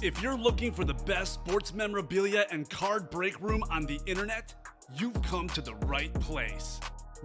If you're looking for the best sports memorabilia and card break room on the internet, you've come to the right place.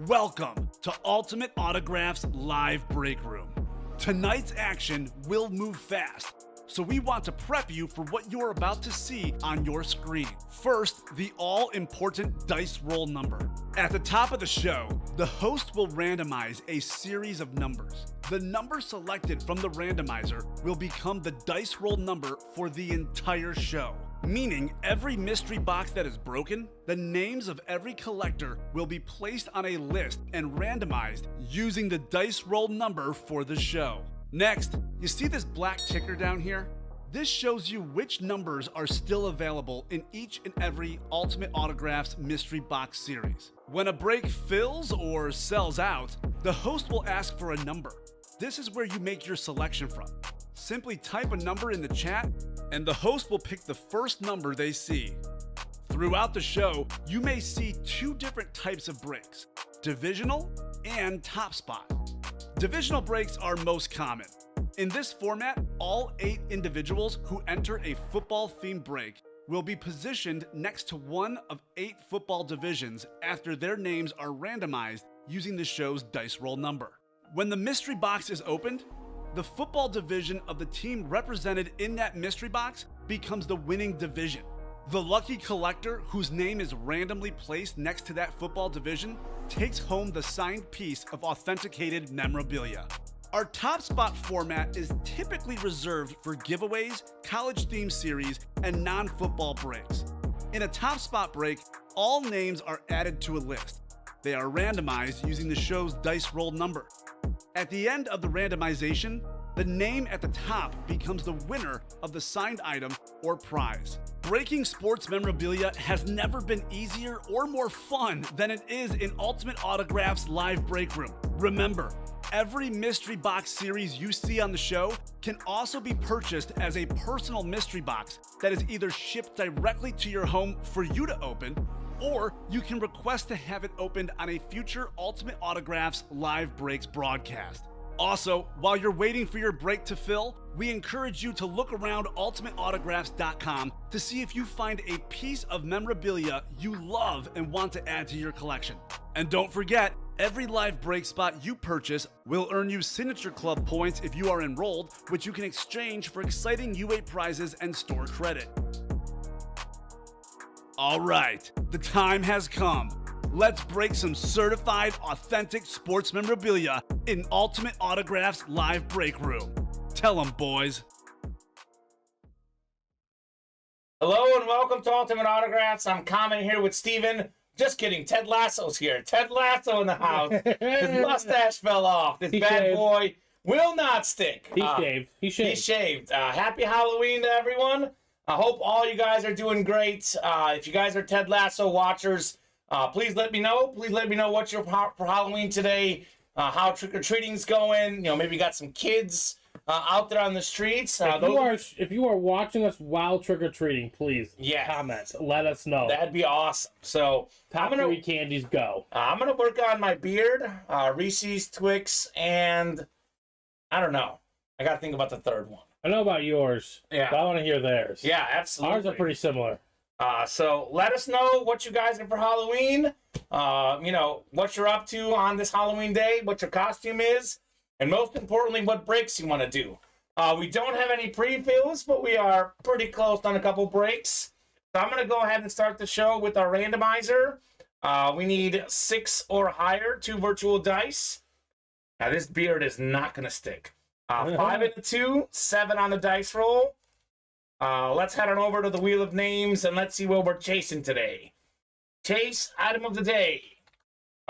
Welcome to Ultimate Autographs Live Break Room. Tonight's action will move fast, so we want to prep you for what you're about to see on your screen. First, the all-important dice roll number. At the top of the show, the host will randomize a series of numbers. The number selected from the randomizer will become the dice roll number for the entire show. Meaning every mystery box that is broken, the names of every collector will be placed on a list and randomized using the dice roll number for the show. Next, you see this black ticker down here? This shows you which numbers are still available in each and every Ultimate Autographs mystery box series. When a break fills or sells out, the host will ask for a number. This is where you make your selection from. Simply type a number in the chat, and the host will pick the first number they see. Throughout the show, you may see two different types of breaks, divisional and top spot. Divisional breaks are most common. In this format, all 8 individuals who enter a football-themed break will be positioned next to one of 8 football divisions after their names are randomized using the show's dice roll number. When the mystery box is opened, the football division of the team represented in that mystery box becomes the winning division. The lucky collector whose name is randomly placed next to that football division takes home the signed piece of authenticated memorabilia. Our top spot format is typically reserved for giveaways, college-themed series, and non-football breaks. In a top spot break, all names are added to a list. They are randomized using the show's dice roll number. At the end of the randomization, the name at the top becomes the winner of the signed item or prize. Breaking sports memorabilia has never been easier or more fun than it is in Ultimate Autographs Live Break Room. Remember, every mystery box series you see on the show can also be purchased as a personal mystery box that is either shipped directly to your home for you to open, or you can request to have it opened on a future Ultimate Autographs Live Breaks broadcast. Also, while you're waiting for your break to fill, we encourage you to look around ultimateautographs.com to see if you find a piece of memorabilia you love and want to add to your collection. And don't forget, every live break spot you purchase will earn you Signature Club points if you are enrolled, which you can exchange for exciting UA prizes and store credit. All right, the time has come. Let's break some certified, authentic sports memorabilia in Ultimate Autographs Live Break Room. Tell 'em, boys. Hello and welcome to Ultimate Autographs. I'm Kamen here with Steven. Just kidding, Ted Lasso's here. Ted Lasso in the house. His mustache fell off. This bad boy will not stick. He shaved. He shaved. Happy Halloween to everyone. I hope all you guys are doing great. If you guys are Ted Lasso watchers, please let me know. Please let me know what you're for Halloween today, how trick-or-treating's going. You know, maybe you got some kids out there on the streets. If you are watching us while trick-or-treating, please comment. Let us know. That'd be awesome. So top 3 candies go. I'm going to work on my beard, Reese's, Twix, and I don't know. I got to think about the third one. I know about yours, but I want to hear theirs. Yeah, absolutely. Ours are pretty similar. So let us know what you guys are for Halloween. You know, what you're up to on this Halloween day, what your costume is, and most importantly, what breaks you want to do. We don't have any pre-fills, but we are pretty close on a couple breaks. So I'm going to go ahead and start the show with our randomizer. We need 6 or higher, 2 virtual dice. Now, this beard is not going to stick. 5 and a 2, 7 on the dice roll. Let's head on over to the Wheel of Names and let's see what we're chasing today. Chase item of the day.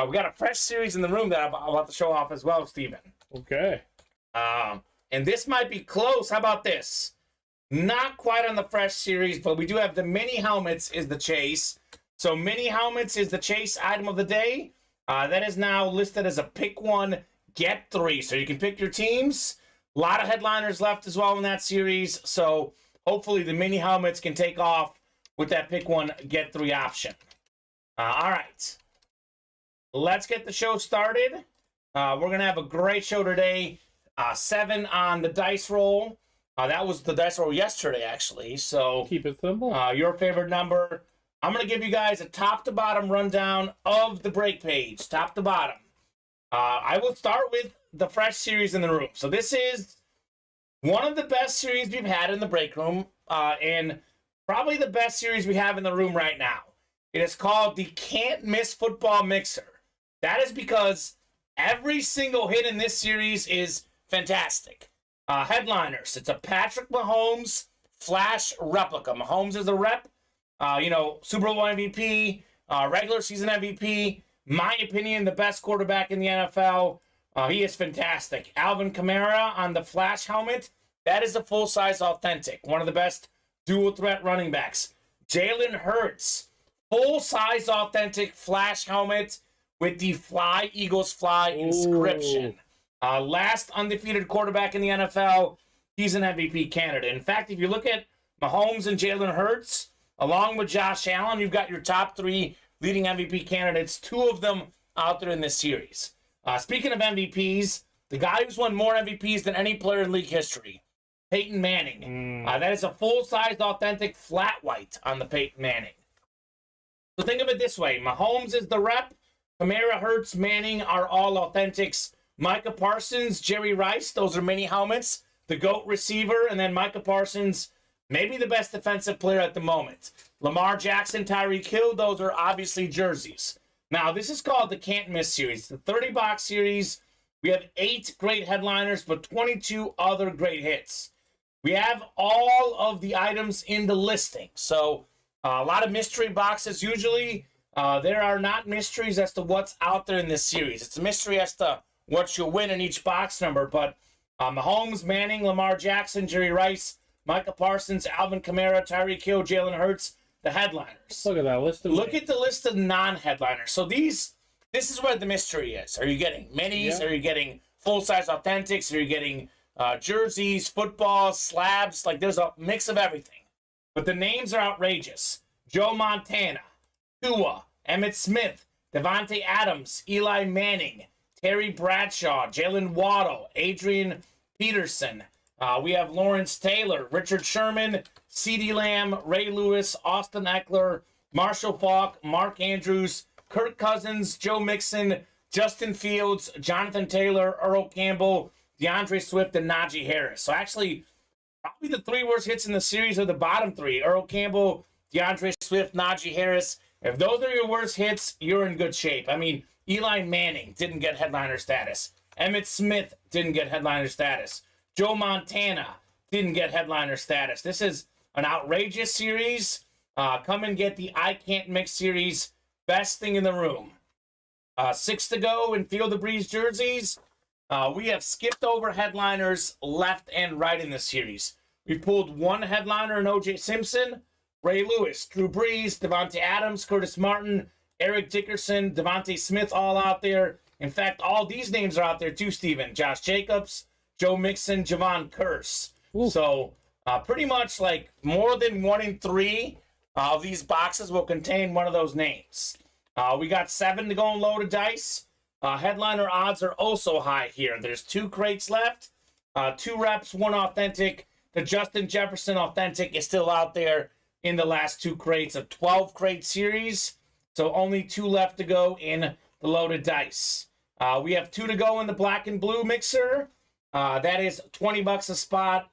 We got a fresh series in the room that I'm about to show off as well, Steven. Okay. And this might be close. How about this? Not quite on the fresh series, but we do have the mini helmets is the chase. So mini helmets is the chase item of the day. That is now listed as a pick 1, get 3. So you can pick your teams. A lot of headliners left as well in that series. So hopefully the mini helmets can take off with that pick 1, get 3 option. All right. Let's get the show started. We're going to have a great show today. 7 on the dice roll. That was the dice roll yesterday, actually. So keep it simple. Your favorite number. I'm going to give you guys a top-to-bottom rundown of the break page, top to bottom. I will start with the fresh series in the room. So this is one of the best series we've had in the break room, and probably the best series we have in the room right now. It is called the Can't Miss Football Mixer. That is because every single hit in this series is fantastic. Headliners. It's a Patrick Mahomes Flash replica. Mahomes is a rep. Super Bowl MVP, regular season MVP. My opinion, the best quarterback in the NFL. He is fantastic. Alvin Kamara on the Flash helmet. That is a full-size authentic. One of the best dual-threat running backs. Jalen Hurts. Full-size authentic Flash helmet with the Fly Eagles Fly inscription. Last undefeated quarterback in the NFL. He's an MVP candidate. In fact, if you look at Mahomes and Jalen Hurts, along with Josh Allen, you've got your top 3 leading MVP candidates, 2 of them out there in this series. Speaking of MVPs, the guy who's won more MVPs than any player in league history, Peyton Manning. That is a full-size authentic flat white on the Peyton Manning. So think of it this way. Mahomes is the rep. Kamara, Hurts, Manning are all authentics. Micah Parsons, Jerry Rice, those are mini helmets. The GOAT receiver, and then Micah Parsons, maybe the best defensive player at the moment. Lamar Jackson, Tyreek Hill, those are obviously jerseys. Now, this is called the Can't Miss series. The 30-box series, we have 8 great headliners, but 22 other great hits. We have all of the items in the listing. So, a lot of mystery boxes. Usually, there are not mysteries as to what's out there in this series. It's a mystery as to what you'll win in each box number. But Mahomes, Manning, Lamar Jackson, Jerry Rice, Micah Parsons, Alvin Kamara, Tyreek Hill, Jalen Hurts, the headliners. Look at that list of Look at the list of non-headliners. So this is where the mystery is. Are you getting minis? Yeah. Are you getting full-size authentics? Are you getting jerseys, football, slabs? Like, there's a mix of everything. But the names are outrageous. Joe Montana, Tua, Emmitt Smith, Devontae Adams, Eli Manning, Terry Bradshaw, Jalen Waddle, Adrian Peterson. We have Lawrence Taylor, Richard Sherman, CeeDee Lamb, Ray Lewis, Austin Eckler, Marshall Faulk, Mark Andrews, Kirk Cousins, Joe Mixon, Justin Fields, Jonathan Taylor, Earl Campbell, DeAndre Swift, and Najee Harris. So actually, probably the 3 worst hits in the series are the bottom 3. Earl Campbell, DeAndre Swift, Najee Harris. If those are your worst hits, you're in good shape. I mean, Eli Manning didn't get headliner status. Emmitt Smith didn't get headliner status. Joe Montana didn't get headliner status. This is an outrageous series. Come and get the I Can't Mix series. Best thing in the room. 6 to go in Feel the Breeze jerseys. We have skipped over headliners left and right in this series. We've pulled 1 headliner in O.J. Simpson, Ray Lewis, Drew Brees, Devontae Adams, Curtis Martin, Eric Dickerson, Devontae Smith, all out there. In fact, all these names are out there too, Steven. Josh Jacobs, Joe Mixon, Javon Curse. Ooh. So pretty much like more than 1 in 3 of these boxes will contain one of those names. We got 7 to go in loaded dice. Headliner odds are also high here. There's 2 crates left, 2 reps, 1 authentic. The Justin Jefferson authentic is still out there in the last 2 crates of 12 crate series. So only 2 left to go in the loaded dice. We have 2 to go in the black and blue mixer. That is $20 a spot.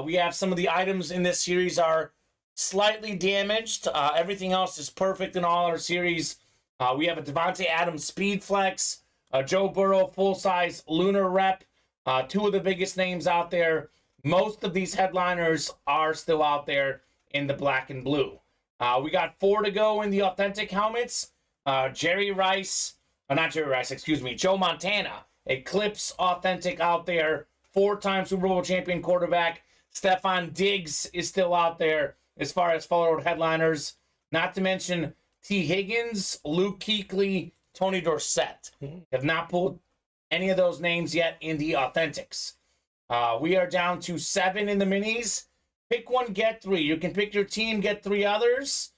We have some of the items in this series are slightly damaged. Everything else is perfect in all our series. We have a Devontae Adams Speed Flex, a Joe Burrow full-size Lunar Rep, 2 of the biggest names out there. Most of these headliners are still out there in the black and blue. We got 4 to go in the authentic helmets. Joe Montana, Eclipse authentic out there. 4-time Super Bowl champion quarterback. Stephon Diggs is still out there as far as followed headliners. Not to mention T. Higgins, Luke Kuechly, Tony Dorsett. Have not pulled any of those names yet in the authentics. We are down to 7 in the minis. Pick 1, get 3. You can pick your team, get 3 others.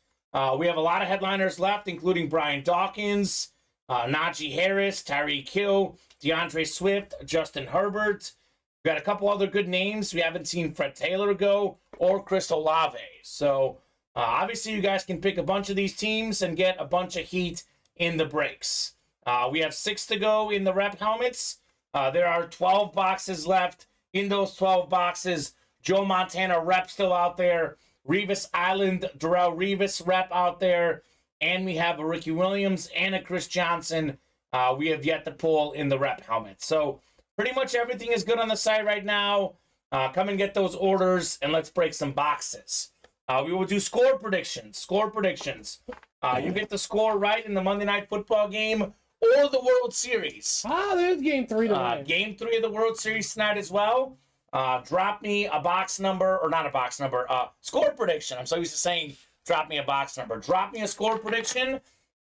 We have a lot of headliners left, including Brian Dawkins, Najee Harris, Tyreek Hill, DeAndre Swift, Justin Herbert. We had a couple other good names. We haven't seen Fred Taylor go or Chris Olave. So obviously you guys can pick a bunch of these teams and get a bunch of heat in the breaks. We have 6 to go in the rep helmets. There are 12 boxes left. In those 12 boxes, Joe Montana rep still out there. Revis Island, Darrelle Revis rep out there. And we have a Ricky Williams and a Chris Johnson we have yet to pull in the rep helmet. So pretty much everything is good on the site right now. Come and get those orders, and let's break some boxes. We will do score predictions. You get the score right in the Monday Night Football game or the World Series. There's game 3 tonight. Game 3 of the World Series tonight as well. Drop me a box number, or not a box number, score prediction. I'm so used to saying drop me a box number. Drop me a score prediction.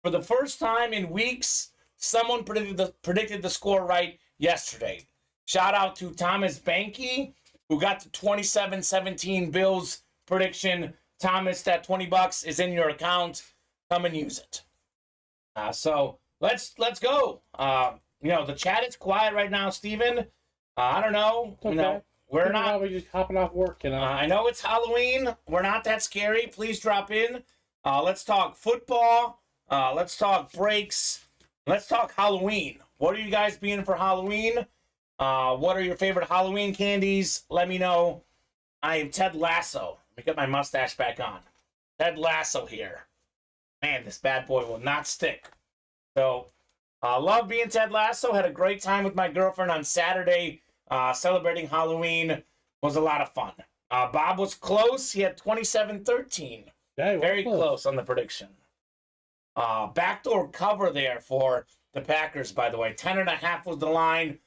For the first time in weeks, someone predicted the score right yesterday. Shout out to Thomas Banky, who got the 27-17 Bills prediction. Thomas, that $20 is in your account. Come and use it. So let's go. The chat is quiet right now, Steven. I don't know. Okay. We're not. Probably just hopping off work. I know it's Halloween. We're not that scary. Please drop in. Let's talk football. Let's talk breaks. Let's talk Halloween. What are you guys being for Halloween? What are your favorite Halloween candies? Let me know. I am Ted Lasso. Let me get my mustache back on. Ted Lasso here. Man, this bad boy will not stick. So, love being Ted Lasso. Had a great time with my girlfriend on Saturday. Celebrating Halloween was a lot of fun. Bob was close. He had 27-13. Very close on the prediction. Backdoor cover there for the Packers, by the way. 10.5 was the line.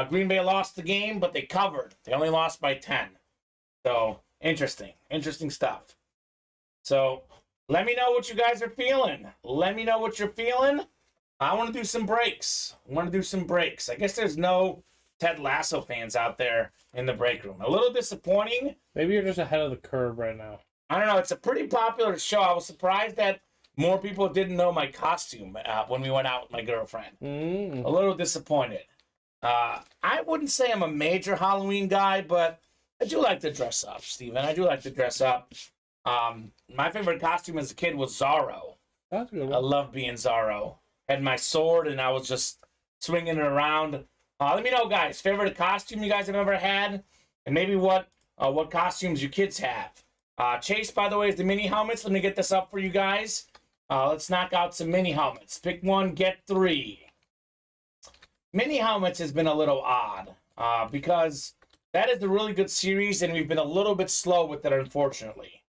Green Bay lost the game, but they covered. They only lost by 10. So, interesting stuff. So, let me know what you guys are feeling. Let me know what you're feeling. I want to do some breaks. I guess there's no Ted Lasso fans out there in the break room. A little disappointing. Maybe you're just ahead of the curve right now. I don't know. It's a pretty popular show. I was surprised that more people didn't know my costume when we went out with my girlfriend. A little disappointed. I wouldn't say I'm a major Halloween guy, but I do like to dress up, Steven. I do like to dress up. My favorite costume as a kid was Zorro. That's a good one. I love being Zorro. Had my sword, and I was just swinging it around. Let me know, guys, favorite costume you guys have ever had, and maybe what costumes your kids have. Chase, by the way, is the mini helmets. Let me get this up for you guys. Let's knock out some mini helmets. Pick one, get 3. Mini helmets has been a little odd because that is a really good series, and we've been a little bit slow with it, unfortunately.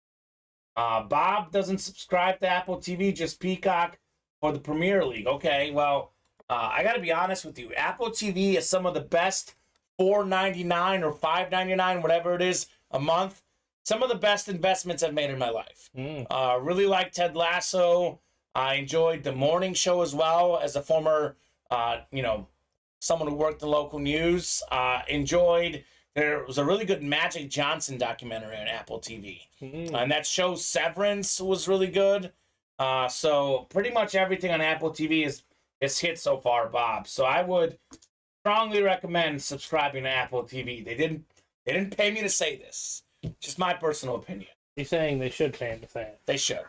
Bob doesn't subscribe to Apple TV, just Peacock for the Premier League. Okay, well, I got to be honest with you. Apple TV is some of the best $4.99 or $5.99, whatever it is, a month. Some of the best investments I've made in my life. Really like Ted Lasso. I enjoyed the morning show as well as a former, someone who worked the local news. There was a really good Magic Johnson documentary on Apple TV. And that show Severance was really good. So pretty much everything on Apple TV is hit so far, Bob. So I would strongly recommend subscribing to Apple TV. They didn't pay me to say this. Just my personal opinion. He's saying they should pay him to say it. They should.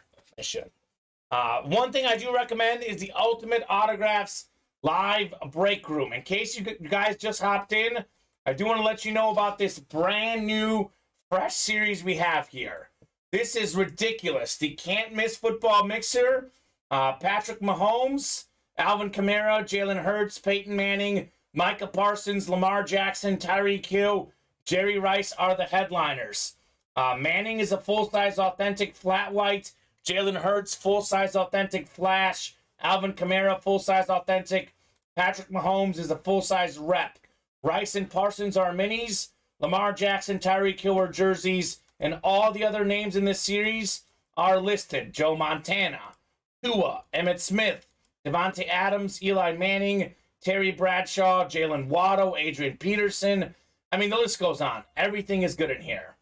One thing I do recommend is the Ultimate Autographs live break room. In case you guys just hopped in, I do want to let you know about this brand new, fresh series we have here. This is ridiculous. The Can't Miss Football Mixer, Patrick Mahomes, Alvin Kamara, Jalen Hurts, Peyton Manning, Micah Parsons, Lamar Jackson, Tyreek Hill, Jerry Rice are the headliners. Manning is a full-size authentic flat white. Jalen Hurts, full-size authentic flash. Alvin Kamara, full-size authentic. Patrick Mahomes is a full-size rep. Rice and Parsons are minis. Lamar Jackson, Tyreek Hill are jerseys. And all the other names in this series are listed. Joe Montana, Tua, Emmitt Smith, Devontae Adams, Eli Manning, Terry Bradshaw, Jalen Waddle, Adrian Peterson. I mean, the list goes on. Everything is good in here.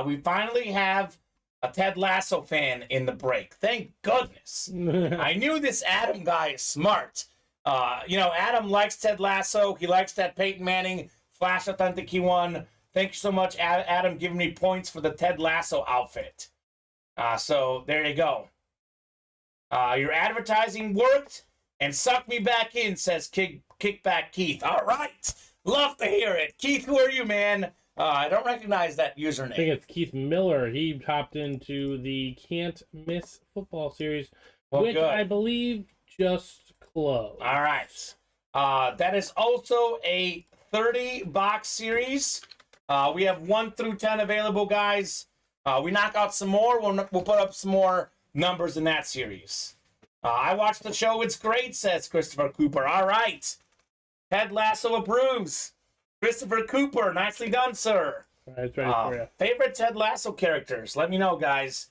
We finally have a Ted Lasso fan in the break. Thank goodness. I knew this Adam guy is smart. Adam likes Ted Lasso. He likes that Peyton Manning Flash Authentic he won. Thank you so much, Adam, giving me points for the Ted Lasso outfit. So there you go. Your advertising worked and sucked me back in, says Kickback Keith. All right. Love to hear it. Keith, who are you, man? I don't recognize that username. I think it's Keith Miller. He hopped into the Can't Miss football series, which good. I believe just closed. All right. That is also a 30-box series. We have 1 through 10 available, guys. We knock out some more. We'll put up some more numbers in that series. I watched the show. It's great, says Christopher Cooper. All right. Ted Lasso approves. Christopher Cooper, nicely done, sir. That's right for you. Favorite Ted Lasso characters? Let me know, guys.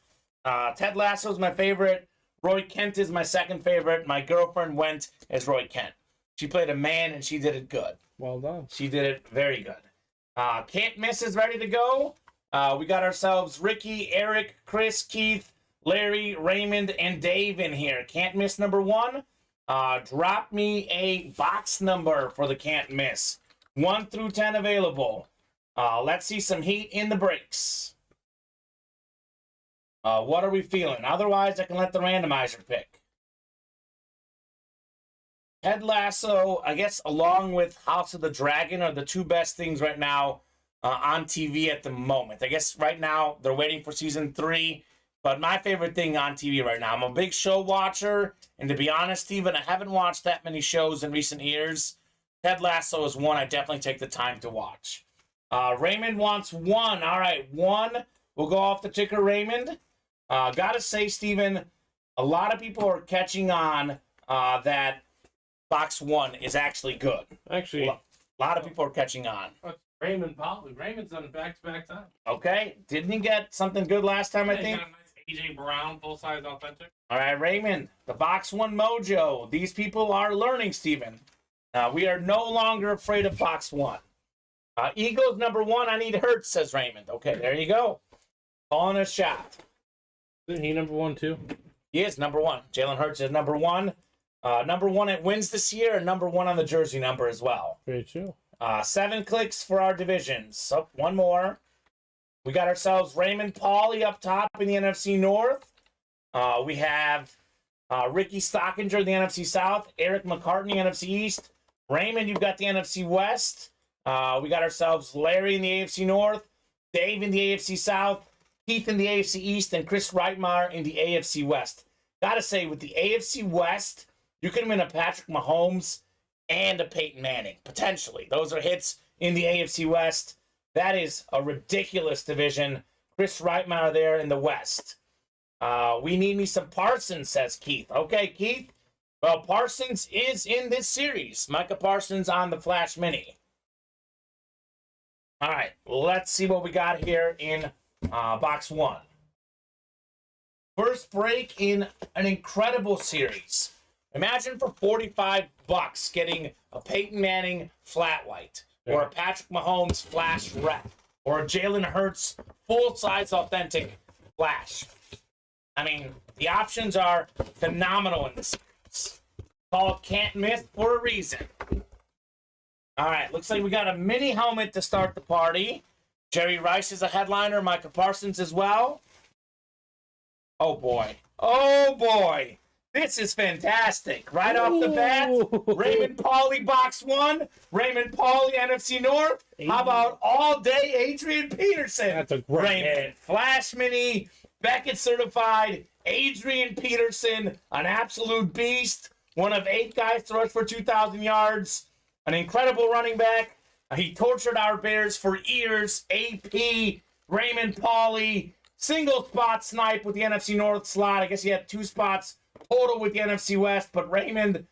Ted Lasso is my favorite. Roy Kent is my second favorite. My girlfriend went as Roy Kent. She played a man, and she did it good. Well done. She did it very good. Can't Miss is ready to go. We got ourselves Ricky, Eric, Chris, Keith, Larry, Raymond, and Dave in here. Can't Miss number 1. Drop me a box number for the Can't Miss. 1 through 10 available. Let's see some heat in the breaks. What are we feeling? Otherwise, I can let the randomizer pick. Ted Lasso, I guess, along with House of the Dragon, are the 2 best things right now on TV at the moment. I guess right now they're waiting for season 3, but my favorite thing on TV right now, I'm a big show watcher, and to be honest, Steven, I haven't watched that many shows in recent years. Ted Lasso is one I definitely take the time to watch. Raymond wants 1. All right, 1. We'll go off the ticker, Raymond. Gotta say, Steven, a lot of people are catching on that box 1 is actually good. Actually, a lot of people are catching on. Raymond Paul. Raymond's on back-to-back time. Okay. Didn't he get something good last time, I think? Got a nice AJ Brown, full-size authentic. All right, Raymond. The box 1 mojo. These people are learning, Steven. We are no longer afraid of box 1. Eagles number 1. I need Hurts, says Raymond. Okay, there you go. Calling a shot. Isn't he number 1, too? He is number 1. Jalen Hurts is number 1. Number 1 at wins this year, and number 1 on the jersey number as well. Very true. 7 clicks for our divisions. So, 1 more. We got ourselves Raymond Pauly up top in the NFC North. We have Ricky Stockinger in the NFC South. Eric McCartney, NFC East. Raymond, you've got the NFC West. We got ourselves Larry in the AFC North. Dave in the AFC South. Keith in the AFC East. And Chris Reitmeyer in the AFC West. Gotta say, with the AFC West, you can win a Patrick Mahomes and a Peyton Manning, potentially. Those are hits in the AFC West. That is a ridiculous division. Chris Reitmeyer there in the West. We need me some Parsons, says Keith. Okay, Keith. Well, Parsons is in this series. Micah Parsons on the Flash Mini. All right, let's see what we got here in box 1. First break in an incredible series. Imagine for $45 getting a Peyton Manning flat white, or a Patrick Mahomes flash rep, or a Jalen Hurts full-size authentic flash. I mean, the options are phenomenal in this series. Called Can't Miss for a reason. All right, looks like we got a mini helmet to start the party. Jerry Rice is a headliner, Micah Parsons as well. Oh, boy. Oh, boy. This is fantastic. Right off the bat, Raymond Pauly box 1, Raymond Pauly NFC North. How about all day Adrian Peterson? That's a great Raymond hit. Flash Mini, Beckett certified, Adrian Peterson, an absolute beast. One of 8 guys to rush for 2,000 yards. An incredible running back. He tortured our Bears for years. AP, Raymond Pauly, single spot snipe with the NFC North slot. I guess he had 2 spots total with the NFC West, but Raymond,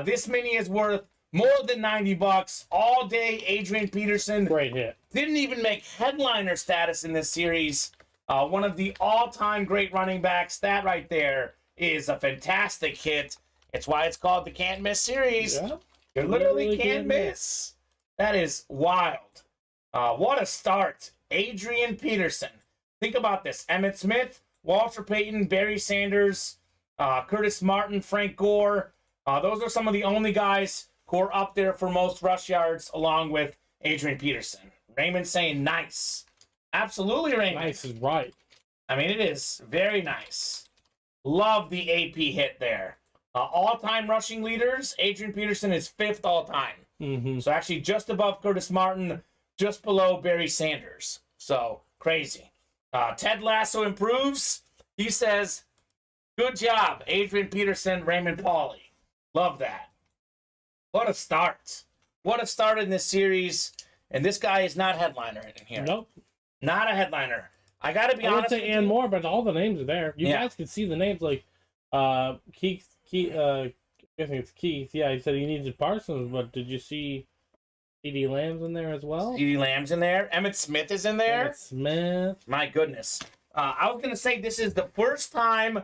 this mini is worth more than $90. All day, Adrian Peterson. Great hit. Didn't even make headliner status in this series. One of the all-time great running backs. That right there is a fantastic hit. It's why it's called the Can't Miss series. Yeah. You literally can't miss. That is wild. What a start. Adrian Peterson. Think about this. Emmitt Smith, Walter Payton, Barry Sanders, Curtis Martin, Frank Gore. Those are some of the only guys who are up there for most rush yards, along with Adrian Peterson. Raymond saying nice. Absolutely, Raymond. Nice is right. I mean, it is very nice. Love the AP hit there. All-time rushing leaders, Adrian Peterson is 5th all-time. Mm-hmm. So actually just above Curtis Martin, just below Barry Sanders. So crazy. Ted Lasso improves. He says, good job, Adrian Peterson, Raymond Pauly. Love that. What a start. What a start in this series. And this guy is not headliner in here. Nope. Not a headliner. I got to be honest. I would say and more, but all the names are there. You guys can see the names like Keith, I think it's Keith. Yeah, he said he needed Parsons, but did you see C.D. Lamb's in there as well? C.D. Lamb's in there. Emmett Smith is in there. Emmett Smith. My goodness. I was going to say this is the first time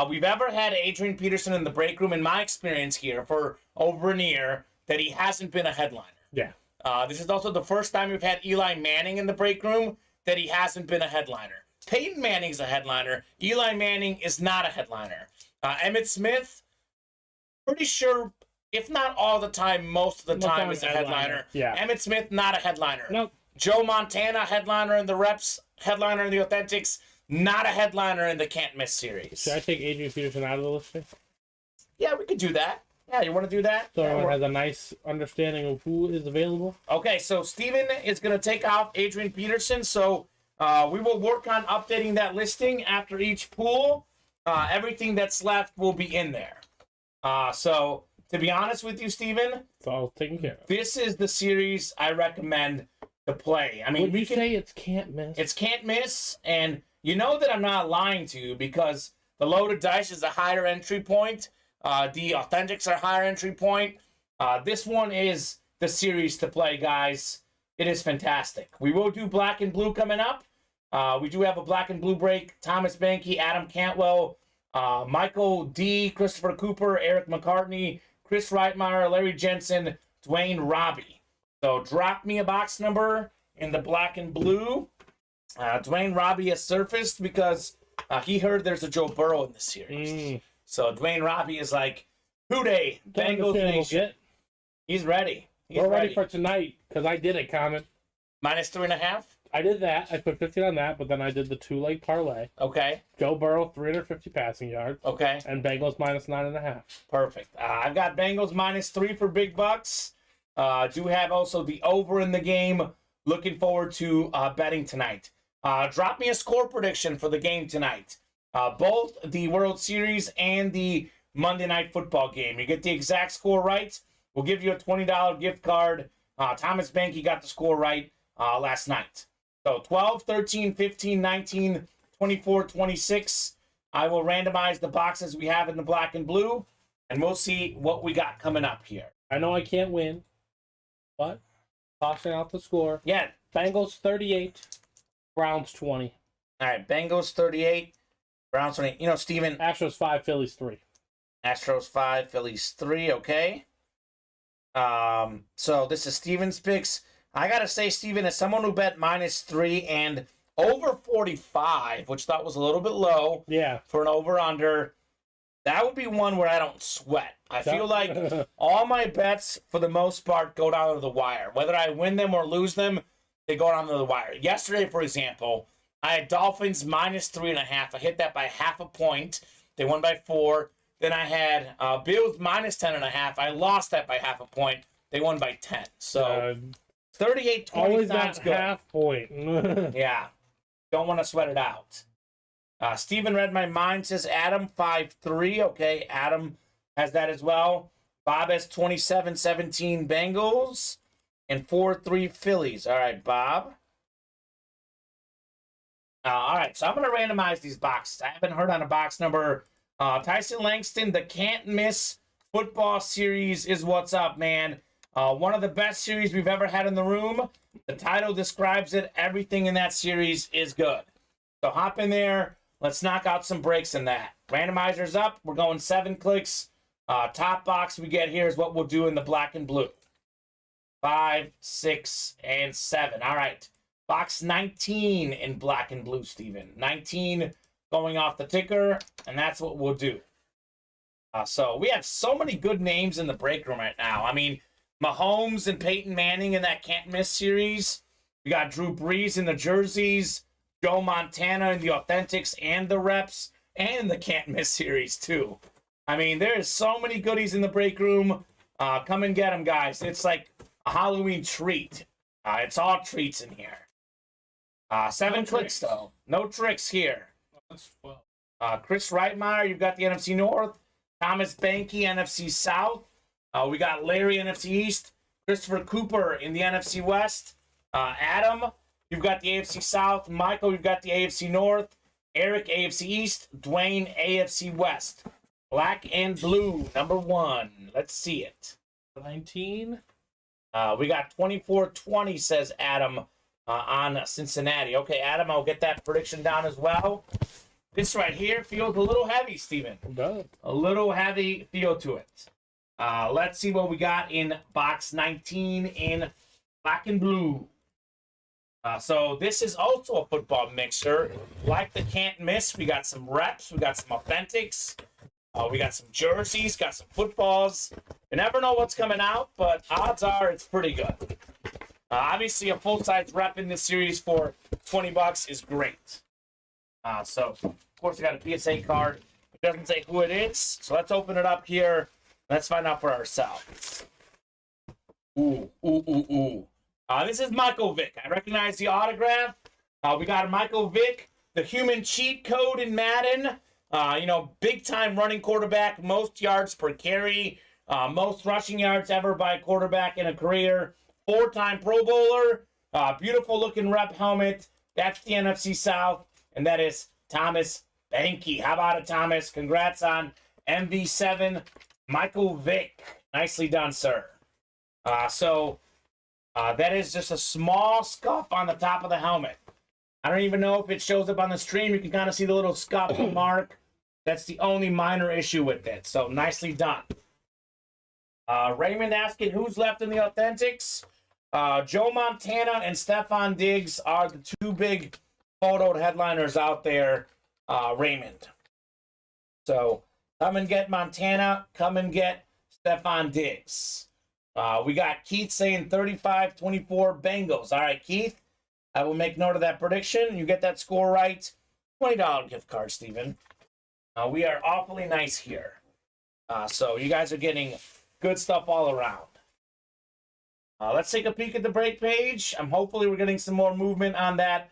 we've ever had Adrian Peterson in the break room, in my experience here, for over a year, that he hasn't been a headliner. Yeah. This is also the first time we've had Eli Manning in the break room that he hasn't been a headliner. Peyton Manning's a headliner. Eli Manning is not a headliner. Emmett Smith, pretty sure, if not all the time, most of the time is a headliner. Yeah. Emmett Smith, not a headliner. Nope. Joe Montana, headliner in the Reps, headliner in the Authentics, not a headliner in the Can't Miss series. Should I take Adrian Peterson out of the list? Yeah, we could do that. Yeah, you want to do that? So yeah, everyone has a nice understanding of who is available. Okay, so Steven is going to take out Adrian Peterson. So we will work on updating that listing after each pool. Everything that's left will be in there. So to be honest with you, Steven, it's all taken care of. This is the series I recommend to play. I mean, would you say it's can't miss? It's can't miss, and you know that I'm not lying to you because the loaded dice is a higher entry point. The Authentics are higher entry point. This one is the series to play, guys. It is fantastic. We will do black and blue coming up. We do have a black and blue break. Thomas Banky, Adam Cantwell, Michael D., Christopher Cooper, Eric McCartney, Chris Reitmeyer, Larry Jensen, Dwayne Robbie. So drop me a box number in the black and blue. Dwayne Robbie has surfaced because he heard there's a Joe Burrow in the series. So Dwayne Robbie is like, hooday, Bengals Nation. He's ready. We're ready for tonight because I did it, Kamen. -3.5? I did that. I put 15 on that, but then I did the 2-leg parlay. Okay. Joe Burrow, 350 passing yards. Okay. And Bengals -9.5. Perfect. I've got Bengals -3 for big bucks. Do have also the over in the game. Looking forward to betting tonight. Drop me a score prediction for the game tonight. Both the World Series and the Monday Night Football game. You get the exact score right, we'll give you a $20 gift card. Thomas Banky got the score right last night. So 12, 13, 15, 19, 24, 26. I will randomize the boxes we have in the black and blue, and we'll see what we got coming up here. I know I can't win, but tossing out the score. Yeah. Bengals 38, Browns 20. All right, Bengals 38, Browns 20. You know, Steven. Astros 5, Phillies 3. Astros 5, Phillies 3, okay. So this is Steven's picks. I got to say, Steven, as someone who bet -3 and over 45, which thought was a little bit low for an over-under, that would be one where I don't sweat. I feel like all my bets, for the most part, go down to the wire. Whether I win them or lose them, they go down to the wire. Yesterday, for example, I had Dolphins -3.5. I hit that by half a point. They won by 4. Then I had Bills -10.5. I lost that by half a point. They won by 10. So 38-20 always sounds that good. half point. Yeah. Don't want to sweat it out. Steven read my mind, says Adam 5-3. Okay, Adam has that as well. Bob has 27-17 Bengals and 4-3 Phillies. All right, Bob. All right, so I'm going to randomize these boxes. I haven't heard on a box number. Tyson Langston, the Can't Miss Football Series is what's up, man. One of the best series we've ever had in the room. The title describes it. Everything in that series is good. So hop in there. Let's knock out some breaks in that. Randomizer's up. We're going 7 clicks. Top box we get here is what we'll do in the black and blue. 5, 6, and 7. All right. Box 19 in black and blue, Steven. 19 going off the ticker, and that's what we'll do. So we have so many good names in the break room right now. I mean, Mahomes and Peyton Manning in that can't miss series. We got Drew Brees in the jerseys, Joe Montana in the authentics and the reps, and the can't miss series too. I mean, there's so many goodies in the break room. Come and get them, guys. It's like a Halloween treat. It's all treats in here. 7 No clicks, tricks. though. No tricks here. That's 12. Chris Reitmeyer, you've got the NFC North. Thomas Banky, NFC South. We got Larry, NFC East. Christopher Cooper in the NFC West. Adam, you've got the AFC South. Michael, you've got the AFC North. Eric, AFC East. Dwayne, AFC West. Black and blue, number 1. Let's see it. 19. We got 24-20, says Adam, on Cincinnati. Okay, Adam, I'll get that prediction down as well. This right here feels a little heavy, Steven. A little heavy feel to it. Let's see what we got in box 19 in black and blue. So this is also a football mixer. Like the can't miss, we got some reps, we got some authentics, we got some jerseys, got some footballs. You never know what's coming out, but odds are it's pretty good. Obviously, a full-size rep in this series for $20 is great. So, of course, we got a PSA card. It doesn't say who it is, so let's open it up here. Let's find out for ourselves. Ooh. This is Michael Vick. I recognize the autograph. We got Michael Vick, the human cheat code in Madden. Big-time running quarterback, most yards per carry, most rushing yards ever by a quarterback in a career, 4-time Pro Bowler, beautiful-looking rep helmet. That's the NFC South, and that is Thomas Banky. How about it, Thomas? Congrats on MV7, Michael Vick. Nicely done, sir. That is just a small scuff on the top of the helmet. I don't even know if it shows up on the stream. You can kind of see the little scuff mark. That's the only minor issue with it. So nicely done. Raymond asking who's left in the authentics. Joe Montana and Stephon Diggs are the 2 big photoed headliners out there, Raymond. So come and get Montana. Come and get Stephon Diggs. We got Keith saying 35-24 Bengals. All right, Keith. I will make note of that prediction. You get that score right. $20 gift card, Steven. We are awfully nice here. So you guys are getting good stuff all around. Let's take a peek at the break page. Hopefully we're getting some more movement on that.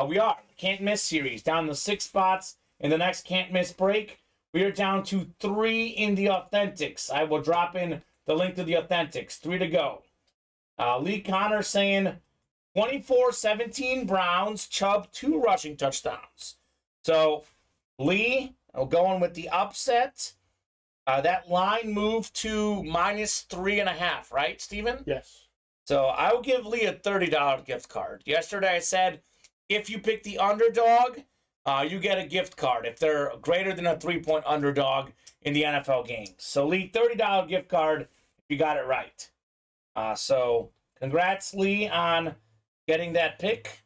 We are. Can't miss series. Down to 6 spots in the next can't miss break. We are down to 3 in the authentics. I will drop in the link to the authentics. 3 to go. Lee Connor saying 24-17 Browns. Chubb 2 rushing touchdowns. So Lee going with the upset. That line moved to -3.5, right, Steven? Yes. So I will give Lee a $30 gift card. Yesterday I said if you pick the underdog, you get a gift card if they're greater than a 3-point underdog in the NFL games. So Lee, $30 gift card if you got it right. So congrats, Lee, on getting that pick.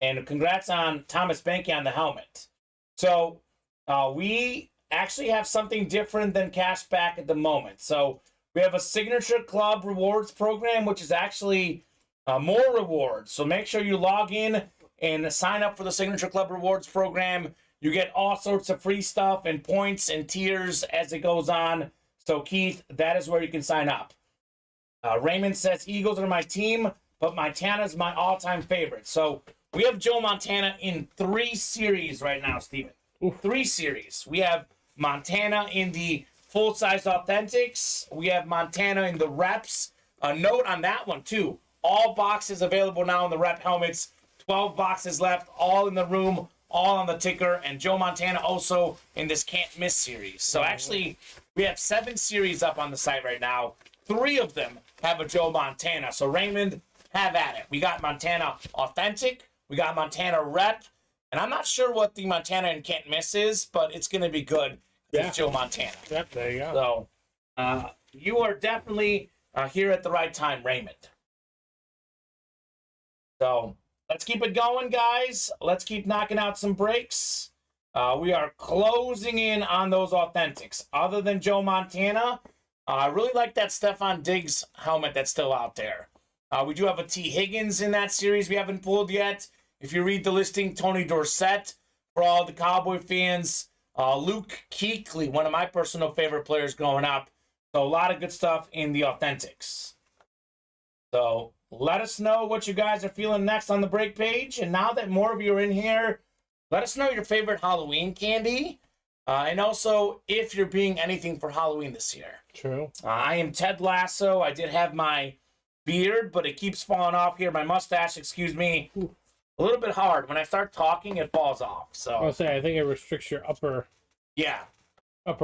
And congrats on Thomas Banky on the helmet. So we actually have something different than cash back at the moment. So we have a Signature Club rewards program, which is actually more rewards. So make sure you log in and sign up for the Signature Club rewards program. You get all sorts of free stuff and points and tiers as it goes on. So Keith, that is where you can sign up. Raymond says Eagles are my team, but Montana's my all-time favorite. So we have Joe Montana in 3 series right now, Steven. 3 series. We have Montana in the full-size authentics. We have Montana in the reps. A note on that one, too. All boxes available now in the rep helmets. 12 boxes left, all in the room, all on the ticker. And Joe Montana also in this can't miss series. So actually, we have 7 series up on the site right now. 3 of them have a Joe Montana. So Raymond, have at it. We got Montana authentic. We got Montana rep. And I'm not sure what the Montana and can't miss is, but it's going to be good. It's Joe Montana. Yep, there you go. So you are definitely here at the right time, Raymond. So let's keep it going, guys. Let's keep knocking out some breaks. We are closing in on those authentics. Other than Joe Montana, I really like that Stephon Diggs helmet that's still out there. We do have a T. Higgins in that series we haven't pulled yet. If you read the listing, Tony Dorsett for all the Cowboy fans. Luke Kuechly, one of my personal favorite players growing up. So a lot of good stuff in the Authentics. So let us know what you guys are feeling next on the break page. And now that more of you are in here, let us know your favorite Halloween candy. And also if you're being anything for Halloween this year. True. I am Ted Lasso. I did have my beard, but it keeps falling off here. My mustache, excuse me. A little bit hard. When I start talking, it falls off. So I'll say I think it restricts your upper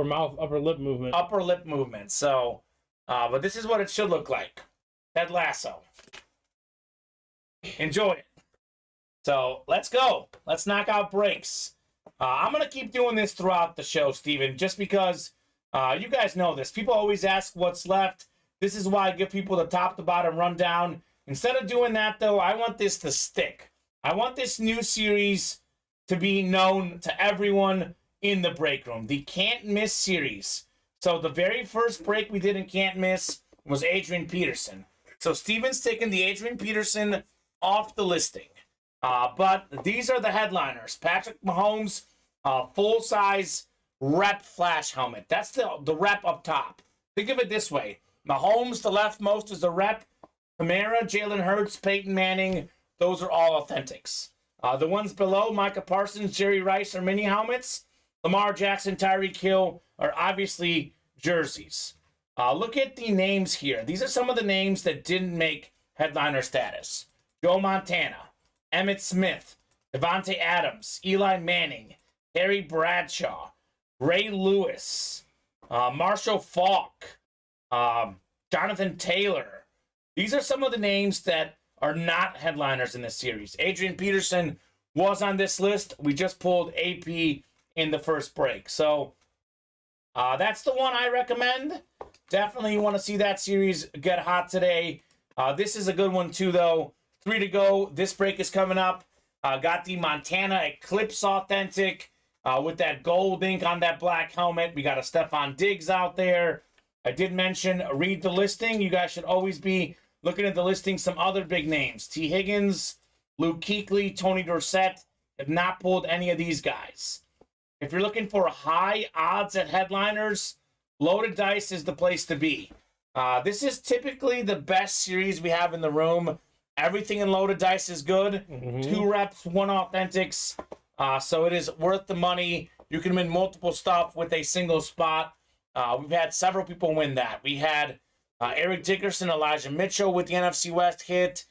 mouth, upper lip movement. Upper lip movement. So, but this is what it should look like. Ted Lasso. Enjoy it. So let's go. Let's knock out breaks. I'm gonna keep doing this throughout the show, Steven, just because you guys know this. People always ask what's left. This is why I give people the top to bottom rundown. Instead of doing that, though, I want this to stick. I want this new series to be known to everyone in the break room. The Can't Miss series. So the very first break we did in Can't Miss was Adrian Peterson. So Steven's taking the Adrian Peterson off the listing. But these are the headliners. Patrick Mahomes, full-size rep flash helmet. That's the rep up top. Think of it this way. Mahomes, the leftmost, is the rep. Kamara, Jalen Hurts, Peyton Manning, those are all authentics. The ones below, Micah Parsons, Jerry Rice, are mini helmets. Lamar Jackson, Tyreek Hill are obviously jerseys. Look at the names here. These are some of the names that didn't make headliner status. Joe Montana, Emmitt Smith, Devontae Adams, Eli Manning, Harry Bradshaw, Ray Lewis, Marshall Faulk, Jonathan Taylor. These are some of the names that are not headliners in this series. Adrian Peterson was on this list. We just pulled AP in the first break. So that's the one I recommend. Definitely you want to see that series get hot today. This is a good one too, though. 3 to go. This break is coming up. Got the Montana Eclipse Authentic with that gold ink on that black helmet. We got a Stephon Diggs out there. I did mention, read the listing. You guys should always be looking at the listing. Some other big names. T. Higgins, Luke Kuechly, Tony Dorsett. Have not pulled any of these guys. If you're looking for high odds at headliners, Loaded Dice is the place to be. This is typically the best series we have in the room. Everything in Loaded Dice is good. 2 reps, 1 authentics. So it is worth the money. You can win multiple stuff with a single spot. We've had several people win that. We had Eric Dickerson, Elijah Mitchell with the NFC West hit.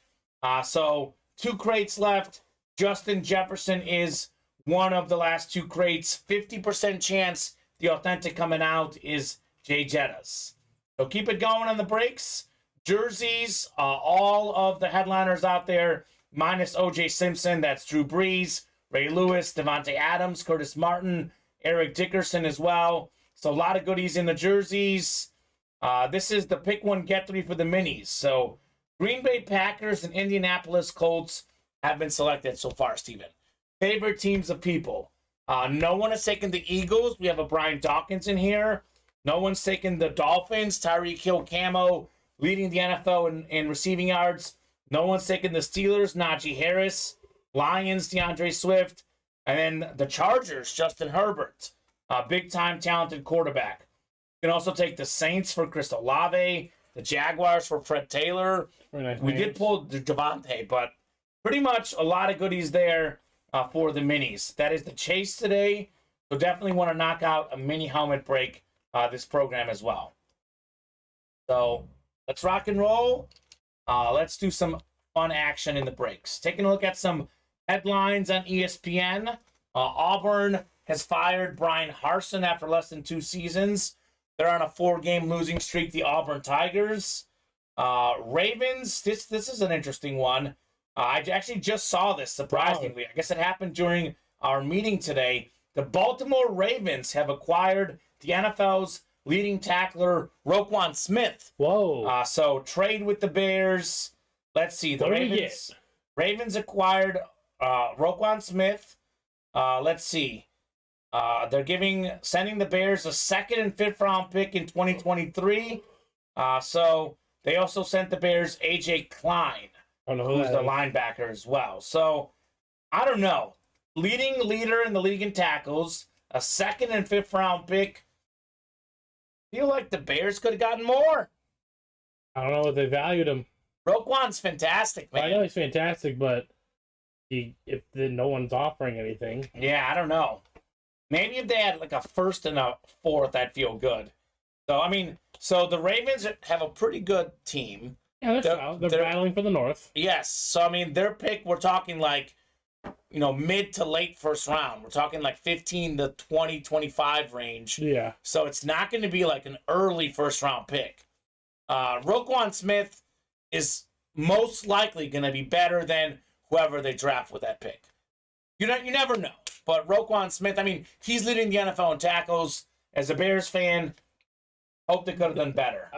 So 2 crates left. Justin Jefferson is one of the last 2 crates. 50% chance the authentic coming out is Jay Jettas. So keep it going on the breaks. Jerseys, all of the headliners out there, minus O.J. Simpson. That's Drew Brees, Ray Lewis, Devontae Adams, Curtis Martin, Eric Dickerson as well. So a lot of goodies in the jerseys. This is the pick 1, get 3 for the minis. So Green Bay Packers and Indianapolis Colts have been selected so far, Steven. Favorite teams of people. No one has taken the Eagles. We have a Brian Dawkins in here. No one's taken the Dolphins. Tyreek Hill Camo leading the NFL in receiving yards. No one's taken the Steelers. Najee Harris. Lions, DeAndre Swift. And then the Chargers, Justin Herbert. Big-time talented quarterback. You can also take the Saints for Chris Olave. The Jaguars for Fred Taylor. Nice we names. did pull the Javante, but pretty much a lot of goodies there for the minis. That is the chase today. So definitely want to knock out a mini helmet break this program as well. So let's rock and roll. Let's do some fun action in the breaks. Taking a look at some headlines on ESPN. Auburn has fired Brian Harsin after less than 2 seasons. They're on a 4-game losing streak, the Auburn Tigers. Ravens, this is an interesting one. I actually just saw this, surprisingly. I guess it happened during our meeting today. The Baltimore Ravens have acquired the NFL's leading tackler, Roquan Smith. Whoa. So trade with the Bears. Let's see. The What did we get? Ravens acquired Roquan Smith. Let's see. They're sending the Bears a 2nd and 5th round pick in 2023. So they also sent the Bears AJ Klein, who's the linebacker as well. So I don't know. Leading leader in the league in tackles, a 2nd and 5th round pick. Feel like the Bears could have gotten more. I don't know what they valued him. Roquan's fantastic, man. I know he's fantastic, but no one's offering anything. Yeah, I don't know. Maybe if they had like a 1st and a 4th, I'd feel good. So, I mean, the Ravens have a pretty good team. Yeah, they're battling for the North. Yes. So, I mean, their pick, we're talking like, mid to late 1st round. We're talking like 15 to 20, 25 range. Yeah. So it's not going to be like an early 1st round pick. Roquan Smith is most likely going to be better than whoever they draft with that pick. You never know. But Roquan Smith, I mean, he's leading the NFL in tackles. As a Bears fan, hope they could have done better.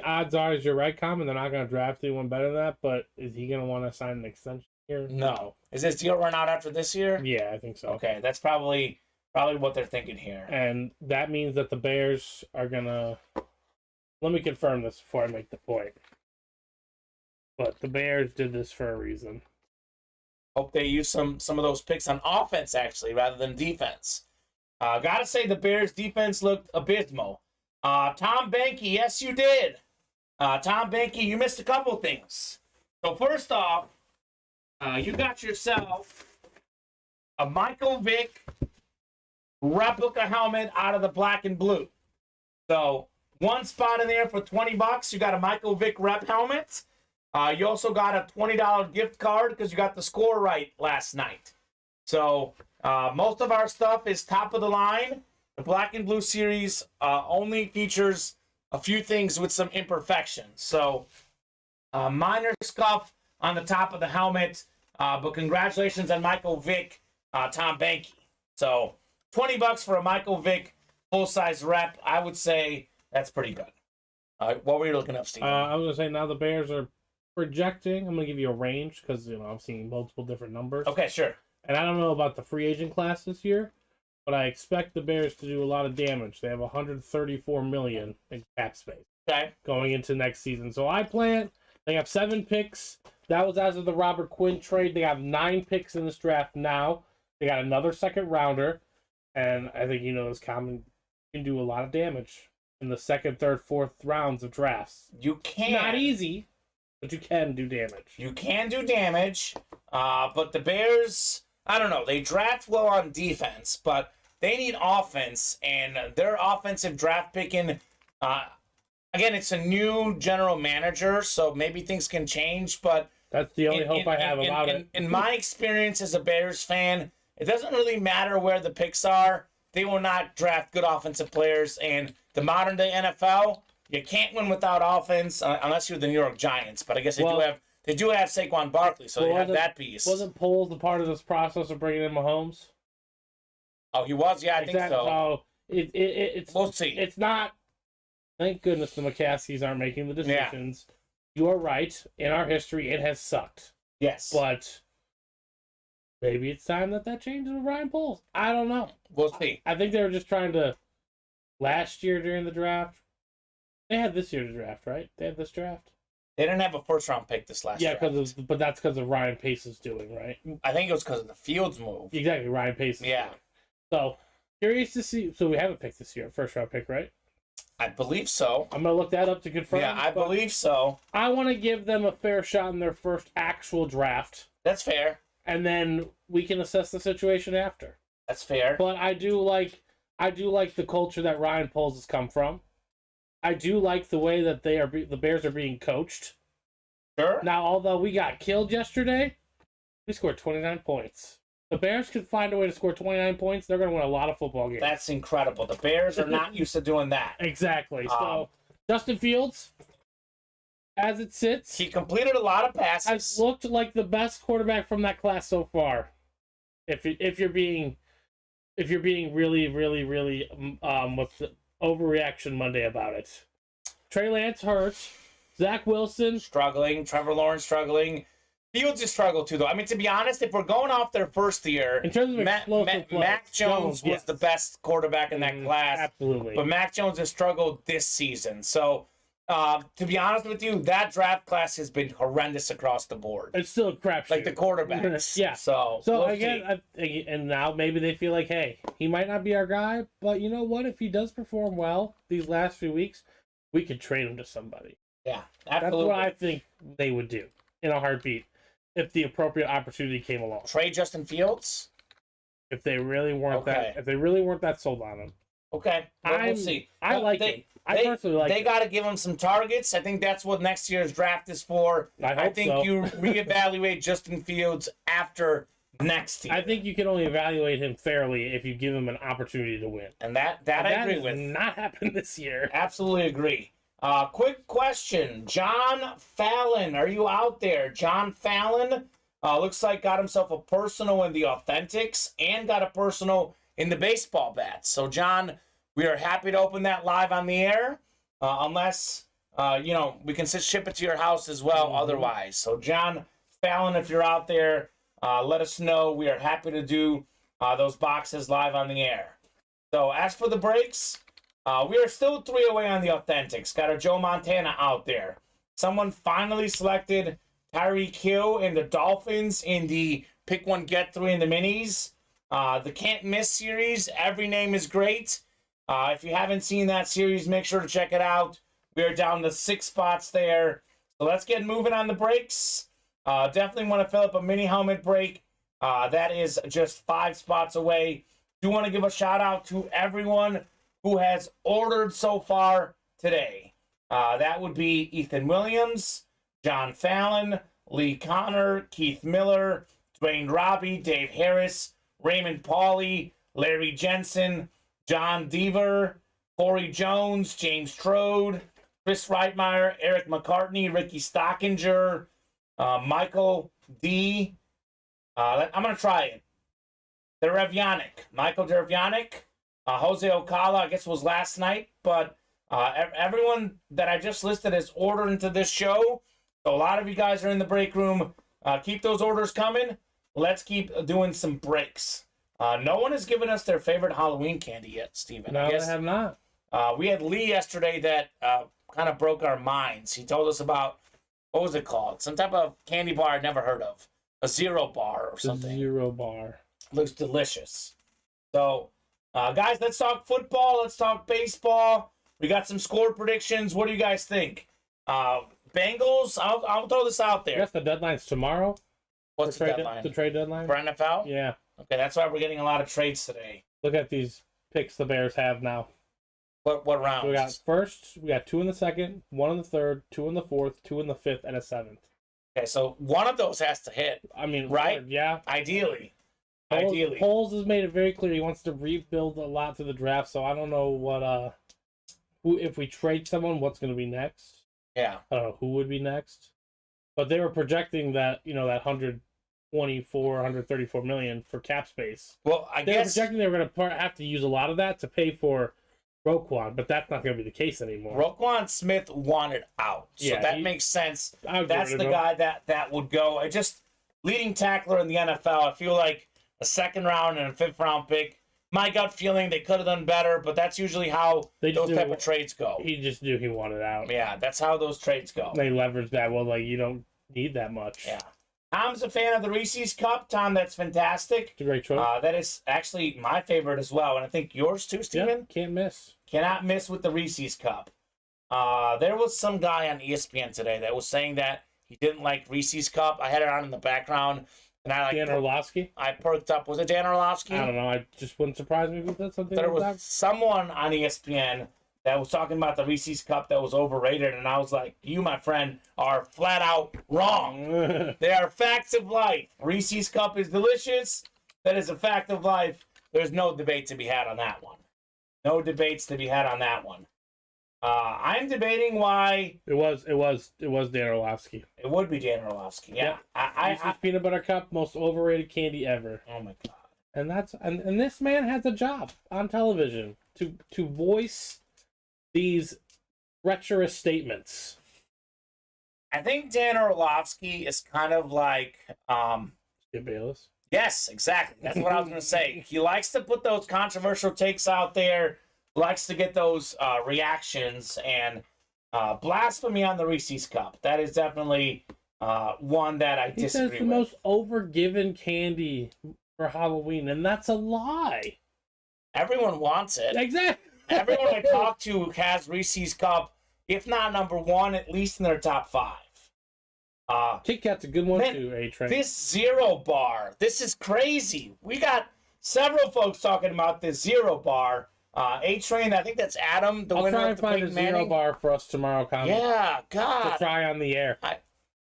Odds are, you're right, Kamen, they're not going to draft anyone better than that, but is he going to want to sign an extension here? No. Is this deal run out after this year? Yeah, I think so. Okay, that's probably what they're thinking here. And that means that the Bears are going to... Let me confirm this before I make the point. But the Bears did this for a reason. Hope they use some of those picks on offense, actually, rather than defense. Gotta say, the Bears' defense looked abysmal. Tom Benke, yes, you did. Tom Benke, you missed a couple things. So first off, you got yourself a Michael Vick replica helmet out of the black and blue. So one spot in there for $20. You got a Michael Vick rep helmet. You also got a $20 gift card because you got the score right last night. So most of our stuff is top of the line. The black and blue series only features a few things with some imperfections. So minor scuff on the top of the helmet. But congratulations on Michael Vick, Tom Benke. So $20 for a Michael Vick full-size rep. I would say that's pretty good. What were you looking up, Steve? I was going to say now the Bears are projecting. I'm going to give you a range because, I've seen multiple different numbers. Okay, sure. And I don't know about the free agent class this year, but I expect the Bears to do a lot of damage. They have $134 million in cap space going into next season. So they have 7 picks. That was as of the Robert Quinn trade. They have 9 picks in this draft now. They got another 2nd rounder. And I think this Kamen can do a lot of damage in the 2nd, 3rd, 4th rounds of drafts. You can. Not easy, but you can do damage. You can do damage. But the Bears, I don't know. They draft well on defense, but they need offense. And their offensive draft picking, again, it's a new general manager, so maybe things can change. But that's the only hope I have about it. In my experience as a Bears fan, it doesn't really matter where the picks are. They will not draft good offensive players. And the modern day NFL, you can't win without offense unless you're the New York Giants. But I guess they do have Saquon Barkley, so they have that piece. Wasn't Poles a part of this process of bringing in Mahomes? Oh, he was? Yeah, I think so. It's we'll see. It's not. Thank goodness the McCaskies aren't making the decisions. Yeah. You are right. In our history, it has sucked. Yes. But maybe it's time that changes with Ryan Poles. I don't know. We'll see. I think they were just trying to... Last year during the draft, they had this year to draft, right? They had this draft? They didn't have a 1st-round pick this last draft. Yeah, but that's because of Ryan Pace's doing, right? I think it was because of the Fields move. Exactly, Ryan Pace. Yeah. Doing. So, curious to see... So we have a pick this year, 1st-round pick, right? I believe so. I'm going to look that up to confirm. Yeah, I believe so. I want to give them a fair shot in their first actual draft. That's fair. And then we can assess the situation after. That's fair. But I do like the culture that Ryan Poles has come from. I do like the way that the Bears are being coached. Sure. Now, although we got killed yesterday, we scored 29 points. The Bears could find a way to score 29 points. They're going to win a lot of football games. That's incredible. The Bears are not used to doing that. Exactly. So, Justin Fields, as it sits, he completed a lot of passes. Has looked like the best quarterback from that class so far. If you're being really, really, really with the overreaction Monday about it. Trey Lance hurt. Zach Wilson struggling. Trevor Lawrence struggling. Fields has struggled too, though. I mean, to be honest, if we're going off their first year, In terms of explosive play, Mac Jones was yes. the best quarterback in that class. Absolutely. But Mac Jones has struggled this season. So, to be honest with you, that draft class has been horrendous across the board. It's still a crapshoot. Like the quarterbacks. Yeah. So So we'll again, and now maybe they feel like, hey, he might not be our guy, but you know what? If he does perform well these last few weeks, we could trade him to somebody. yeah, absolutely. That's what I think they would do in a heartbeat if the appropriate opportunity came along. Trade Justin Fields? If they really weren't that sold on him. Okay. Well, we'll see. I like him. I personally like They him. got to give him some targets. I think that's what next year's draft is for. I think so. you reevaluate Justin Fields after next year. I think you can only evaluate him fairly if you give him an opportunity to win. And that I agree has with. not happened this year. Absolutely agree. Quick question. John Fallon, are you out there? John Fallon looks like got himself a personal in the Authentics and got a personal in the baseball bats. So, John, we are happy to open that live on the air, unless, we can ship it to your house as well otherwise. So, John Fallon, if you're out there, let us know. We are happy to do those boxes live on the air. So, as for the breaks, we are still 3 away on the Authentics. Got our Joe Montana out there. Someone finally selected Tyreek Hill and the Dolphins in the Pick 1, Get 3 in the minis. The Can't Miss series, every name is great. If you haven't seen that series, make sure to check it out. We are down to 6 spots there. So let's get moving on the breaks. Definitely want to fill up a mini helmet break. That is just 5 spots away. Do want to give a shout out to everyone who has ordered so far today. That would be Ethan Williams, John Fallon, Lee Connor, Keith Miller, Dwayne Robbie, Dave Harris, Raymond Pauly, Larry Jensen, John Deaver, Corey Jones, James Trode, Chris Reitmeyer, Eric McCartney, Ricky Stockinger, Michael D. I'm going to try it. Derevyanik, Michael Derevyanik, Jose Ocala, I guess was last night, but everyone that I just listed is ordered into this show. So a lot of you guys are in the break room. Keep those orders coming. Let's keep doing some breaks. No one has given us their favorite Halloween candy yet, Steven. No, I have not. We had Lee yesterday that kind of broke our minds. He told us about, what was it called? Some type of candy bar I'd never heard of. A Zero Bar or something. Zero Bar. Looks delicious. So, guys, let's talk football. Let's talk baseball. We got some score predictions. What do you guys think? Bengals, I'll throw this out there. I guess the deadline's tomorrow. What's the deadline? The trade deadline? For NFL? Yeah. Okay, that's why we're getting a lot of trades today. Look at these picks the Bears have now. What rounds? So we got first, we got 2 in the second, 1 in the third, 2 in the fourth, 2 in the fifth, and a 7th. Okay, so one of those has to hit. I mean, right? Yeah. Ideally. Poles has made it very clear he wants to rebuild a lot to the draft, so I don't know what if we trade someone, what's going to be next. Yeah. I don't know who would be next. But they were projecting that, that 134 million for cap space. Well, they were projecting they were going to have to use a lot of that to pay for Roquan, but that's not going to be the case anymore. Roquan Smith wanted out, so that makes sense. That's the guy that would go. Leading tackler in the NFL. I feel like a 2nd round and a 5th round pick. My gut feeling they could have done better, but that's usually how those type of trades go. He just knew he wanted out. Yeah, that's how those trades go. They leveraged that. Well, you don't need that much. Yeah. Tom's a fan of the Reese's Cup. Tom, that's fantastic. It's a great choice. That is actually my favorite as well, and I think yours too, Steven. Yeah, can't miss. Cannot miss with the Reese's Cup. There was some guy on ESPN today that was saying that he didn't like Reese's Cup. I had it on in the background, and Dan Orlovsky? I perked up. Was it Dan Orlovsky? I don't know. I just wouldn't surprise me if he said something There like was someone on ESPN that was talking about the Reese's Cup that was overrated, and I was like, you, my friend, are flat out wrong. They are facts of life. Reese's Cup is delicious. That is a fact of life. There's no debate to be had on that one. No debates to be had on that one. I'm debating why it was Dan Orlovsky. It would be Dan Orlovsky. Yeah. Reese's Peanut Butter Cup, most overrated candy ever. Oh my god. And and this man has a job on television to voice these treacherous statements. I think Dan Orlovsky is kind of like, Skip Bayless. yes, exactly. That's what I was going to say. He likes to put those controversial takes out there, likes to get those reactions, and blasphemy on the Reese's Cup. That is definitely one that I He says disagree the with. most overgiven candy for Halloween, and that's a lie. Everyone wants it. Exactly. Everyone I talk to has Reese's Cup, if not number one, at least in their top 5. Kit Kat's a good one Man, too, A-Train. This Zero Bar, this is crazy. We got several folks talking about this Zero Bar. A-Train, I think that's Adam, the I'll winner try of and the find a Peyton Zero Manning. Bar for us tomorrow, Kamen. Yeah, To God. try on the air.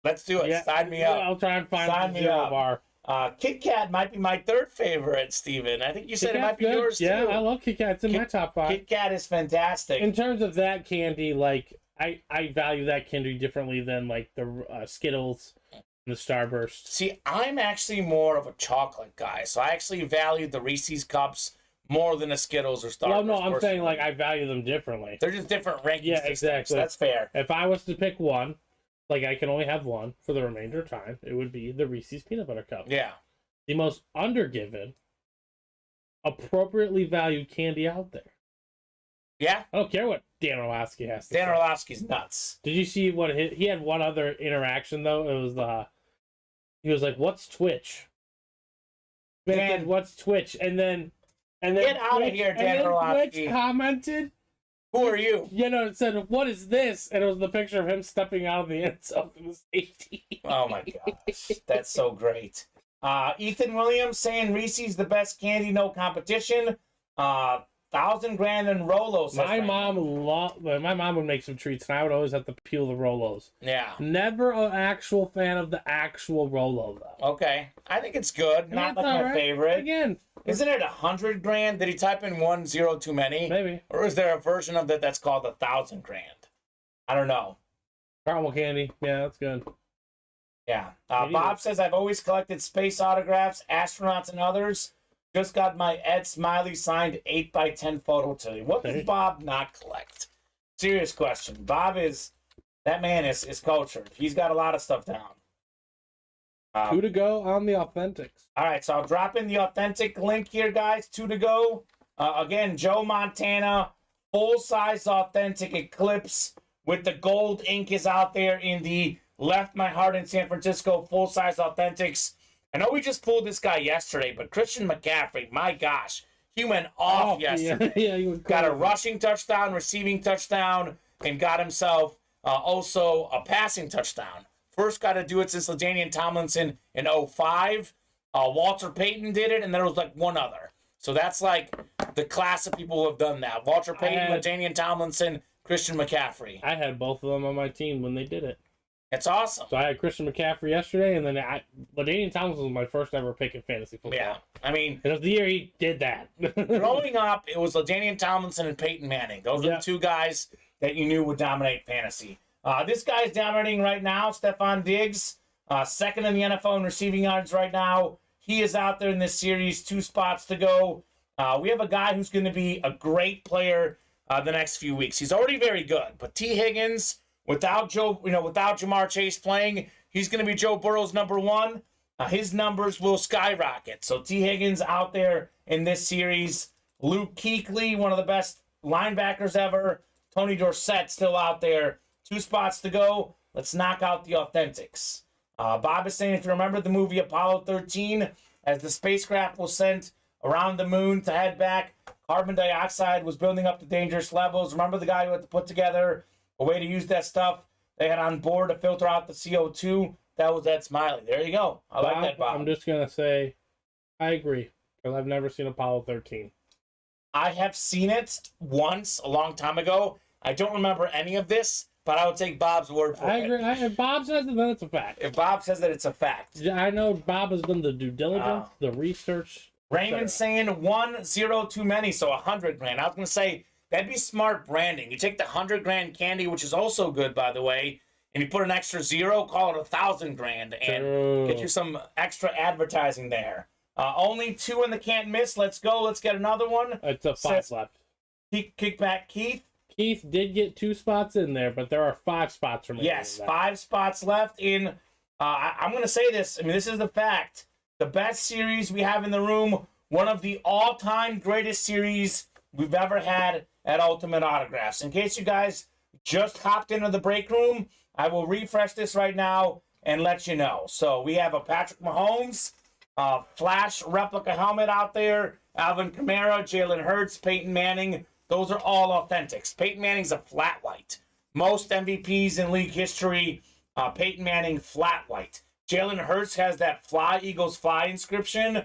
Let's do it. Yeah. Sign me up. I'll try and find Sign a me Zero up. Bar. Kit Kat might be my 3rd favorite, Steven. I think you said Kit it might Kat's be good. yours, Yeah, too. I love Kit Kat. It's in my top 5. Kit Kat is fantastic. In terms of that candy, like, I value that candy differently than, like, the Skittles and the Starburst. See, I'm actually more of a chocolate guy, so I actually value the Reese's Cups more than the Skittles or Starburst. Well, no, I'm saying, personally. like, I value them differently. They're just different ranking Yeah, systems. exactly. That's fair. If I was to pick one, like, I can only have one for the remainder of time, it would be the Reese's Peanut Butter Cup. Yeah. The most undergiven, appropriately valued candy out there. Yeah. I don't care what Dan Orlovsky has to Dan say. Orlovsky's nuts. Did you see what he had one other interaction though? It was he was like, "What's Twitch?" Dan Dan- said, "What's Twitch?" And then Get outta Twitch- here, and Dan then Orlovsky. Twitch commented, Who are you? it said, "What is this?" And it was the picture of him stepping out of the end zone in the safety. Oh my gosh. That's so great. Ethan Williams saying Reese's the best candy, no competition. 1,000 grand in Rolos. My mom would make some treats, and I would always have to peel the Rolos. Yeah. Never an actual fan of the actual Rolo though. Okay. I think it's good. Not It's like my alright. favorite. Again, Isn't it 100 grand? Did he type in 10 too many? maybe Or is there a version of that that's called 1,000 grand? I don't know. caramel candy. Yeah, that's good. Yeah. Maybe Bob that's- says, I've always collected space autographs, astronauts, and others. Just got my Ed Smiley signed 8x10 photo today. What does Okay. Bob not collect? Serious question. That man is cultured. He's got a lot of stuff down. 2 to go on the Authentics. All right, so I'll drop in the authentic link here, guys. 2 to go. Again, Joe Montana, full-size authentic Eclipse with the gold ink is out there in the Left My Heart in San Francisco full-size authentics. I know we just pulled this guy yesterday, but Christian McCaffrey, my gosh, he went off yesterday. Yeah, you would Got a rushing touchdown, receiving touchdown, and got himself also a passing touchdown. First got to do it since LaDainian Tomlinson in 05. Walter Payton did it, and there was like one other. So that's like the class of people who have done that. Walter Payton, LaDainian Tomlinson, Christian McCaffrey. I had both of them on my team when they did it. It's awesome. So I had Christian McCaffrey yesterday, and then LaDainian Tomlinson was my first ever pick in fantasy football. Yeah, I mean, It was the year he did that. growing up, it was LaDainian Tomlinson and Peyton Manning. Those are Yeah. the two guys that you knew would dominate fantasy. This guy's dominating right now, Stephon Diggs, second in the NFL in receiving yards right now. He is out there in this series, 2 spots to go. We have a guy who's going to be a great player the next few weeks. He's already very good, but T. Higgins, without Jamar Chase playing, he's going to be Joe Burrow's number 1. His numbers will skyrocket. So T. Higgins out there in this series. Luke Kuechly, one of the best linebackers ever. Tony Dorsett still out there. 2 spots to go. Let's knock out the authentics. Bob is saying, if you remember the movie Apollo 13, as the spacecraft was sent around the moon to head back, carbon dioxide was building up to dangerous levels. Remember the guy who had to put together a way to use that stuff they had on board to filter out the CO2? That was Ed Smiley. There you go. I like that, Bob. I'm just going to say, I agree, because I've never seen Apollo 13. I have seen it once a long time ago. I don't remember any of this, but I would take Bob's word for I it. agree. If Bob says it, then it's a fact. If Bob says that, it's a fact. I know Bob has done the due diligence, the research. Raymond saying 10 too many, so 100 grand. I was going to say, that'd be smart branding. You take the 100 grand candy, which is also good, by the way, and you put an extra 0, call it 1,000 grand, and get you some extra advertising there. Only 2 in the can't miss. Let's go. Let's get another one. It's a 5 left. Kickback Keith. Keith did get 2 spots in there, but there are 5 spots remaining. Yes, 5 spots left in. I'm going to say this. I mean, this is the fact. The best series we have in the room, one of the all-time greatest series we've ever had at Ultimate Autographs. In case you guys just hopped into the break room, I will refresh this right now and let you know. So we have a Patrick Mahomes Flash replica helmet out there, Alvin Kamara, Jalen Hurts, Peyton Manning. Those are all authentics. Peyton Manning's a flat white. Most MVPs in league history, Peyton Manning flat white. Jalen Hurts has that Fly, Eagles Fly inscription.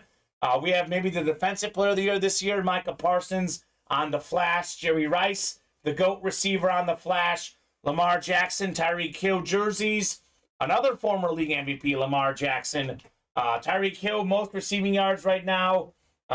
We have maybe the defensive player of the year this year, Micah Parsons on the Flash. Jerry Rice, the GOAT receiver on the Flash. Lamar Jackson, Tyreek Hill jerseys. Another former league MVP, Lamar Jackson. Tyreek Hill, most receiving yards right now.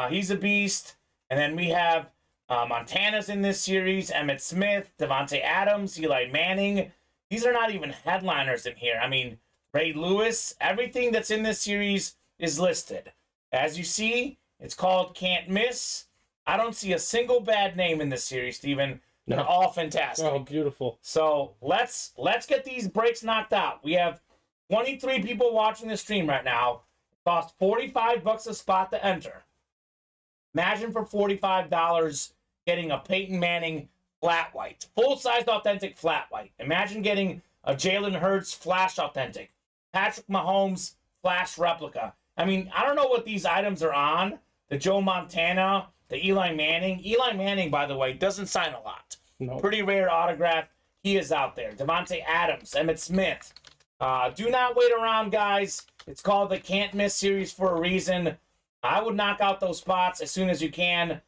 He's a beast. And then we have Montana's in this series. Emmitt Smith, Devontae Adams, Eli Manning. These are not even headliners in here. I mean, Ray Lewis. Everything that's in this series is listed. As you see, it's called Can't Miss. I don't see a single bad name in this series, Steven. They're all fantastic. Oh, beautiful. So let's get these breaks knocked out. We have 23 people watching the stream right now. It costs $45 a spot to enter. Imagine for $45 getting a Peyton Manning flat white. Full-size authentic flat white. Imagine getting a Jalen Hurts Flash authentic. Patrick Mahomes Flash replica. I mean, I don't know what these items are on. The Joe Montana, the Eli Manning. Eli Manning, by the way, doesn't sign a lot. No. Pretty rare autograph. He is out there. Devontae Adams, Emmitt Smith. Do not wait around, guys. It's called the Can't Miss series for a reason. I would knock out those spots as soon as you can.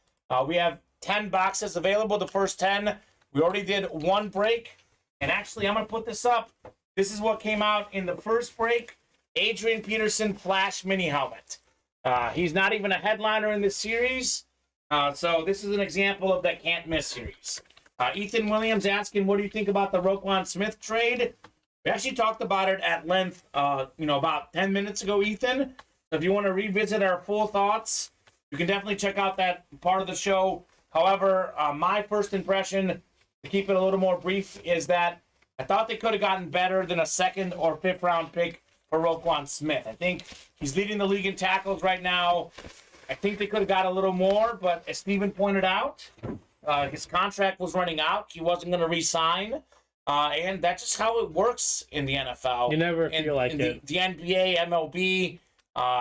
We have 10 boxes available, the first 10. We already did one break. And actually, I'm going to put this up. This is what came out in the first break. Adrian Peterson Flash Mini Helmet. He's not even a headliner in this series. So this is an example of that Can't Miss series. Ethan Williams asking, what do you think about the Roquan Smith trade? We actually talked about it at length, about 10 minutes ago, Ethan. So if you want to revisit our full thoughts, you can definitely check out that part of the show. However, my first impression, to keep it a little more brief, is that I thought they could have gotten better than a 2nd or 5th round pick for Roquan Smith. I think he's leading the league in tackles right now. I think they could have got a little more, but as Steven pointed out, his contract was running out. He wasn't going to re-sign. And that's just how it works in the NFL. You never feel like it. The NBA, MLB,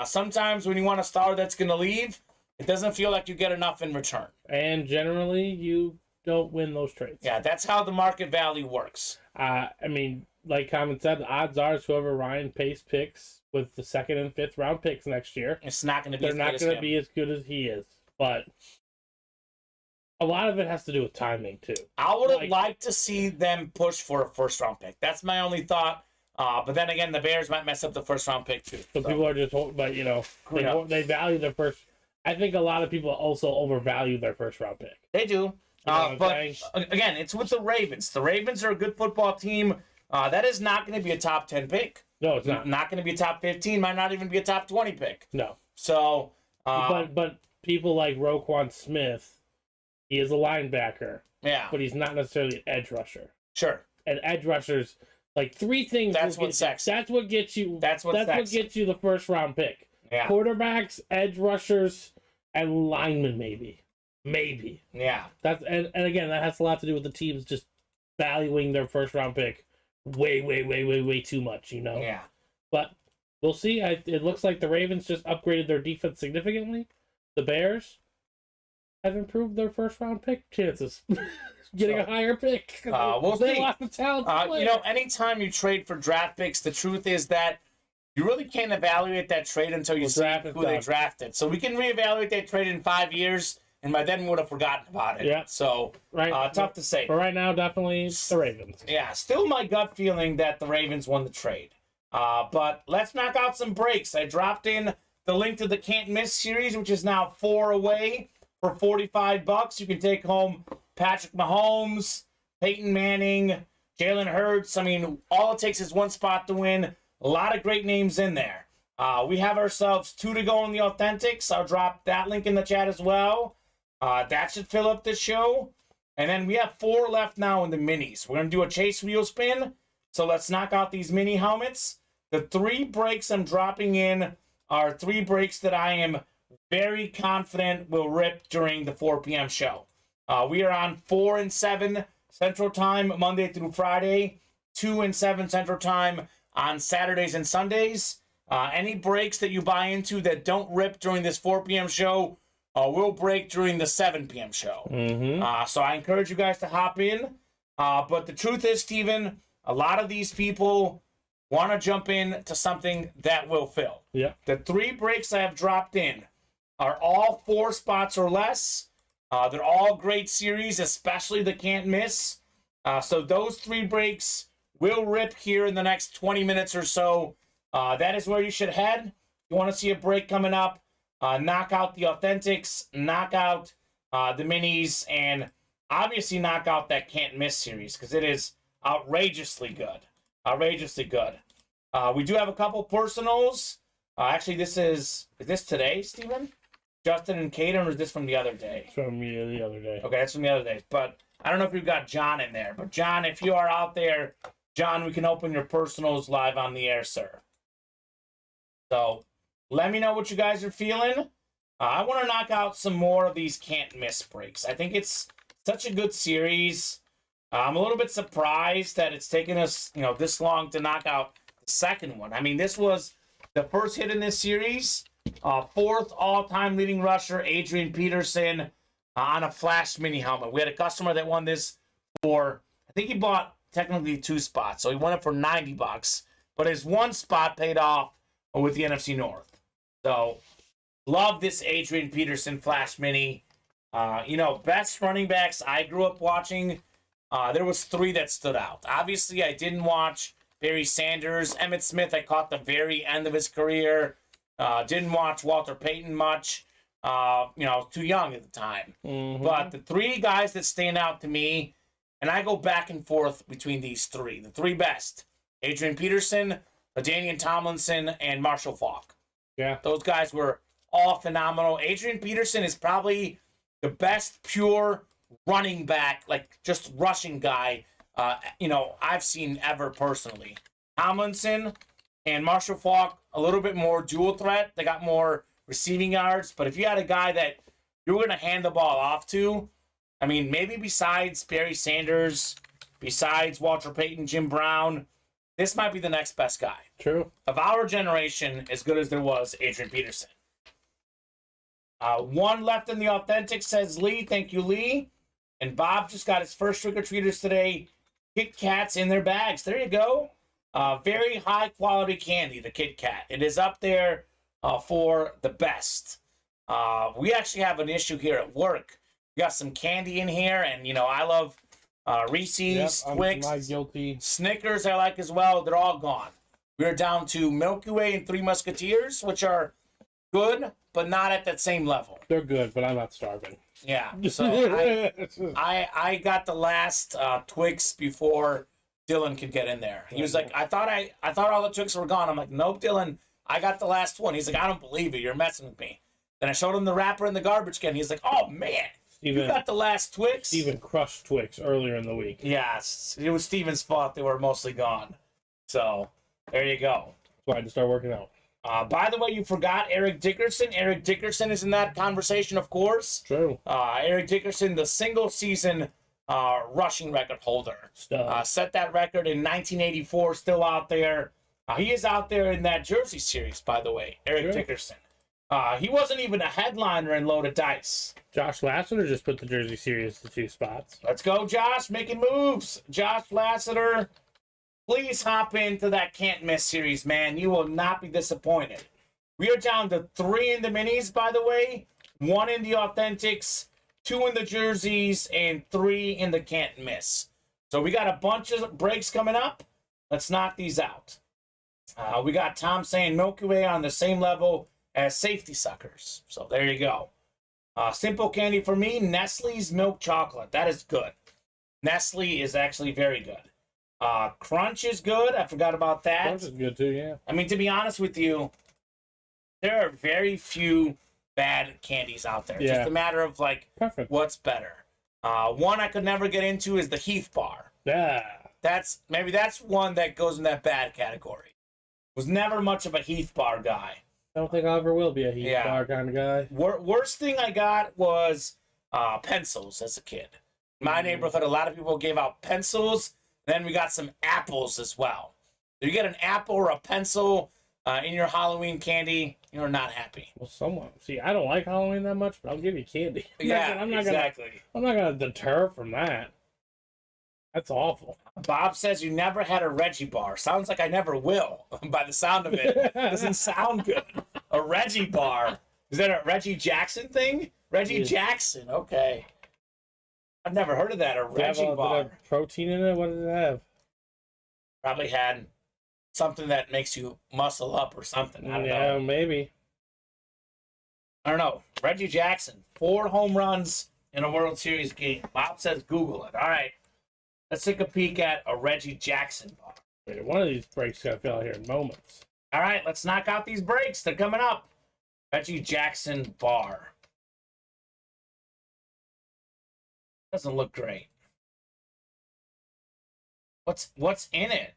sometimes when you want a star that's going to leave, it doesn't feel like you get enough in return. And generally, you don't win those trades. Yeah, that's how the market value works. I mean, like Kamen said, the odds are whoever Ryan Pace picks with the 2nd and 5th round picks next year, it's not going to be. They're not going to be as good as he is. But a lot of it has to do with timing too. I would have liked to see them push for a 1st round pick. That's my only thought. But then again, the Bears might mess up the 1st round pick too. So people are just, but they value their first. I think a lot of people also overvalue their 1st round pick. They do. But again, it's with the Ravens. The Ravens are a good football team. That is not going to be a top 10 pick. No, it's not. Not going to be a top 15. Might not even be a top 20 pick. No. So, but people like Roquan Smith, he is a linebacker. Yeah. But he's not necessarily an edge rusher. Sure. And edge rushers, like 3 things. That's what sexy. That's what gets you. That's what gets you the 1st round pick. Yeah. Quarterbacks, edge rushers, and linemen maybe. Yeah. That's and again, that has a lot to do with the teams just valuing their 1st round pick way too much, Yeah. But we'll see. It looks like the Ravens just upgraded their defense significantly. The Bears have improved their 1st round pick chances. Getting a higher pick. We'll see. They lost the talent. Anytime you trade for draft picks, the truth is that you really can't evaluate that trade until you see who they drafted. So we can reevaluate that trade in 5 years, and by then we would have forgotten about it. Yeah. So tough to say. But right now, definitely the Ravens. Yeah, still my gut feeling that the Ravens won the trade. But let's knock out some breaks. I dropped in the link to the Can't Miss series, which is now 4 away for $45. You can take home Patrick Mahomes, Peyton Manning, Jalen Hurts. I mean, all it takes is 1 spot to win. A lot of great names in there. We have ourselves 2 to go in the Authentics. I'll drop that link in the chat as well. That should fill up the show. And then we have 4 left now in the minis. We're going to do a chase wheel spin. So let's knock out these mini helmets. The 3 breaks I'm dropping in are 3 breaks that I am very confident will rip during the 4 p.m. show. We are on 4 and 7 Central Time, Monday through Friday. 2 and 7 Central Time on Saturdays and Sundays. Any breaks that you buy into that don't rip during this 4 p.m. show will break during the 7 p.m. show. So I encourage you guys to hop in. But the truth is, Steven, a lot of these people want to jump in to something that will fill. Yeah. The 3 breaks I have dropped in are all 4 spots or less. They're all great series, especially the can't miss. So those 3 breaks will rip here in the next 20 minutes or so. That is where you should head. If you want to see a break coming up, knock out the Authentics, knock out the Minis, and obviously knock out that can't miss series because it is outrageously good. Outrageously good. We do have a couple personals. Actually, is this today, Steven? Justin and Caden, or is this from the other day? It's from the other day. Okay, that's from the other day. But I don't know if we've got John in there. But John, if you are out there, John, we can open your personals live on the air, sir. So let me know what you guys are feeling. I want to knock out some more of these can't miss breaks. I think it's such a good series. I'm a little bit surprised that it's taken us, this long to knock out the second one. I mean, this was the first hit in this series. 4th all-time leading rusher, Adrian Peterson, on a Flash mini helmet. We had a customer that won this for, I think he bought technically 2 spots, so he won it for $90, but his 1 spot paid off with the NFC North. So, love this Adrian Peterson Flash mini. Best running backs I grew up watching. There was 3 that stood out. Obviously, I didn't watch Barry Sanders. Emmitt Smith, I caught the very end of his career. Didn't watch Walter Payton much. Too young at the time. But the 3 guys that stand out to me, and I go back and forth between these 3. The 3 best. Adrian Peterson, LaDainian Tomlinson, and Marshall Faulk. Yeah. Those guys were all phenomenal. Adrian Peterson is probably the best pure running back, like just rushing guy, I've seen ever personally. Tomlinson and Marshall Faulk, a little bit more dual threat. They got more receiving yards. But if you had a guy that you were going to hand the ball off to, I mean, maybe besides Barry Sanders, besides Walter Payton, Jim Brown, this might be the next best guy. True. Of our generation, as good as there was Adrian Peterson. 1 left in the Authentic, says Lee. Thank you, Lee. And Bob just got his first trick-or-treaters today. Kit Kats in their bags. There you go. Very high-quality candy, the Kit Kat. It is up there for the best. We actually have an issue here at work. We got some candy in here, and, I love Reese's, Twix, I'm guilty. Snickers I like as well. They're all gone. We're down to Milky Way and 3 Musketeers, which are good, but not at that same level. They're good, but I'm not starving. Yeah. So I got the last Twix before Dylan could get in there. He was like, I thought all the Twix were gone. I'm like, nope, Dylan, I got the last one. He's like, I don't believe it. You're messing with me. Then I showed him the wrapper in the garbage can. He's like, oh man, you got the last Twix. Steven crushed Twix earlier in the week. Yes, it was Steven's fault. They were mostly gone. So there you go. So I had to start working out. By the way, you forgot Eric Dickerson. Eric Dickerson is in that conversation, of course. True. Eric Dickerson, the single-season rushing record holder. Set that record in 1984, still out there. He is out there in that Jersey series, by the way, Eric Dickerson. He wasn't even a headliner in Loaded Dice. Josh Lasseter just put the Jersey series to 2 spots. Let's go, Josh, making moves. Josh Lasseter, please hop into that can't miss series, man. You will not be disappointed. We are down to 3 in the minis, by the way. 1 in the Authentics, 2 in the jerseys, and 3 in the can't miss. So we got a bunch of breaks coming up. Let's knock these out. We got Tom saying Milky Way on the same level as Safety Suckers. So there you go. Simple candy for me, Nestle's milk chocolate. That is good. Nestle is actually very good. Crunch is good. I forgot about that. Crunch is good too, yeah. I mean, to be honest with you, there are very few bad candies out there. Yeah. Just a matter of, like, Perfect. what's better. One I could never get into is the Heath bar. Yeah. That's one that goes in that bad category. Was never much of a Heath bar guy. I don't think I ever will be a Heath bar kind of guy. Worst thing I got was pencils as a kid. In my neighborhood, a lot of people gave out pencils. Then we got some apples as well. If you get an apple or a pencil in your Halloween candy, you're not happy. Well, somewhat. See, I don't like Halloween that much, but I'll give you candy. Exactly. I'm not gonna deter from that. That's awful. Bob says you never had a Reggie bar. Sounds like I never will, by the sound of it. Doesn't sound good. A Reggie bar. Is that a Reggie Jackson thing? Reggie Jackson, okay. I've never heard of that, a Reggie bar. Did it have protein in it? What did it have? Probably had something that makes you muscle up or something. I don't know. Yeah, maybe. I don't know. Reggie Jackson, 4 home runs in a World Series game. Bob says Google it. All right. Let's take a peek at a Reggie Jackson bar. Wait, one of these breaks got to fill out here in moments. All right, let's knock out these breaks. They're coming up. Reggie Jackson bar. Doesn't look great. What's in it?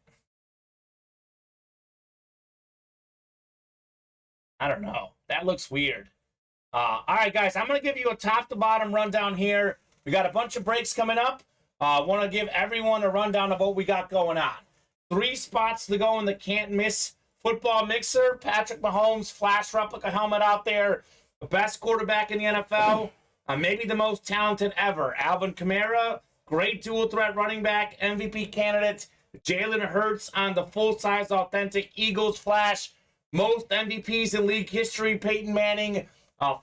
I don't know. That looks weird. All right, guys, I'm going to give you a top-to-bottom rundown here. We got a bunch of breaks coming up. I want to give everyone a rundown of what we got going on. 3 spots to go in the can't-miss football mixer. Patrick Mahomes, flash replica helmet out there. The best quarterback in the NFL. Maybe the most talented ever. Alvin Kamara, great dual-threat running back, MVP candidate. Jalen Hurts on the full-size authentic Eagles flash. Most MVPs in league history, Peyton Manning.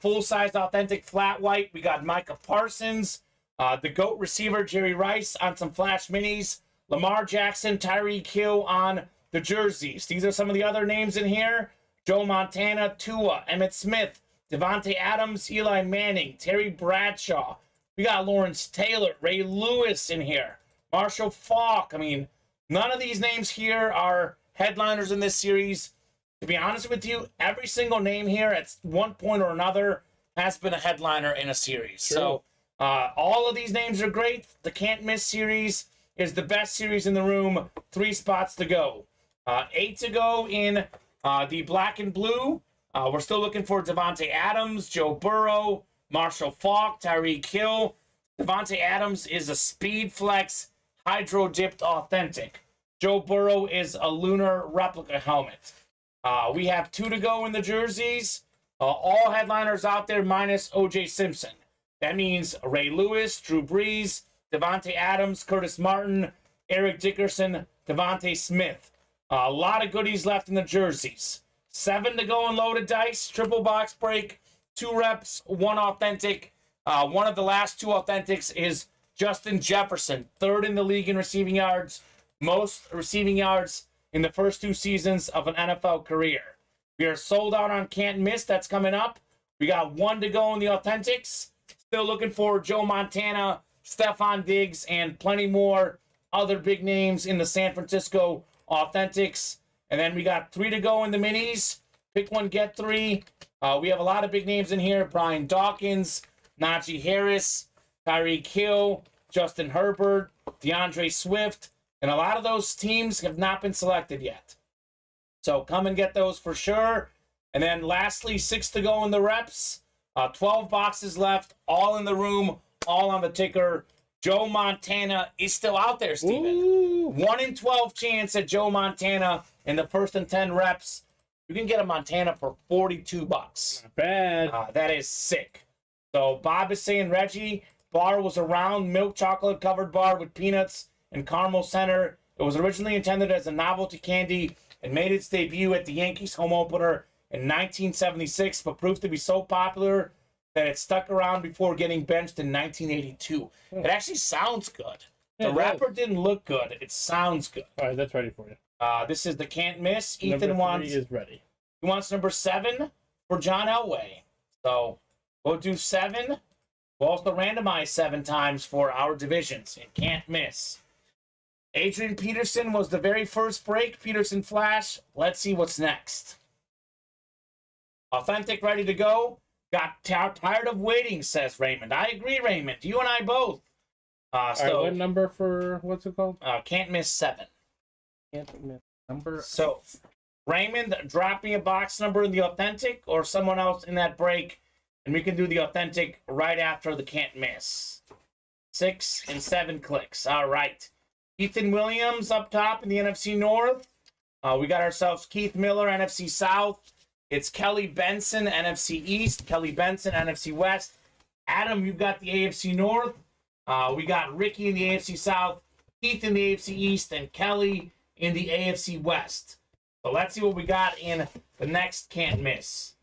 Full-size authentic flat white. We got Micah Parsons. The GOAT receiver, Jerry Rice, on some flash minis. Lamar Jackson, Tyreek Hill on the jerseys. These are some of the other names in here. Joe Montana, Tua, Emmitt Smith, Devontae Adams, Eli Manning, Terry Bradshaw. We got Lawrence Taylor, Ray Lewis in here. Marshall Faulk. I mean, none of these names here are headliners in this series. To be honest with you, every single name here at one point or another has been a headliner in a series. True. So all of these names are great. The Can't Miss series is the best series in the room. 3 spots to go. 8 to go in the black and blue. We're still looking for Devontae Adams, Joe Burrow, Marshall Faulk, Tyreek Hill. Devontae Adams is a speed flex, hydro-dipped authentic. Joe Burrow is a lunar replica helmet. We have 2 to go in the jerseys. All headliners out there minus O.J. Simpson. That means Ray Lewis, Drew Brees, Devontae Adams, Curtis Martin, Eric Dickerson, Devontae Smith. A lot of goodies left in the jerseys. 7 to go in loaded dice, triple box break, 2 reps, 1 authentic. One of the last 2 authentics is Justin Jefferson, 3rd in the league in receiving yards, most receiving yards in the first 2 seasons of an NFL career. We are sold out on Can't Miss. That's coming up. We got 1 to go in the authentics. Still looking for Joe Montana, Stephon Diggs, and plenty more other big names in the San Francisco authentics. And then we got 3 to go in the minis. Pick 1, get 3. We have a lot of big names in here. Brian Dawkins, Najee Harris, Tyreek Hill, Justin Herbert, DeAndre Swift. And a lot of those teams have not been selected yet. So come and get those for sure. And then lastly, 6 to go in the reps. 12 boxes left, all in the room, all on the ticker. Joe Montana is still out there, Steven. Ooh. 1 in 12 chance at Joe Montana in the first and 10 reps. You can get a Montana for $42. Not bad. That is sick. So Bob is saying Reggie bar was a round milk chocolate covered bar with peanuts and caramel center. It was originally intended as a novelty candy and made its debut at the Yankees home opener in 1976, but proved to be so popular that it stuck around before getting benched in 1982. It actually sounds good. The wrapper didn't look good. It sounds good. All right, that's ready for you. This is the Can't Miss. Ethan Number wants 3 is ready. He wants number 7 for John Elway. So we'll do 7. We'll also randomize 7 times for our divisions. It can't miss. Adrian Peterson was the very first break. Peterson Flash. Let's see what's next. Authentic, ready to go. Got tired of waiting, says Raymond. I agree, Raymond. You and I both. All right, what number for, what's it called? Can't miss 7. Can't miss number. So, Raymond, drop me a box number in the authentic or someone else in that break, and we can do the authentic right after the can't miss. 6 and 7 clicks. All right. Ethan Williams up top in the NFC North. We got ourselves Keith Miller, NFC South. It's Kelly Benson, NFC East. Kelly Benson, NFC West. Adam, you've got the AFC North. We got Ricky in the AFC South, Keith in the AFC East, and Kelly in the AFC West. So let's see what we got in the next can't miss.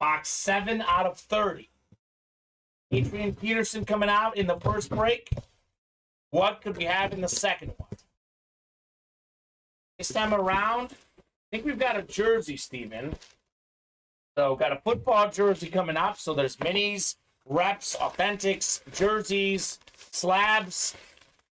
Box 7 out of 30. Adrian Peterson coming out in the first break. What could we have in the second one? This time around, I think we've got a jersey, Steven. So got a football jersey coming up. So there's minis, reps, authentics, jerseys, slabs,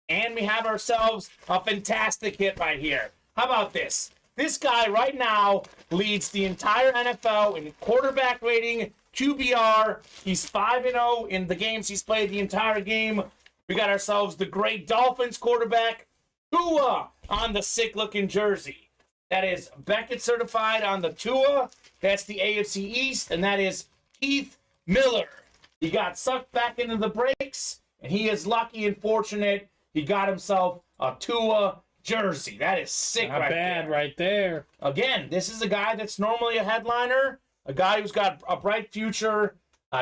and we have ourselves a fantastic hit right here. How about this? This guy right now leads the entire NFL in quarterback rating, QBR. He's 5-0 in the games he's played the entire game. We got ourselves the great Dolphins quarterback, Tua, on the sick-looking jersey. That is Beckett certified on the Tua. That's the AFC East, and that is Keith Miller. He got sucked back into the breaks, and he is lucky and fortunate he got himself a Tua jersey. That is sick. Not bad right there. Again, this is a guy that's normally a headliner, a guy who's got a bright future.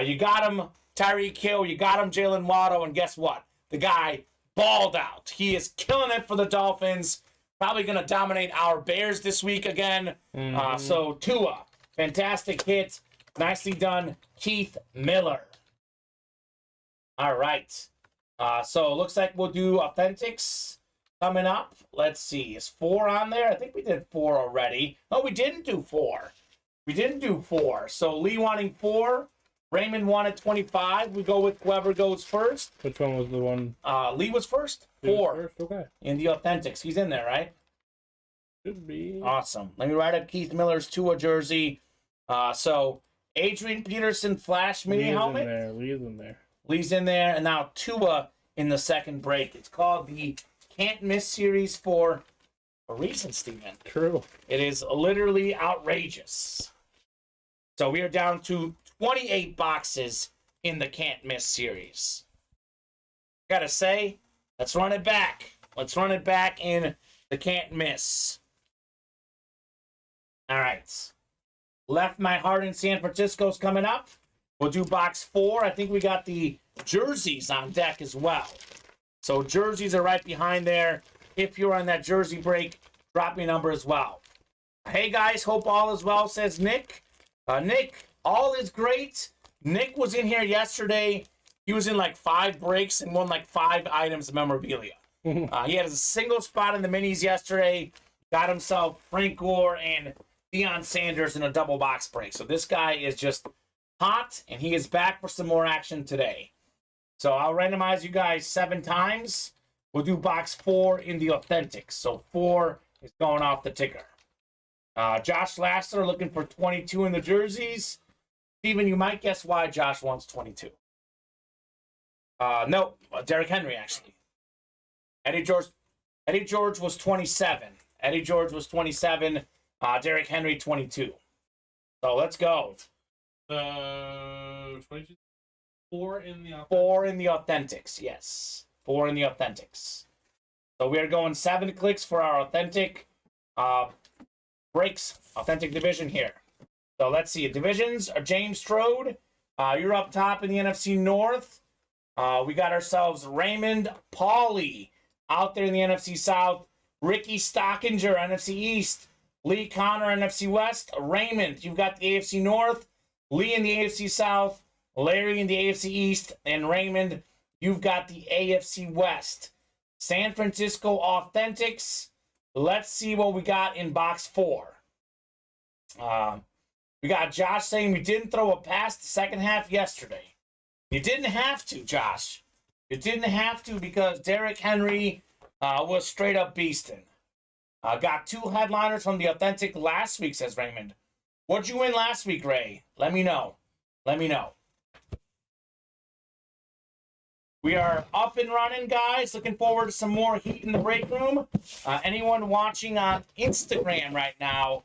You got him Tyreek Hill, you got him Jalen Waddle, and guess what? The guy balled out. He is killing it for the Dolphins. Probably going to dominate our Bears this week again. So Tua, fantastic hit. Nicely done, Keith Miller. All right. So it looks like we'll do authentics coming up. Let's see. Is 4 on there? I think we did 4 already. No, we didn't do 4. We didn't do 4. So Lee wanting 4. Raymond wanted 25. We go with whoever goes first. Which one was the one? Lee was first. 4. First? Okay. In the authentics. He's in there, right? Should be. Awesome. Let me write up Keith Miller's Tua jersey. So Adrian Peterson flash mini helmet. Lee's in there. Lee's in there. And now Tua in the second break. It's called the Can't Miss series for a reason, Steven. True. It is literally outrageous. So we are down to 28 boxes in the Can't Miss series. Gotta say, let's run it back. Let's run it back in the Can't Miss. All right. Left My Heart in San Francisco's coming up. We'll do box 4. I think we got the jerseys on deck as well. So jerseys are right behind there. If you're on that jersey break, drop me a number as well. Hey guys, hope all is well, says Nick. Nick, all is great. Nick was in here yesterday. He was in like 5 breaks and won like 5 items of memorabilia. He had a single spot in the minis yesterday. Got himself Frank Gore and Deion Sanders in a double box break. So this guy is just hot, and he is back for some more action today. So I'll randomize you guys 7 times. We'll do box 4 in the authentic. So 4 is going off the ticker. Josh Lasser looking for 22 in the jerseys. Steven, you might guess why Josh wants 22. No, Derrick Henry, actually. Eddie George was 27. Eddie George was 27. Derrick Henry, 22. So let's go. 22. 4 in the authentics. 4 in the authentics, yes. 4 in the authentics. So we are going 7 clicks for our authentic breaks, authentic division here. So let's see. Divisions are James Strode. You're up top in the NFC North. We got ourselves Raymond Pauly out there in the NFC South. Ricky Stockinger, NFC East. Lee Connor, NFC West. Raymond, you've got the AFC North. Lee in the AFC South. Larry in the AFC East. And Raymond, you've got the AFC West. San Francisco Authentics. Let's see what we got in box 4. We got Josh saying we didn't throw a pass the second half yesterday. You didn't have to, Josh. You didn't have to because Derrick Henry was straight up beasting. Got 2 headliners from the authentic last week, says Raymond. What'd you win last week, Ray? Let me know. Let me know. We are up and running, guys. Looking forward to some more heat in the break room. Anyone watching on Instagram right now,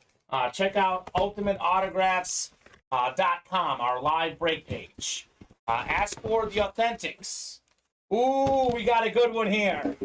check out ultimateautographs.com, our live break page. Ask for the Authentics. Ooh, we got a good one here.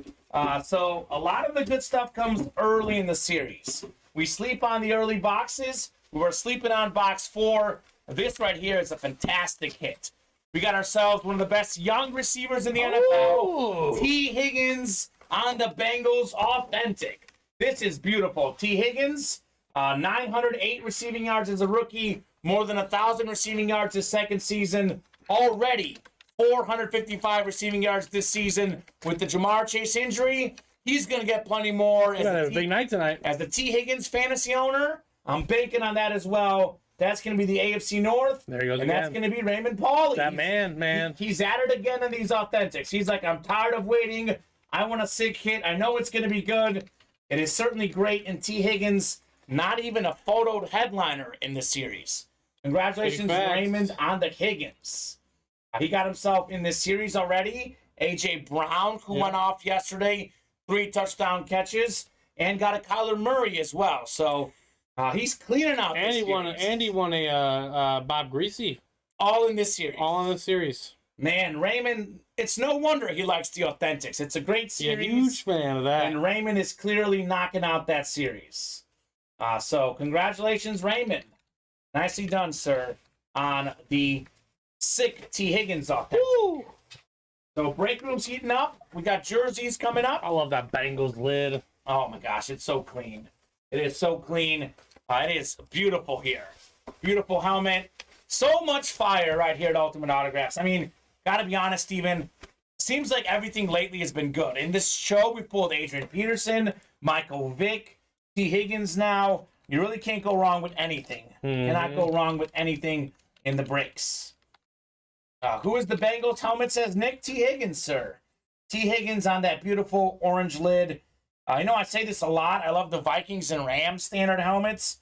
So a lot of the good stuff comes early in the series. We sleep on the early boxes. We were sleeping on box 4. This right here is a fantastic hit. We got ourselves one of the best young receivers in the NFL, T. Higgins on the Bengals Authentic. This is beautiful. T. Higgins, 908 receiving yards as a rookie, more than 1,000 receiving yards his second season. Already 455 receiving yards this season with the Jamar Chase injury. He's going to get plenty more. We're going to have a big night tonight. As the T. Higgins fantasy owner, I'm banking on that as well. That's going to be the AFC North. There he goes and again. That's going to be Raymond Pauly. That man. He's at it again in these Authentics. He's like, I'm tired of waiting. I want a sick hit. I know it's going to be good. It is certainly great. And T. Higgins, not even a photoed headliner in this series. Congratulations, Raymond, on the Higgins. He got himself in this series already. A.J. Brown, who went off yesterday, 3 touchdown catches, and got a Kyler Murray as well. So he's cleaning out this series. And he won a Bob Greasy. All in this series. All in the series. Man, Raymond, it's no wonder he likes the Authentics. It's a great series. Yeah, huge fan of that. And Raymond is clearly knocking out that series. So congratulations, Raymond. Nicely done, sir, on the sick T. Higgins Authentic. Woo! So break room's heating up. We got jerseys coming up. I love that Bengals lid. Oh, my gosh, it's so clean. It is so clean. It is beautiful here. Beautiful helmet. So much fire right here at Ultimate Autographs. I mean, gotta be honest, Steven. Seems like everything lately has been good. In this show, we pulled Adrian Peterson, Michael Vick, T. Higgins now. You really can't go wrong with anything. Cannot go wrong with anything in the breaks. Who is the Bengals helmet, says Nick? T. Higgins, sir. T. Higgins on that beautiful orange lid. I know I say this a lot. I love the Vikings and Rams standard helmets.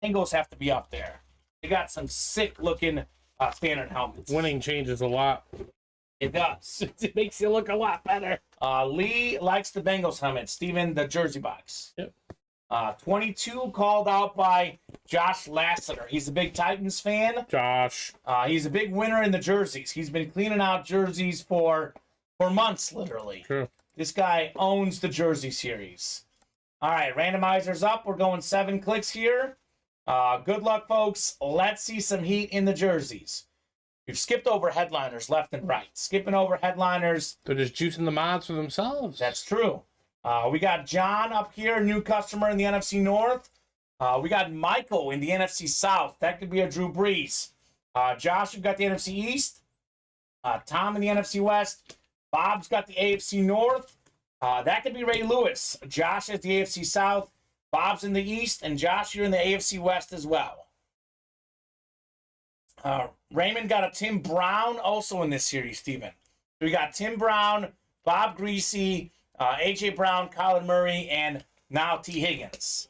Bengals have to be up there. They got some sick-looking standard helmets. Winning changes a lot. It does. It makes you look a lot better. Lee likes the Bengals helmet. Steven, the jersey box. Yep. 22 called out by Josh Lasseter. He's a big Titans fan. Josh. He's a big winner in the jerseys. He's been cleaning out jerseys for months, literally. True. This guy owns the jersey series. All right, randomizer's up. We're going 7 clicks here. Good luck, folks. Let's see some heat in the jerseys. We've skipped over headliners left and right. Skipping over headliners. They're just juicing the mods for themselves. That's true. We got John up here, new customer in the NFC North. We got Michael in the NFC South. That could be a Drew Brees. Josh, you've got the NFC East. Tom in the NFC West. Bob's got the AFC North. That could be Ray Lewis. Josh has the AFC South. Bob's in the East. And Josh, you're in the AFC West as well. Raymond got a Tim Brown also in this series, Steven. We got Tim Brown, Bob Greasy, A.J. Brown, Kyler Murray, and now T. Higgins.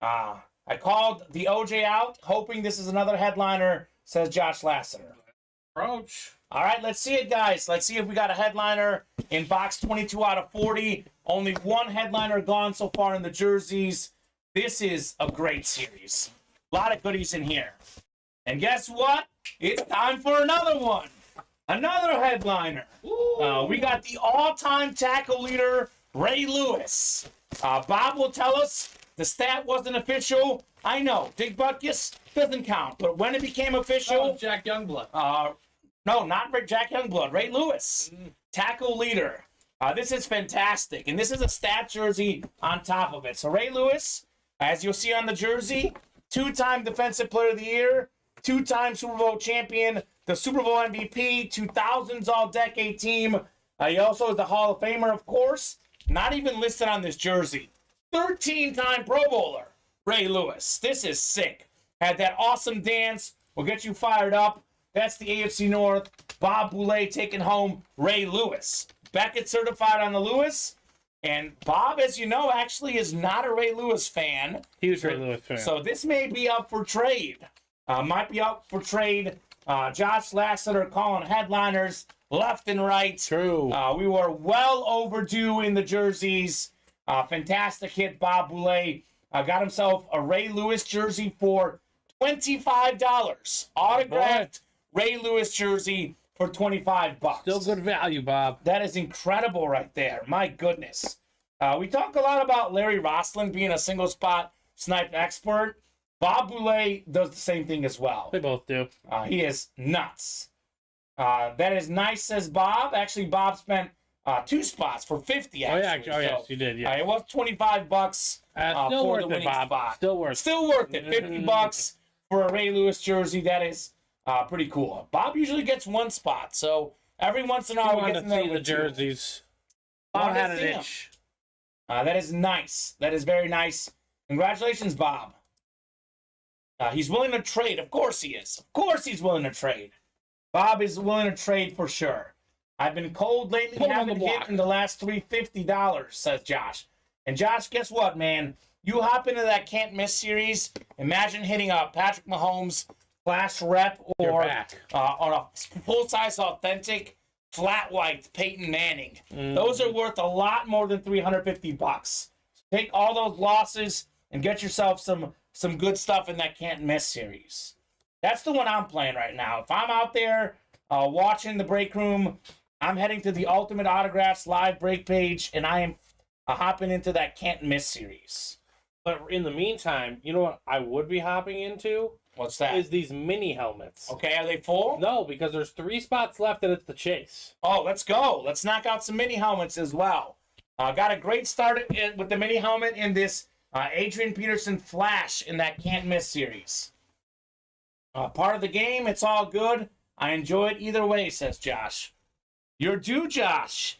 I called the OJ out, hoping this is another headliner, says Josh Lasseter. Approach. All right, let's see it, guys. Let's see if we got a headliner in box 22 out of 40. Only one headliner gone so far in the jerseys. This is a great series. A lot of goodies in here. And guess what? It's time for another one. Another headliner. We got the all-time tackle leader, Ray Lewis. Bob will tell us the stat wasn't official. I know, Dick Butkus doesn't count. But when it became official... Jack Youngblood. No, not Jack Youngblood. Ray Lewis, tackle leader. This is fantastic. And this is a stat jersey on top of it. So Ray Lewis, as you'll see on the jersey, 2-time Defensive Player of the Year, 2-time Super Bowl champion, the Super Bowl MVP, 2000s All-Decade Team. He also is the Hall of Famer, of course. Not even listed on this jersey. 13-time Pro Bowler, Ray Lewis. This is sick. Had that awesome dance. We'll get you fired up. That's the AFC North. Bob Boulay taking home Ray Lewis. Beckett certified on the Lewis. And Bob, as you know, actually is not a Ray Lewis fan. Huge Ray Lewis fan. So this may be up for trade. Might be up for trade. Josh Lasseter calling headliners. left and right. True. We were well overdue in the jerseys. Fantastic hit. Bob Boulay got himself a Ray Lewis jersey for $25. Autographed Ray Lewis jersey for $25. Still good value, Bob. That is incredible right there. My goodness. We talk a lot about Larry Roslin being a single spot snipe expert. Bob Boulay does the same thing as well. They both do. He is nuts. That is nice, says Bob. Actually, Bob spent 2 spots for $50. Actually. Yes, you did. Yeah. It was $25 Still for worth the it, winning Bob. spot. Still worth it. Still worth it. $50 for a Ray Lewis jersey. That is pretty cool. Bob usually gets 1 spot, so every once in a while we get to see the jerseys. Bob had an itch. That is nice. That is very nice. Congratulations, Bob. He's willing to trade. Of course he is. Of course he's willing to trade. Bob is willing to trade for sure. I've been cold lately. Put him on Haven't the hit block. in the last $350, says Josh. And Josh, guess what, man? You hop into that can't miss series. Imagine hitting a Patrick Mahomes Flash Rep or on a full-size authentic flat white Peyton Manning. Those are worth a lot more than $350. Take all those losses and get yourself some good stuff in that can't miss series. That's the one I'm playing right now. If I'm out there watching the break room, I'm heading to the Ultimate Autographs live break page, and I am hopping into that can't miss series. But in the meantime, you know what I would be hopping into? What's that? Is these mini helmets. Okay, are they full? No, because there's 3 spots left and it's the chase. Oh, let's go. Let's knock out some mini helmets as well. Got a great start with the mini helmet in this Adrian Peterson Flash in that can't miss series. Part of the game, it's all good. I enjoy it either way, says Josh. You're due, Josh.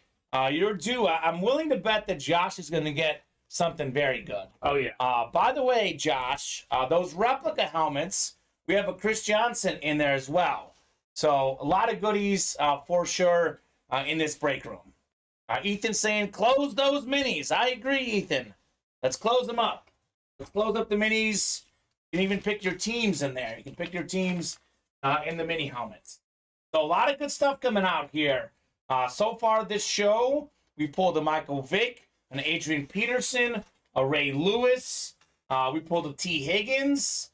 You're due. I'm willing to bet that Josh is going to get something very good. Oh, yeah. By the way, Josh, those replica helmets, we have a Chris Johnson in there as well. So a lot of goodies for sure in this break room. Ethan saying, close those minis. I agree, Ethan. Let's close them up. Let's close up the minis. You can even pick your teams in there. You can pick your teams in the mini helmets. So a lot of good stuff coming out here. So far this show, we pulled a Michael Vick, an Adrian Peterson, a Ray Lewis. We pulled a T. Higgins.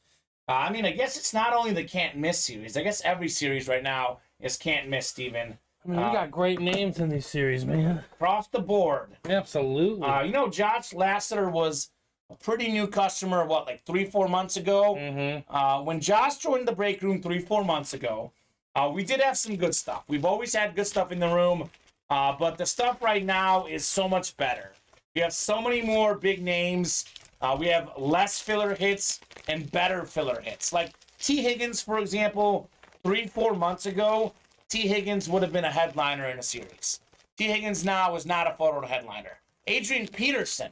I mean, I guess it's not only the can't miss series. I guess every series right now is can't miss, Steven. I mean, we got great names in these series, man. Across the board. Absolutely. You know, Josh Lasseter was a pretty new customer, what, like 3-4 months ago? Mm-hmm. When Josh joined the break room 3-4 months ago, we did have some good stuff. We've always had good stuff in the room, but the stuff right now is so much better. We have so many more big names. We have less filler hits and better filler hits. Like T. Higgins, for example, 3-4 months ago, T. Higgins would have been a headliner in a series. T. Higgins now is not a photo headliner. Adrian Peterson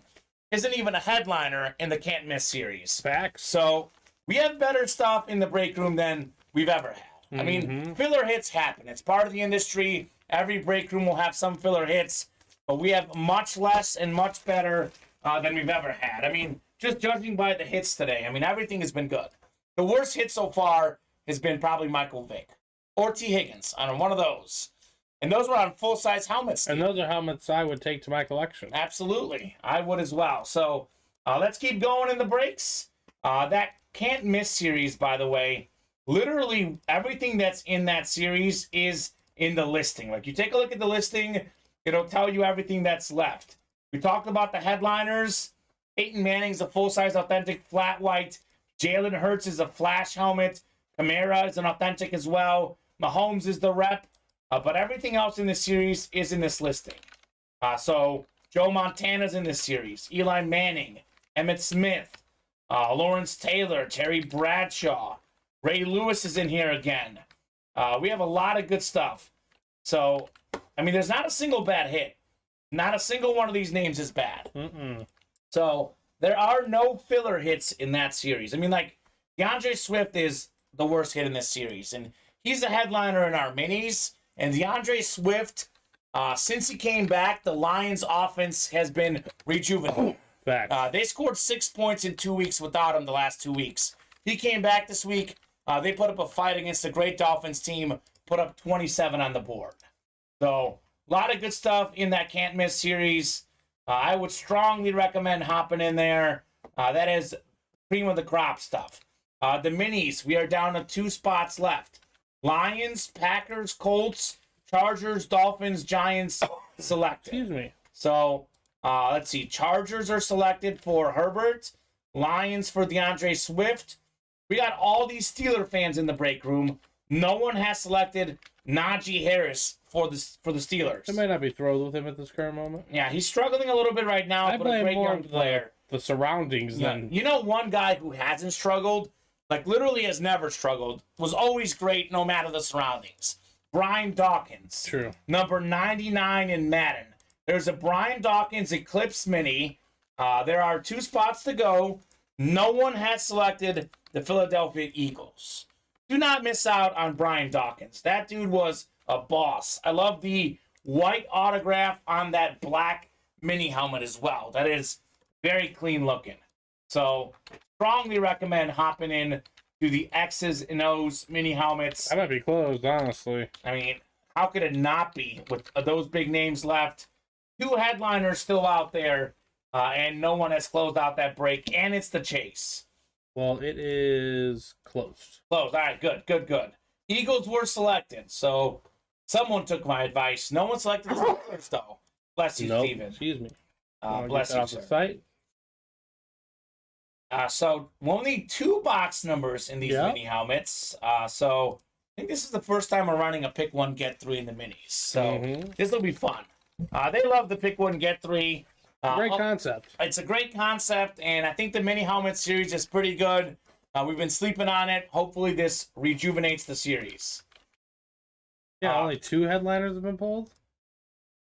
isn't even a headliner in the Can't Miss series. Facts. So we have better stuff in the break room than we've ever had. I mean, filler hits happen. It's part of the industry. Every break room will have some filler hits, but we have much less and much better than we've ever had. I mean, just judging by the hits today, I mean, everything has been good. The worst hit so far has been probably Michael Vick or T. Higgins on one of those. And those were on full-size helmets. And those are helmets I would take to my collection. Absolutely. I would as well. So let's keep going in the breaks. That Can't Miss series, by the way, literally everything that's in that series is in the listing. Like, you take a look at the listing, it'll tell you everything that's left. We talked about the headliners. Peyton Manning's a full-size authentic flat white. Jalen Hurts is a flash helmet. Kamara is an authentic as well. Mahomes is the rep. But everything else in this series is in this listing. So Joe Montana's in this series. Eli Manning, Emmitt Smith, Lawrence Taylor, Terry Bradshaw. Ray Lewis is in here again. We have a lot of good stuff. So, I mean, there's not a single bad hit. Not a single one of these names is bad. So there are no filler hits in that series. I mean, like, DeAndre Swift is the worst hit in this series. And he's the headliner in our minis. And DeAndre Swift, since he came back, the Lions' offense has been rejuvenated. Facts. They scored 6 points in 2 weeks without him the last 2 weeks. He came back this week. They put up a fight against a great Dolphins team, put up 27 on the board. So a lot of good stuff in that can't miss series. I would strongly recommend hopping in there. That is cream of the crop stuff. The minis, we are down to 2 spots left. Lions, Packers, Colts, Chargers, Dolphins, Giants selected. Excuse me. So let's see. Chargers are selected for Herbert. Lions for DeAndre Swift. We got all these Steeler fans in the break room. No one has selected Najee Harris for the Steelers. I might not be thrilled with him at this current moment. Yeah, he's struggling a little bit right now, I but a blame great more young of player. the surroundings than You know, one guy who hasn't struggled, like literally has never struggled, was always great no matter the surroundings. Brian Dawkins. True. Number 99 in Madden. There's a Brian Dawkins Eclipse Mini. There are 2 spots to go. No one has selected the Philadelphia Eagles. Do not miss out on Brian Dawkins. That dude was a boss. I love the white autograph on that black mini helmet as well. That is very clean looking. So strongly recommend hopping in to the X's and O's mini helmets. I might be closed, honestly. I mean, how could it not be with those big names left? 2 headliners still out there, and no one has closed out that break, and it's the chase. Well, it is closed. Closed. All right, good. Eagles were selected, so someone took my advice. No one selected the Steelers, though. Bless you, Nope. Steven. Excuse me. Bless you, off sir. the site. So we'll need 2 box numbers in these mini helmets. So I think this is the first time we're running a pick 1, get 3 in the minis. So this will be fun. They love the pick 1, get 3. Great concept. It's a great concept, and I think the mini helmet series is pretty good. We've been sleeping on it. Hopefully this rejuvenates the series. Yeah, only 2 headliners have been pulled.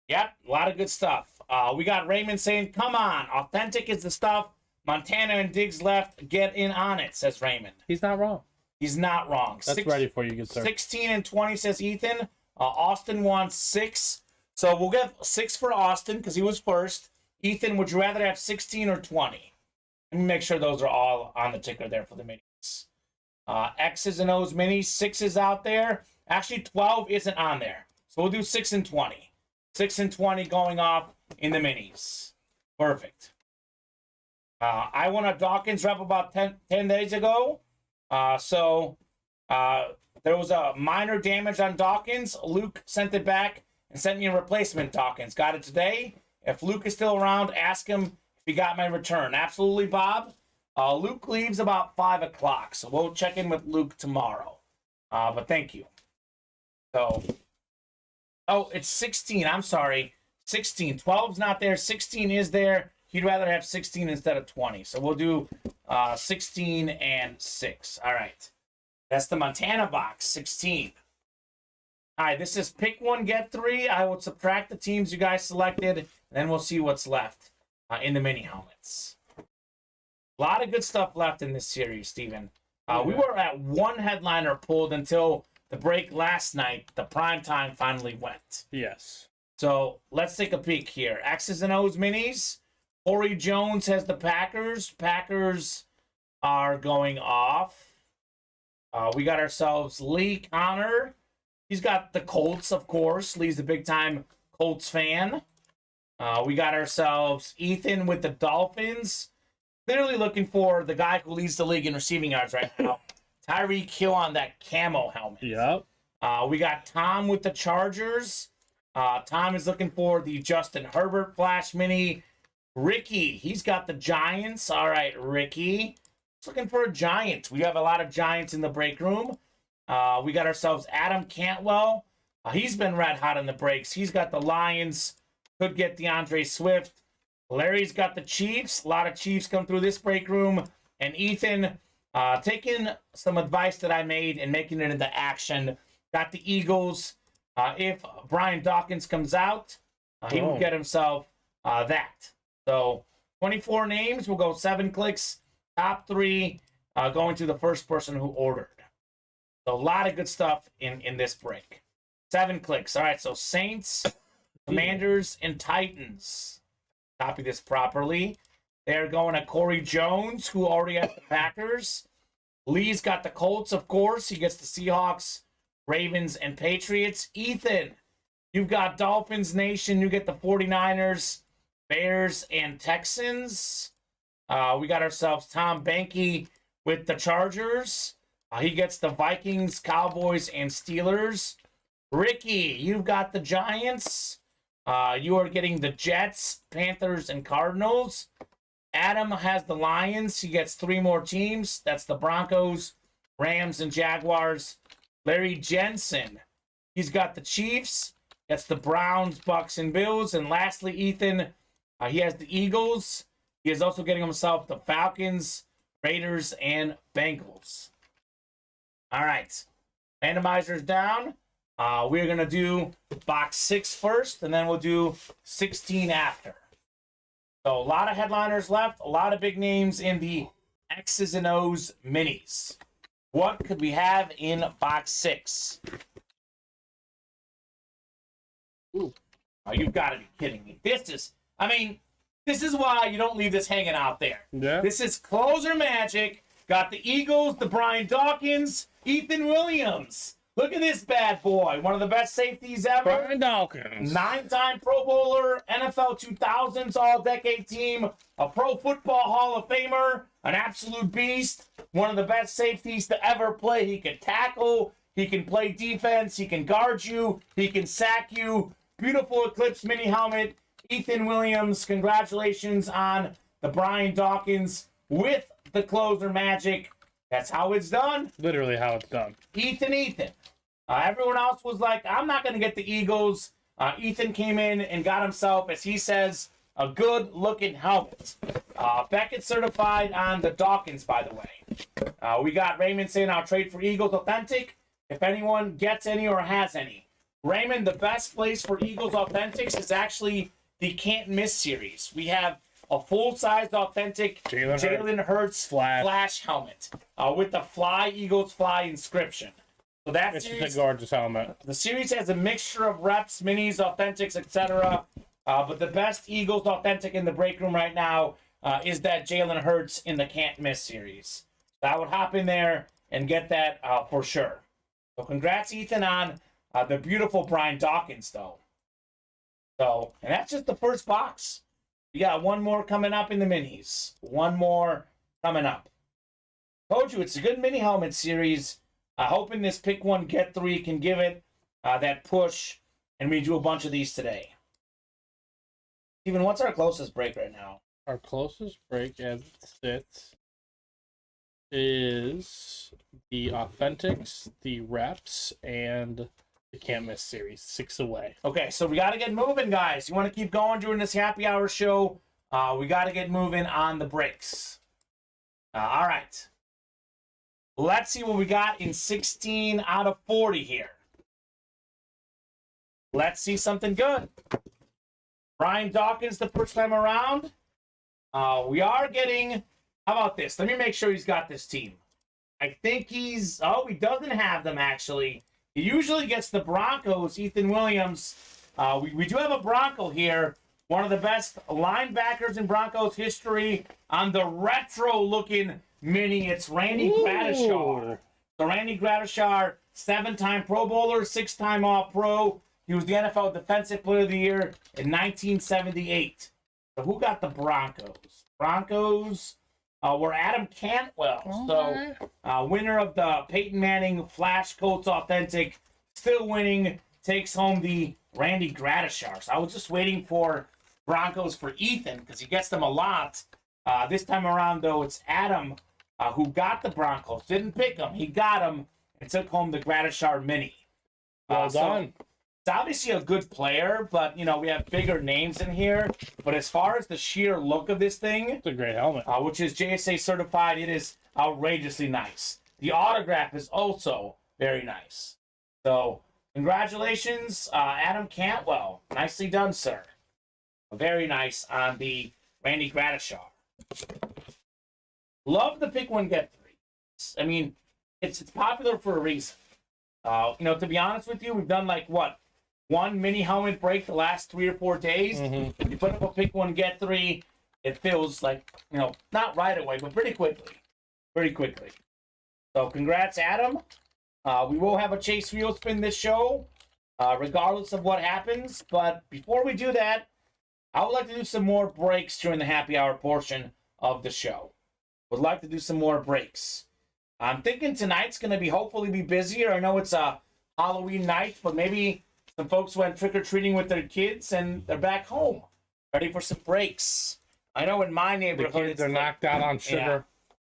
Yep, a lot of good stuff. We got Raymond saying, come on, authentic is the stuff. Montana and Diggs left. Get in on it, says Raymond. He's not wrong. He's not wrong. That's ready for you, good sir. 16 and 20, says Ethan. Austin wants 6. So we'll get 6 for Austin because he was first. Ethan, would you rather have 16 or 20? Let me make sure those are all on the ticker there for the minis. X's and O's minis. 6 is out there. Actually, 12 isn't on there. So we'll do 6 and 20. 6 and 20 going off in the minis. Perfect. I won a Dawkins rep about 10 days ago. So there was a minor damage on Dawkins. Luke sent it back and sent me a replacement Dawkins. Got it today. If Luke is still around, ask him if he got my return. Absolutely, Bob. Luke leaves about 5 o'clock, so we'll check in with Luke tomorrow. But thank you. So, oh, it's 16. I'm sorry. 16. 12's not there. 16 is there. He'd rather have 16 instead of 20. So we'll do 16 and 6. All right. That's the Montana box, 16. All right, this is pick 1, get 3. I will subtract the teams you guys selected, and then we'll see what's left in the mini helmets. A lot of good stuff left in this series, Steven. We were at 1 headliner pulled until the break last night. The prime time finally went. Yes. So let's take a peek here. X's and O's minis. Corey Jones has the Packers. Packers are going off. We got ourselves Lee Connor. He's got the Colts, of course. Lee's a big-time Colts fan. We got ourselves Ethan with the Dolphins. Clearly looking for the guy who leads the league in receiving yards right now. Tyreek Hill on that camo helmet. Yep. We got Tom with the Chargers. Tom is looking for the Justin Herbert Flash Mini. Ricky, he's got the Giants. All right, Ricky. He's looking for a Giant. We have a lot of Giants in the break room. We got ourselves Adam Cantwell. He's been red hot in the breaks. He's got the Lions. Could get DeAndre Swift. Larry's got the Chiefs. A lot of Chiefs come through this break room. And Ethan, taking some advice that I made and making it into action, got the Eagles. If Brian Dawkins comes out, he will get himself that. So 24 names. We'll go 7 clicks. Top 3 going to the first person who ordered. So a lot of good stuff in this break. 7 clicks. All right, so Saints, Commanders, and Titans. Copy this properly. They're going to Corey Jones, who already has the Packers. Lee's got the Colts, of course. He gets the Seahawks, Ravens, and Patriots. Ethan You've got Dolphins Nation. You get the 49ers, Bears, and Texans. We got ourselves Tom Banky with the Chargers. He gets the Vikings, Cowboys, and Steelers. Ricky, you've got the Giants. You are getting the Jets, Panthers, and Cardinals. Adam has the Lions. He gets 3 more teams. That's the Broncos, Rams, and Jaguars. Larry Jensen, he's got the Chiefs. That's the Browns, Bucks, and Bills. And lastly, Ethan, he has the Eagles. He is also getting himself the Falcons, Raiders, and Bengals. All right. Randomizers down. We're going to do box 6 first, and then we'll do 16 after. So a lot of headliners left, a lot of big names in the X's and O's minis. What could we have in box 6? Ooh. Oh, you've got to be kidding me. This is why you don't leave this hanging out there. Yeah. This is closer magic. Got the Eagles, the Brian Dawkins, Ethan Williams. Look at this bad boy. One of the best safeties ever. Brian Dawkins. 9-time Pro Bowler, NFL 2000s All-Decade Team, a Pro Football Hall of Famer, an absolute beast, one of the best safeties to ever play. He can tackle, he can play defense, he can guard you, he can sack you. Beautiful Eclipse mini helmet. Ethan Williams, congratulations on the Brian Dawkins with the closer magic. That's how it's done. Literally how it's done. Ethan. Everyone else was like, I'm not going to get the Eagles. Ethan came in and got himself, as he says, a good-looking helmet. Beckett certified on the Dawkins, by the way. We got Raymond saying, I'll trade for Eagles Authentic if anyone gets any or has any. Raymond, the best place for Eagles Authentics is actually the Can't Miss series. We have a full-sized authentic Jalen Hurts flash helmet with the Fly Eagles Fly inscription. So that's a gorgeous helmet. The series has a mixture of reps, minis, authentics, etc. But the best Eagles authentic in the break room right now is that Jalen Hurts in the Can't Miss series. So I would hop in there and get that for sure. So congrats, Ethan, on the beautiful Brian Dawkins, though. So, and that's just the first box. We got one more coming up in the minis. One more coming up. Told you, it's a good mini helmet series. Hoping this pick 1, get 3 can give it that push, and we do a bunch of these today. Steven, what's our closest break right now? Our closest break as it sits is the Authentics, the Reps, and the Can't Miss series. 6 away. Okay, so we got to get moving, guys. You want to keep going during this happy hour show? We got to get moving on the breaks. All right. Let's see what we got in 16 out of 40 here. Let's see something good. Brian Dawkins the first time around. We are getting... How about this? Let me make sure he's got this team. I think he's... Oh, he doesn't have them, actually. He usually gets the Broncos, Ethan Williams. We do have a Bronco here. One of the best linebackers in Broncos history on the retro-looking mini. It's Randy Gradishar. So Randy Gradishar, 7-time Pro Bowler, 6-time All-Pro. He was the NFL Defensive Player of the Year in 1978. So who got the Broncos? Broncos were Adam Cantwell. So winner of the Peyton Manning Flash Colts Authentic, still winning, takes home the Randy Gradishar. So I was just waiting for Broncos for Ethan because he gets them a lot. This time around, though, it's Adam who got the Broncos. Didn't pick them. He got them and took home the Gradishar Mini. Well done. So it's obviously a good player, but, you know, we have bigger names in here. But as far as the sheer look of this thing, it's a great helmet. Which is JSA certified, it is outrageously nice. The autograph is also very nice. So, congratulations, Adam Cantwell. Nicely done, sir. Very nice on the Randy Gradishar. Love the pick 1, get 3. I mean, it's popular for a reason. You know, to be honest with you, we've done like, what, 1 mini helmet break the last 3 or 4 days. Mm-hmm. You put up a pick 1, get 3. It feels like, you know, not right away, but pretty quickly. Pretty quickly. So, congrats, Adam. We will have a Chase Wheel spin this show. regardless of what happens. But before we do that, I would like to do some more breaks during the happy hour portion of the show. Would like to do some more breaks. I'm thinking tonight's going to hopefully be busier. I know it's a Halloween night, but maybe some folks went trick-or-treating with their kids and they're back home, ready for some breaks. I know in my The neighborhood, kids are knocked out on sugar. Yeah,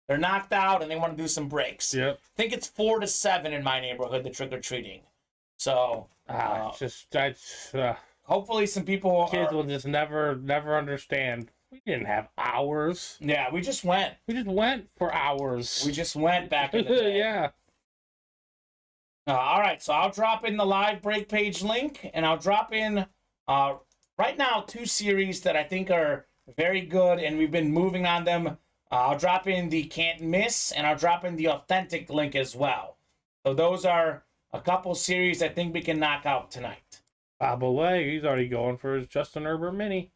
they're knocked out and they want to do some breaks. Yep. I think it's 4 to 7 in my neighborhood, the trick-or-treating. So, hopefully some people kids will just never understand. We didn't have hours. Yeah, we just went. We just went for hours. We just went back in the day. Yeah. All right, so I'll drop in the live break page link, and I'll drop in right now 2 series that I think are very good, and we've been moving on them. I'll drop in the can't miss, and I'll drop in the authentic link as well. So those are a couple series I think we can knock out tonight. Bob Olay, he's already going for his Justin Herbert mini.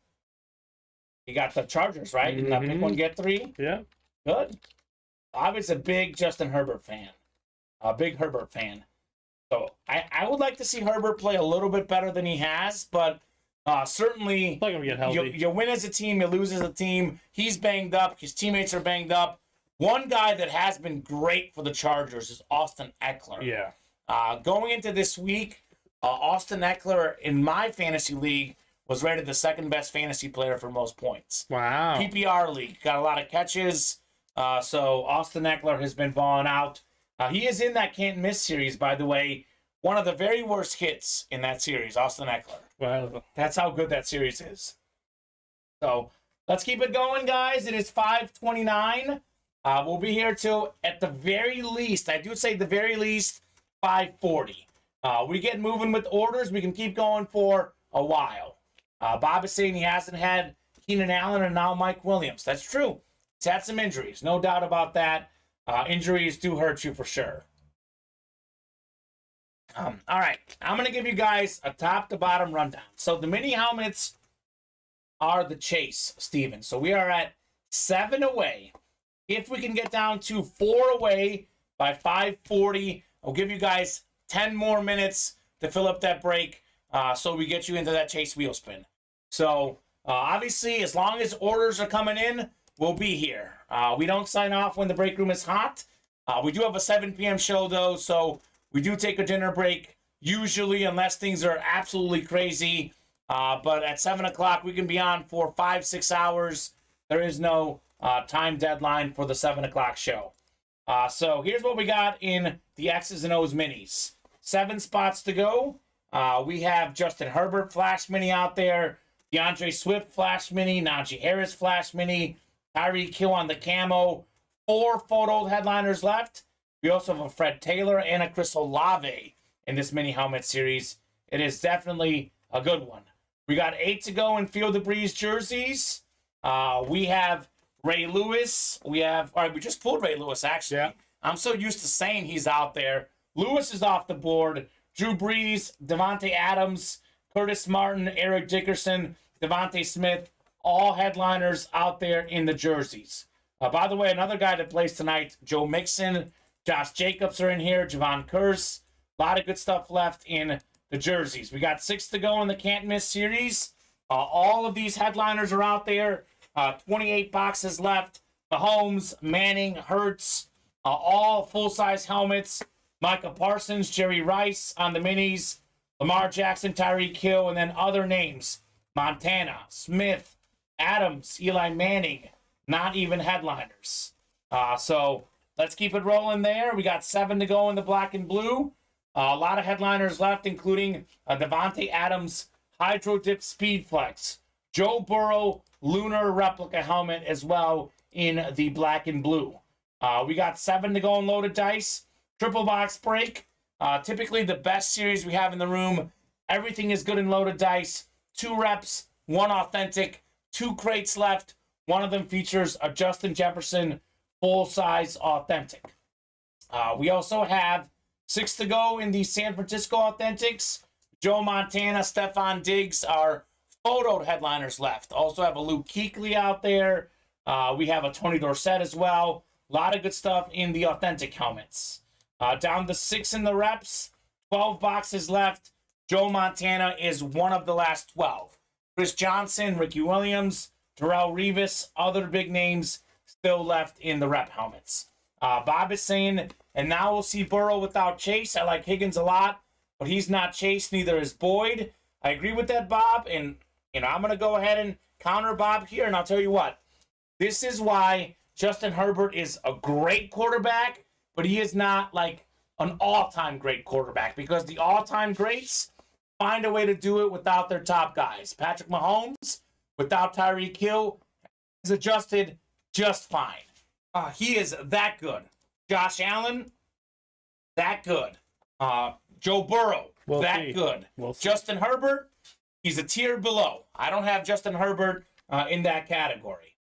You got the Chargers, right? Didn't that pick one get 3? Yeah. Good. I was a big Justin Herbert fan. A big Herbert fan. So I would like to see Herbert play a little bit better than he has, but certainly Like him get healthy. you win as a team, you lose as a team. He's banged up. His teammates are banged up. One guy that has been great for the Chargers is Austin Eckler. Yeah. Going into this week, Austin Eckler in my fantasy league was rated the 2nd best fantasy player for most points. Wow. PPR league, got a lot of catches. So Austin Eckler has been balling out. He is in that can't miss series, by the way. One of the very worst hits in that series, Austin Eckler. Wow. That's how good that series is. So let's keep it going, guys. It is 5:29. We'll be here till, at the very least, I do say the very least, 5:40. We get moving with orders. We can keep going for a while. Bob is saying he hasn't had Keenan Allen and now Mike Williams. That's true. He's had some injuries. No doubt about that. Injuries do hurt you for sure. All right. I'm going to give you guys a top-to-bottom rundown. So the mini helmets are the chase, Steven. So we are at 7 away. If we can get down to 4 away by 5:40, I'll give you guys 10 more minutes to fill up that break so we get you into that chase wheel spin. So obviously, as long as orders are coming in, we'll be here. We don't sign off when the break room is hot. We do have a 7 p.m. show, though, so we do take a dinner break, usually, unless things are absolutely crazy. But at 7 o'clock, we can be on for 5-6 hours. There is no time deadline for the 7 o'clock show. So here's what we got in the X's and O's minis. 7 spots to go. We have Justin Herbert Flash Mini out there, DeAndre Swift Flash Mini, Najee Harris Flash Mini, Tyreek Hill on the camo. 4 photo headliners left. We also have a Fred Taylor and a Chris Olave in this mini helmet series. It is definitely a good one. We got 8 to go in Feel the Breeze jerseys. We have Ray Lewis. We just pulled Ray Lewis, actually. Yeah. I'm so used to saying he's out there. Lewis is off the board. Drew Brees, Devontae Adams, Curtis Martin, Eric Dickerson, Devontae Smith, all headliners out there in the jerseys. By the way, another guy that plays tonight, Joe Mixon, Josh Jacobs are in here, Javon Curse. A lot of good stuff left in the jerseys. We got 6 to go in the Can't Miss series. All of these headliners are out there. 28 boxes left. Mahomes, Manning, Hurts, all full-size helmets. Micah Parsons, Jerry Rice on the minis. Lamar Jackson, Tyreek Hill, and then other names. Montana, Smith, Adams, Eli Manning. Not even headliners. So let's keep it rolling there. We got 7 to go in the black and blue. A lot of headliners left, including Devontae Adams Hydro Dip Speed Flex. Joe Burrow Lunar Replica helmet as well in the black and blue. We got 7 to go in loaded dice. Triple box break. Typically the best series we have in the room. Everything is good in loaded dice. 2 reps, 1 authentic, 2 crates left. One of them features a Justin Jefferson full-size authentic. We also have 6 to go in the San Francisco Authentics. Joe Montana, Stephon Diggs are photoed headliners left. Also have a Luke Kuechly out there. We have a Tony Dorsett as well. A lot of good stuff in the authentic helmets. Down to 6 in the reps. 12 boxes left. Joe Montana is one of the last 12. Chris Johnson, Ricky Williams, Darrell Revis, other big names still left in the rep helmets. Bob is saying, and now we'll see Burrow without Chase. I like Higgins a lot, but he's not Chase, neither is Boyd. I agree with that, Bob, and I'm going to go ahead and counter Bob here, and I'll tell you what. This is why Justin Herbert is a great quarterback, but he is not like an all-time great quarterback, because the all-time greats find a way to do it without their top guys. Patrick Mahomes, without Tyreek Hill, has adjusted just fine. He is that good. Josh Allen, that good. Joe Burrow, good. Justin Herbert, he's a tier below. I don't have Justin Herbert in that category.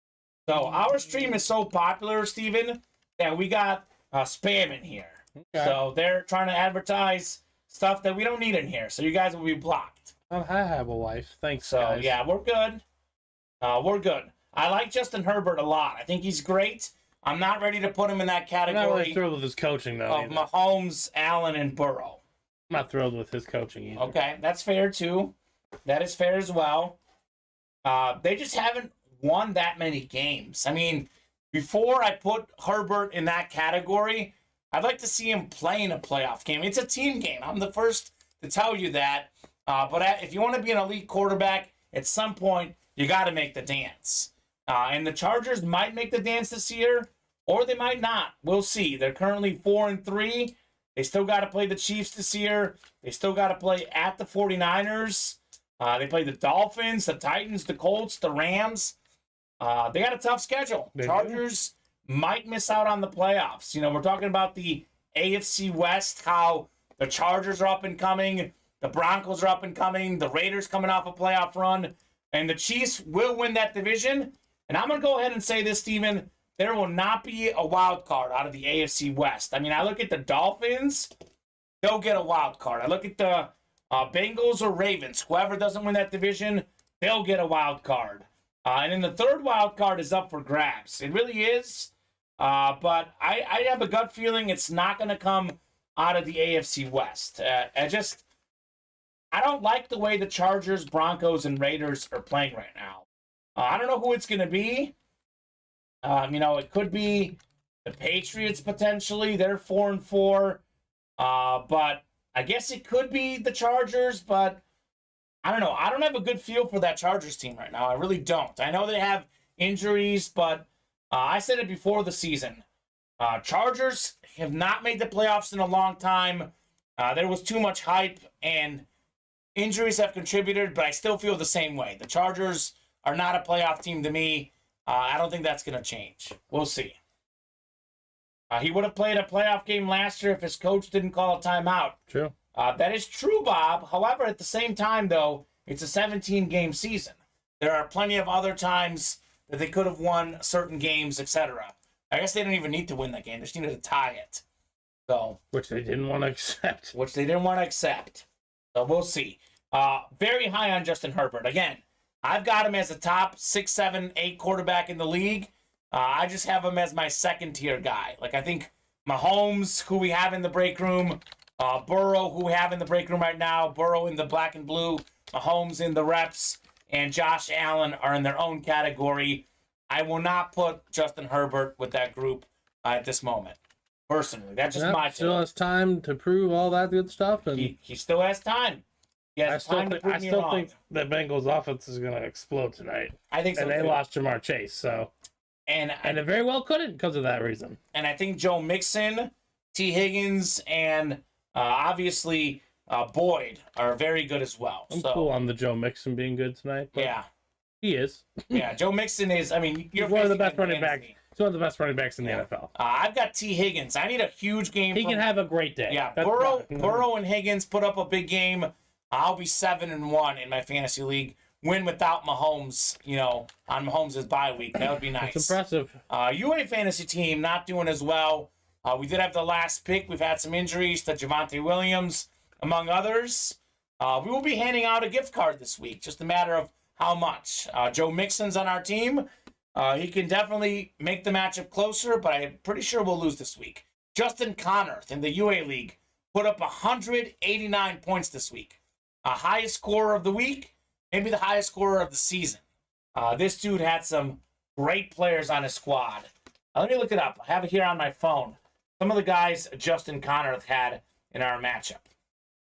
So our stream is so popular, Steven, that we got spam in here. Okay. So they're trying to advertise stuff that we don't need in here. So you guys will be blocked. I have a wife. Thanks, so, guys. Yeah, we're good. We're good. I like Justin Herbert a lot. I think he's great. I'm not ready to put him in that category. I'm not really thrilled with his coaching, though. Of Mahomes, Allen, and Burrow. I'm not thrilled with his coaching either. Okay, that's fair, too. That is fair as well. They just haven't won that many games. I mean, before I put Herbert in that category, I'd like to see him play in a playoff game. It's a team game. I'm the first to tell you that. But if you want to be an elite quarterback, at some point, you got to make the dance. And the Chargers might make the dance this year, or they might not. We'll see. They're currently 4-3. They still got to play the Chiefs this year. They still got to play at the 49ers. They play the Dolphins, the Titans, the Colts, the Rams. They got a tough schedule. Chargers might miss out on the playoffs. We're talking about the AFC West, how the Chargers are up and coming, the Broncos are up and coming, the Raiders coming off a playoff run, and the Chiefs will win that division. And I'm going to go ahead and say this, Steven, there will not be a wild card out of the AFC West. I mean, I look at the Dolphins, they'll get a wild card. I look at the Bengals or Ravens, whoever doesn't win that division, they'll get a wild card. And then the third wild card is up for grabs. It really is. But I have a gut feeling it's not going to come out of the AFC West. I don't like the way the Chargers, Broncos, and Raiders are playing right now. I don't know who it's going to be. It could be the Patriots potentially. They're 4-4. But I guess it could be the Chargers, but I don't know. I don't have a good feel for that Chargers team right now. I really don't. I know they have injuries, but I said it before the season. Chargers have not made the playoffs in a long time. There was too much hype, and injuries have contributed, but I still feel the same way. The Chargers are not a playoff team to me. I don't think that's going to change. We'll see. He would have played a playoff game last year if his coach didn't call a timeout. True. That is true, Bob. However, at the same time, though, it's a 17-game season. There are plenty of other times that they could have won certain games, etc. I guess they didn't even need to win that game. They just needed to tie it. Which they didn't want to accept. So we'll see. Very high on Justin Herbert. Again, I've got him as a top 6, 7, 8 quarterback in the league. I just have him as my second-tier guy. Like, I think Mahomes, who we have in the break room, Burrow, who we have in the break room right now, Burrow in the black and blue, Mahomes in the reps, and Josh Allen are in their own category. I will not put Justin Herbert with that group at this moment. Personally, that's just my still has time to prove all that good stuff, and he still has time. I still think the Bengals offense is going to explode tonight. I think so. And they lost Jamar Chase, so and it very well couldn't because of that reason. And I think Joe Mixon, T. Higgins, and obviously Boyd are very good as well. I'm cool on the Joe Mixon being good tonight. Yeah, he is. Yeah, Joe Mixon is. I mean, he's one of the best running backs. He's one of the best running backs in the NFL. I've got T. Higgins. I need a huge game. He can have a great day. Yeah, Burrow and Higgins put up a big game. I'll be 7-1 in my fantasy league. Win without Mahomes, on Mahomes' bye week. That would be nice. It's impressive. UA fantasy team not doing as well. We did have the last pick. We've had some injuries to Javonte Williams, among others. We will be handing out a gift card this week. Just a matter of how much. Joe Mixon's on our team. He can definitely make the matchup closer, but I'm pretty sure we'll lose this week. Justin Connerth in the UA League put up 189 points this week. highest scorer of the week, maybe the highest scorer of the season. This dude had some great players on his squad. Let me look it up. I have it here on my phone. Some of the guys Justin Connor had in our matchup.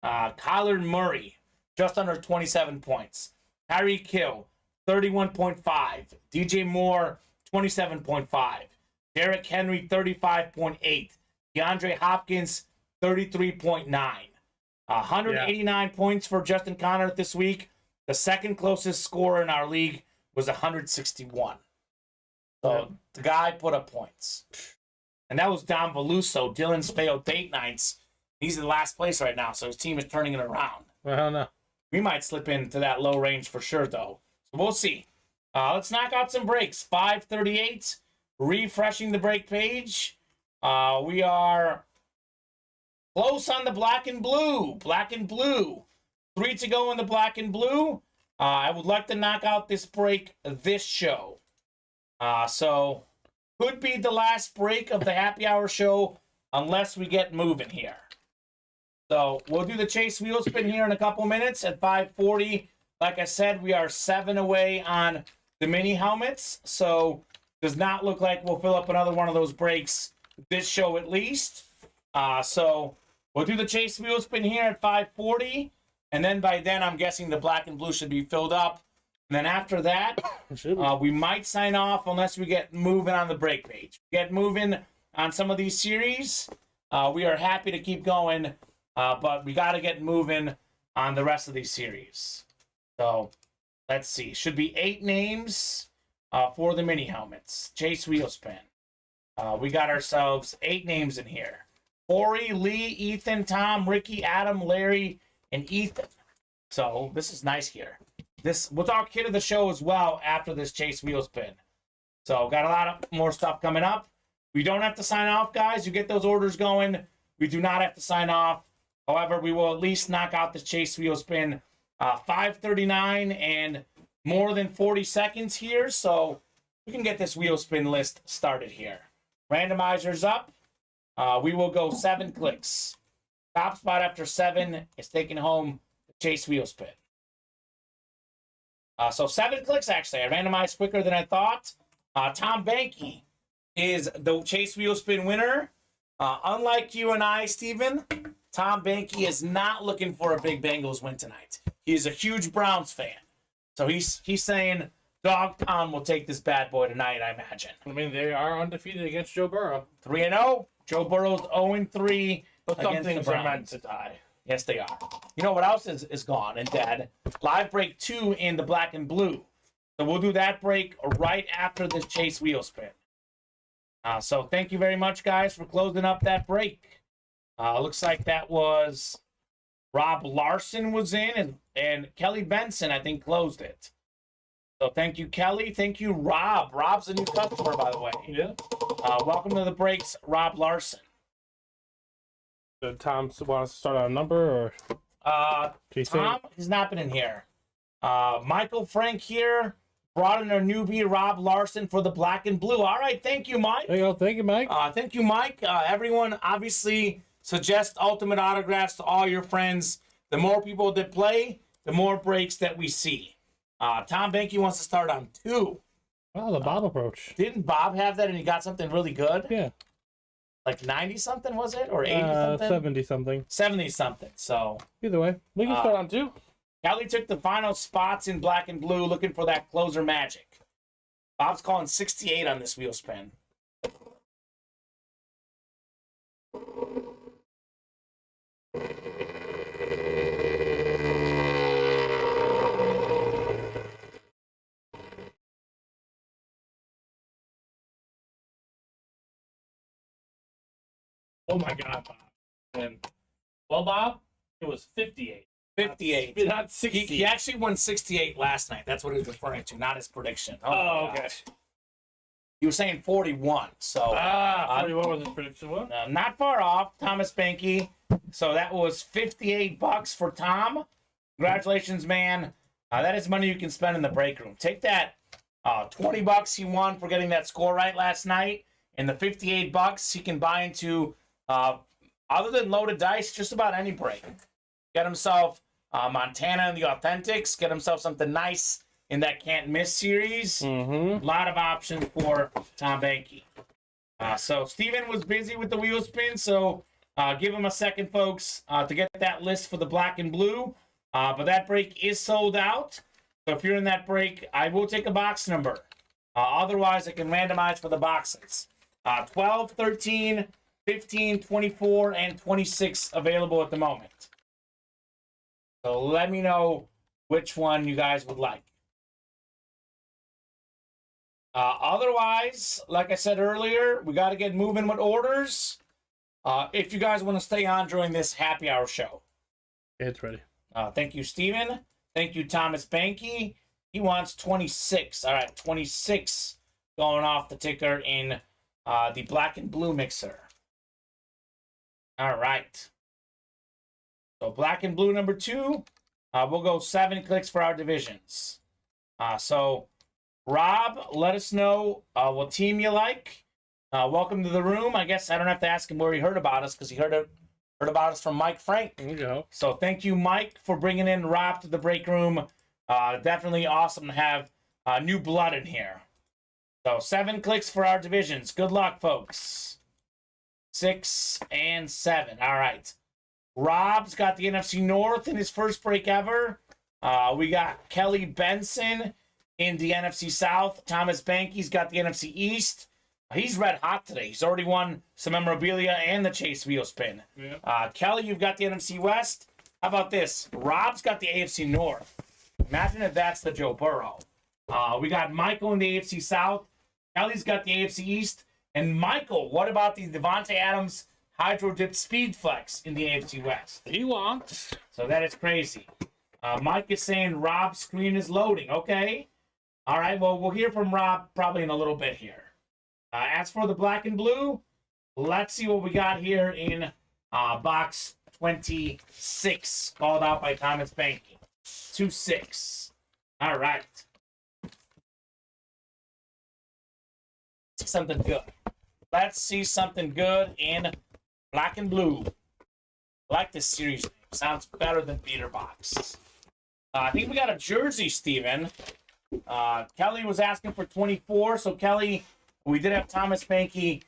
Kyler Murray, just under 27 points. Harry Kill, 31.5. DJ Moore, 27.5. Derrick Henry, 35.8. DeAndre Hopkins, 33.9. 189 points for Justin Connor this week. The second closest scorer in our league was 161. So the guy put up points. And that was Dom Veluso. Dylan's failed date nights. He's in last place right now, so his team is turning it around. I don't know. We might slip into that low range for sure, though. So we'll see. Let's knock out some breaks. 538. Refreshing the break page. We are close on the black and blue. Black and blue. 3 to go in the black and blue. I would like to knock out this break this show. So could be the last break of the happy hour show unless we get moving here. So we'll do the chase wheel spin here in a couple minutes at 5:40. Like I said, we are 7 away on the mini helmets. So does not look like we'll fill up another one of those breaks this show at least. So we'll do the chase wheel spin here at 5:40. And then by then, I'm guessing the black and blue should be filled up. And then after that, we might sign off unless we get moving on the break page. Get moving on some of these series. We are happy to keep going, but we got to get moving on the rest of these series. So let's see. Should be 8 names for the mini helmets. Chase wheel spin. We got ourselves 8 names in here. Corey, Lee, Ethan, Tom, Ricky, Adam, Larry, and Ethan. So this is nice here. This we'll talk kid of the show as well after this chase wheel spin. So got a lot of more stuff coming up. We don't have to sign off, guys. You get those orders going. We do not have to sign off. However, we will at least knock out the chase wheel spin. 5:39 and more than 40 seconds here. So we can get this wheel spin list started here. Randomizer's up. We will go 7 clicks. Top spot after 7 is taking home the chase wheel spin. So 7 clicks, actually. I randomized quicker than I thought. Tom Banky is the chase wheel spin winner. Unlike you and I, Steven, Tom Banky is not looking for a big Bengals win tonight. He is a huge Browns fan. So he's saying, Dog Tom will take this bad boy tonight, I imagine. I mean, they are undefeated against Joe Burrow. 3-0. Joe Burrow's 0-3 But some against the things are Browns. meant to die. Yes, they are. You know what else is gone and dead? Live break 2 in the black and blue. So we'll do that break right after this chase wheel spin. So thank you very much, guys, for closing up that break. Looks like that was Rob Larson was in, and Kelly Benson, I think, closed it. So thank you, Kelly. Thank you, Rob. Rob's a new customer, by the way. Yeah. Welcome to the breaks, Rob Larson. So Tom wants to start on a number, or Tom has not been in here. Michael Frank here brought in our newbie, Rob Larson, for the black and blue. All right, thank you, Mike. there you go. Thank you, Mike. Thank you, Mike. Everyone, obviously, suggest ultimate autographs to all your friends. The more people that play, the more breaks that we see. Tom Banky wants to start on 2. Oh, the Bob approach. Didn't Bob have that and he got something really good? Yeah. Like 90-something, was it? Or 80-something? 70-something. 70-something. So Either way, we can start on 2. Kelly took the final spots in black and blue, looking for that closer magic. Bob's calling 68 on this wheel spin. Oh my God, Bob. And, well, Bob, it was 58. 58. Not 60. He actually won 68 last night. That's what he was referring to, not his prediction. Oh, okay. gosh. He was saying 41. So 41 was his prediction. What? not far off, Thomas Banky. So that was $58 for Tom. Congratulations, man. That is money you can spend in the break room. Take that $20 he won for getting that score right last night, and the $58 he can buy into, other than loaded dice, just about any break. Get himself Montana and the Authentics. Get himself something nice in that can't miss series. A lot of options for Tom Banky. So Steven was busy with the wheel spin, so give him a second, folks, to get that list for the black and blue. But that break is sold out. So if you're in that break, I will take a box number. Otherwise, I can randomize for the boxes. 12, 13, 15, 24, and 26 available at the moment. So let me know which one you guys would like. Otherwise, like I said earlier, we got to get moving with orders. If you guys want to stay on during this happy hour show. It's ready. Thank you, Steven. Thank you, Thomas Banky. He wants 26. All right, 26 going off the ticker in the black and blue mixer. All right. So black and blue number 2. We'll go 7 clicks for our divisions. So Rob, let us know what team you like. Welcome to the room. I guess I don't have to ask him where he heard about us because he heard about us from Mike Frank. There you go. So thank you, Mike, for bringing in Rob to the break room. Definitely awesome to have new blood in here. So 7 clicks for our divisions. Good luck, folks. 6 and 7. All right. Rob's got the NFC North in his first break ever. We got Kelly Benson in the NFC South. Thomas Banky's got the NFC East. He's red hot today. He's already won some memorabilia and the Chase wheel spin. Yeah. Kelly, you've got the NFC West. How about this? Rob's got the AFC North. Imagine if that's the Joe Burrow. We got Michael in the AFC South. Kelly's got the AFC East. And Michael, what about the Devontae Adams Hydro Dip Speed Flex in the AFC West? He wants. So that is crazy. Mike is saying Rob's screen is loading. Okay. All right. Well, we'll hear from Rob probably in a little bit here. As for the black and blue, let's see what we got here in box 26, called out by Thomas Banky. 2-6. All right. Something good. Let's see something good in black and blue. I like this series name. Sounds better than Beater Box. I think we got a jersey, Steven. Kelly was asking for 24, so Kelly, we did have Thomas Banky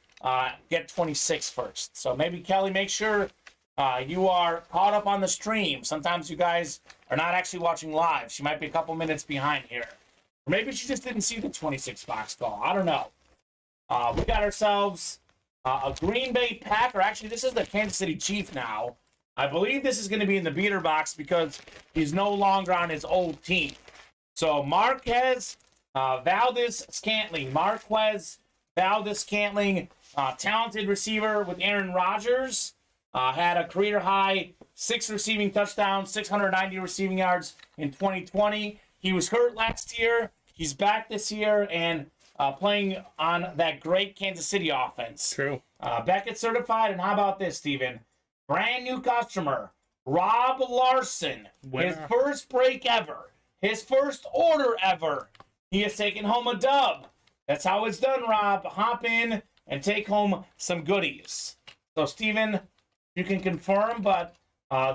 get 26 first. So maybe, Kelly, make sure you are caught up on the stream. Sometimes you guys are not actually watching live. She might be a couple minutes behind here. Or maybe she just didn't see the 26 box call. I don't know. We got ourselves a Green Bay Packer. Actually, this is the Kansas City Chief now. I believe this is going to be in the beater box because he's no longer on his old team. So Marquez Valdez-Scantling. Marquez Valdez-Scantling, talented receiver with Aaron Rodgers. Had a career-high 6 receiving touchdowns, 690 receiving yards in 2020. He was hurt last year. He's back this year and playing on that great Kansas City offense. True. Beckett certified, and how about this, Steven? Brand new customer, Rob Larson. Winner. His first break ever. His first order ever. He has taken home a dub. That's how it's done, Rob. Hop in and take home some goodies. So, Steven, you can confirm, but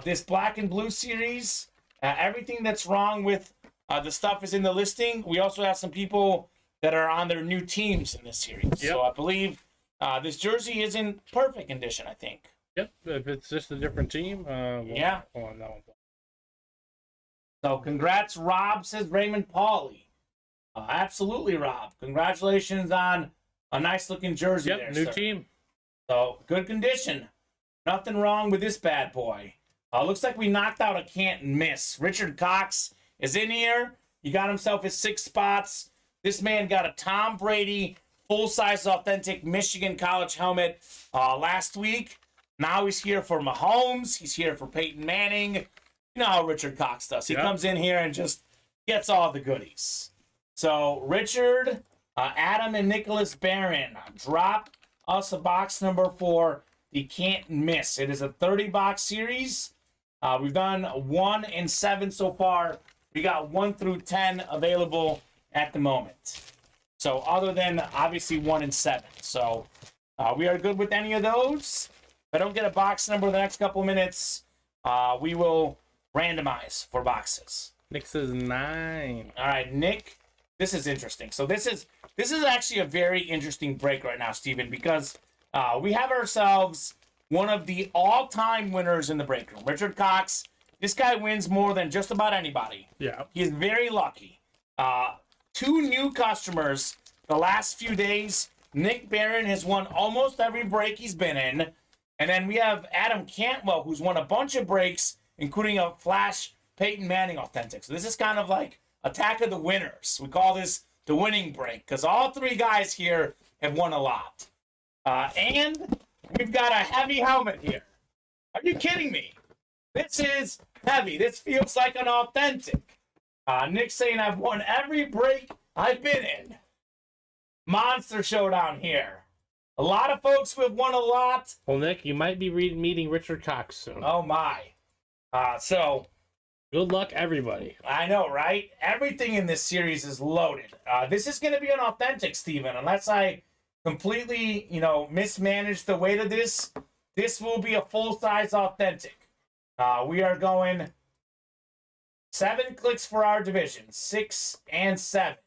this black and blue series, everything that's wrong with the stuff is in the listing. We also have some people that are on their new teams in this series. Yep. So I believe this jersey is in perfect condition, I think. Yep, if it's just a different team. Yeah. On that one. So congrats, Rob, says Raymond Pauly. Absolutely, Rob. Congratulations on a nice-looking jersey there, Yep, new sir. team. So, good condition. Nothing wrong with this bad boy. Looks like we knocked out a can't miss. Richard Cox is in here. He got himself his 6 spots. This man got a Tom Brady full-size authentic Michigan college helmet last week. Now he's here for Mahomes. He's here for Peyton Manning. You know how Richard Cox does. He comes in here and just gets all the goodies. So, Richard, Adam, and Nicholas Barron, drop us a box number for the can't miss. It is a 30-box series. We've done 1 and 7 so far. We got 1 through 10 available at the moment. So, other than, obviously, 1 and 7. So, we are good with any of those. If I don't get a box number in the next couple minutes, we will randomize for boxes. Nick says 9. All right, Nick, this is interesting. So this is actually a very interesting break right now, Steven, because we have ourselves one of the all-time winners in the break room, Richard Cox. This guy wins more than just about anybody. Yeah. He is very lucky. 2 new customers the last few days. Nick Barron has won almost every break he's been in. And then we have Adam Cantwell, who's won a bunch of breaks, including a Flash Peyton Manning authentic. So this is kind of like Attack of the Winners. We call this the winning break because all 3 guys here have won a lot. And we've got a heavy helmet here. Are you kidding me? This is heavy. This feels like an authentic. Nick's saying I've won every break I've been in. Monster showdown here. A lot of folks who have won a lot. Well, Nick, you might be meeting Richard Cox soon. Oh, my. So... good luck, everybody. I know, right? Everything in this series is loaded. This is going to be an authentic, Steven. Unless I completely, mismanage the weight of this, this will be a full-size authentic. We are going 7 clicks for our division. 6 and 7.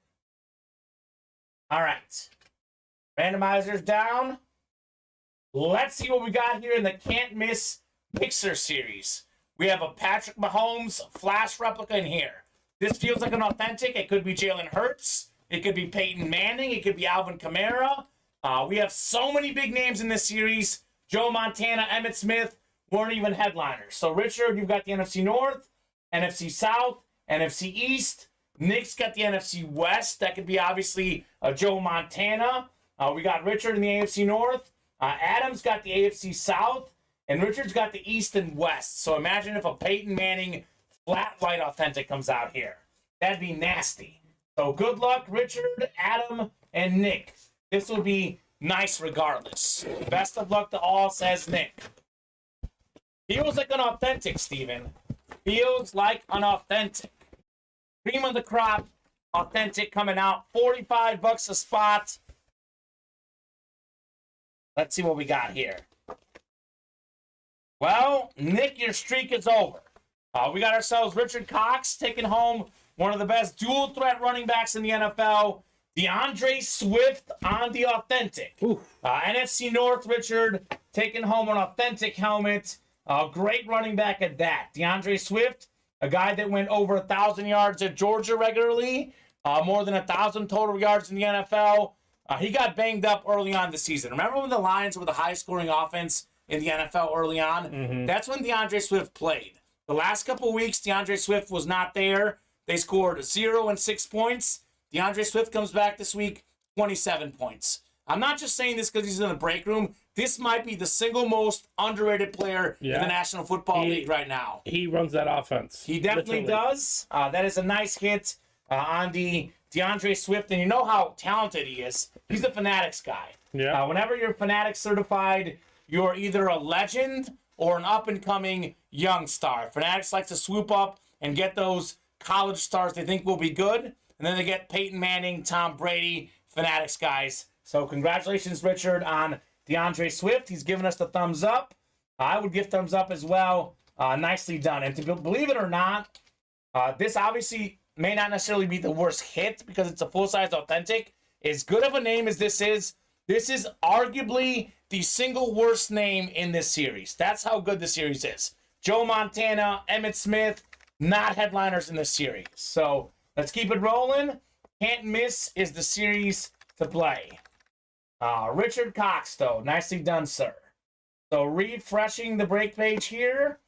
All right. Randomizers down. Let's see what we got here in the Can't Miss Mixer series. We have a Patrick Mahomes Flash replica in here. This feels like an authentic. It could be Jalen Hurts. It could be Peyton Manning. It could be Alvin Kamara. We have so many big names in this series. Joe Montana, Emmitt Smith weren't even headliners. So, Richard, you've got the NFC North, NFC South, NFC East. Nick's got the NFC West. That could be, obviously, Joe Montana. We got Richard in the AFC North. Adam's got the AFC South. And Richard's got the East and West. So imagine if a Peyton Manning flat white authentic comes out here. That'd be nasty. So good luck, Richard, Adam, and Nick. This will be nice regardless. Best of luck to all, says Nick. Feels like an authentic, Steven. Feels like an authentic. Cream of the crop, authentic coming out. $45 a spot. Let's see what we got here. Well, Nick, your streak is over. We got ourselves Richard Cox taking home one of the best dual threat running backs in the NFL. DeAndre Swift on the authentic. NFC North, Richard taking home an authentic helmet. Great running back at that. DeAndre Swift, a guy that went over 1,000 yards at Georgia regularly. More than 1,000 total yards in the NFL. He got banged up early on the season. Remember when the Lions were the high-scoring offense in the NFL early on? Mm-hmm. That's when DeAndre Swift played. The last couple of weeks, DeAndre Swift was not there. They scored 0 and 6 points. DeAndre Swift comes back this week, 27 points. I'm not just saying this because he's in the break room. This might be the single most underrated player in the National Football League right now. He runs that offense. He definitely does. That is a nice hit on the DeAndre Swift. And you know how talented he is. He's a Fanatics guy. Yeah. Whenever you're Fanatics certified, you're either a legend or an up-and-coming young star. Fanatics like to swoop up and get those college stars they think will be good, and then they get Peyton Manning, Tom Brady, Fanatics guys. So congratulations, Richard, on DeAndre Swift. He's given us the thumbs up. I would give thumbs up as well. Nicely done. And to believe it or not, this obviously may not necessarily be the worst hit because it's a full-size authentic. As good of a name as this is arguably the single worst name in this series. That's how good the series is. Joe Montana, Emmitt Smith, not headliners in this series. So let's keep it rolling. Can't Miss is the series to play. Richard Cox, though. Nicely done, sir. So refreshing the break page here.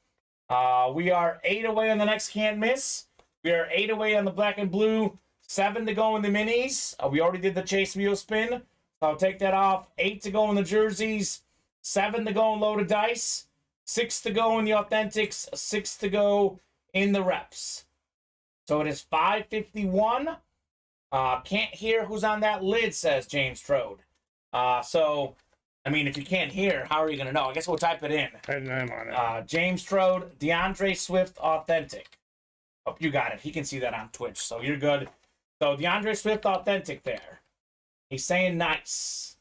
We are 8 away on the next Can't Miss. We are 8 away on the black and blue. 7 to go in the minis. We already did the chase wheel spin. So I'll take that off. 8 to go in the jerseys. 7 to go in loaded dice. 6 to go in the authentics. 6 to go in the reps. So it is 5:51. Can't hear who's on that lid, says James Trode. So, I mean, if you can't hear, how are you going to know? I guess we'll type it in. I'm on it. James Trode, DeAndre Swift authentic. Oh, you got it. He can see that on Twitch, so you're good. So DeAndre Swift authentic there. He's saying nice.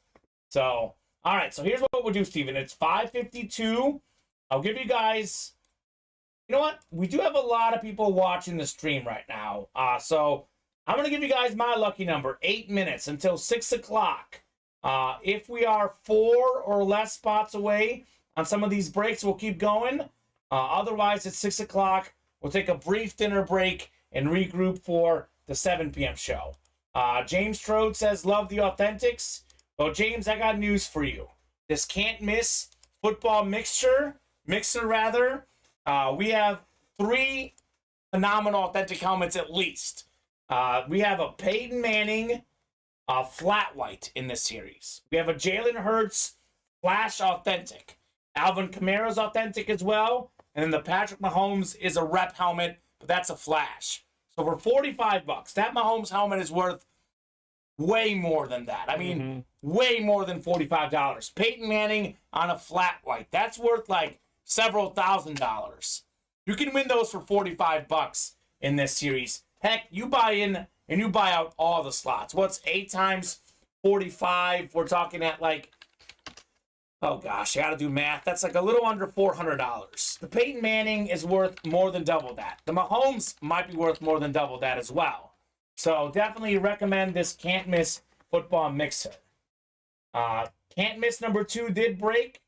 So, all right. So here's what we'll do, Steven. It's 5:52. I'll give you guys You know what? We do have a lot of people watching the stream right now. So I'm going to give you guys my lucky number, 8 minutes until 6 o'clock. If we are 4 or less spots away on some of these breaks, we'll keep going. Otherwise, at 6 o'clock, we'll take a brief dinner break and regroup for the 7 p.m. show. James Strode says, love the Authentics. Well, James, I got news for you. This can't miss football mixer, we have 3 phenomenal authentic helmets at least. We have a Peyton Manning flat white in this series. We have a Jalen Hurts Flash authentic. Alvin Kamara's authentic as well. And then the Patrick Mahomes is a rep helmet, but that's a Flash. So for $45, that Mahomes helmet is worth way more than that. I mean, way more than $45. Peyton Manning on a flat white. That's worth like several $1,000s. You can win those for $45 in this series. Heck, you buy in and you buy out all the slots. What's 8 times 45? We're talking at like, oh gosh, I gotta do math. That's like a little under $400. The Peyton Manning is worth more than double that. The Mahomes might be worth more than double that as well. So definitely recommend this can't miss football mixer. Can't miss number 2 did break.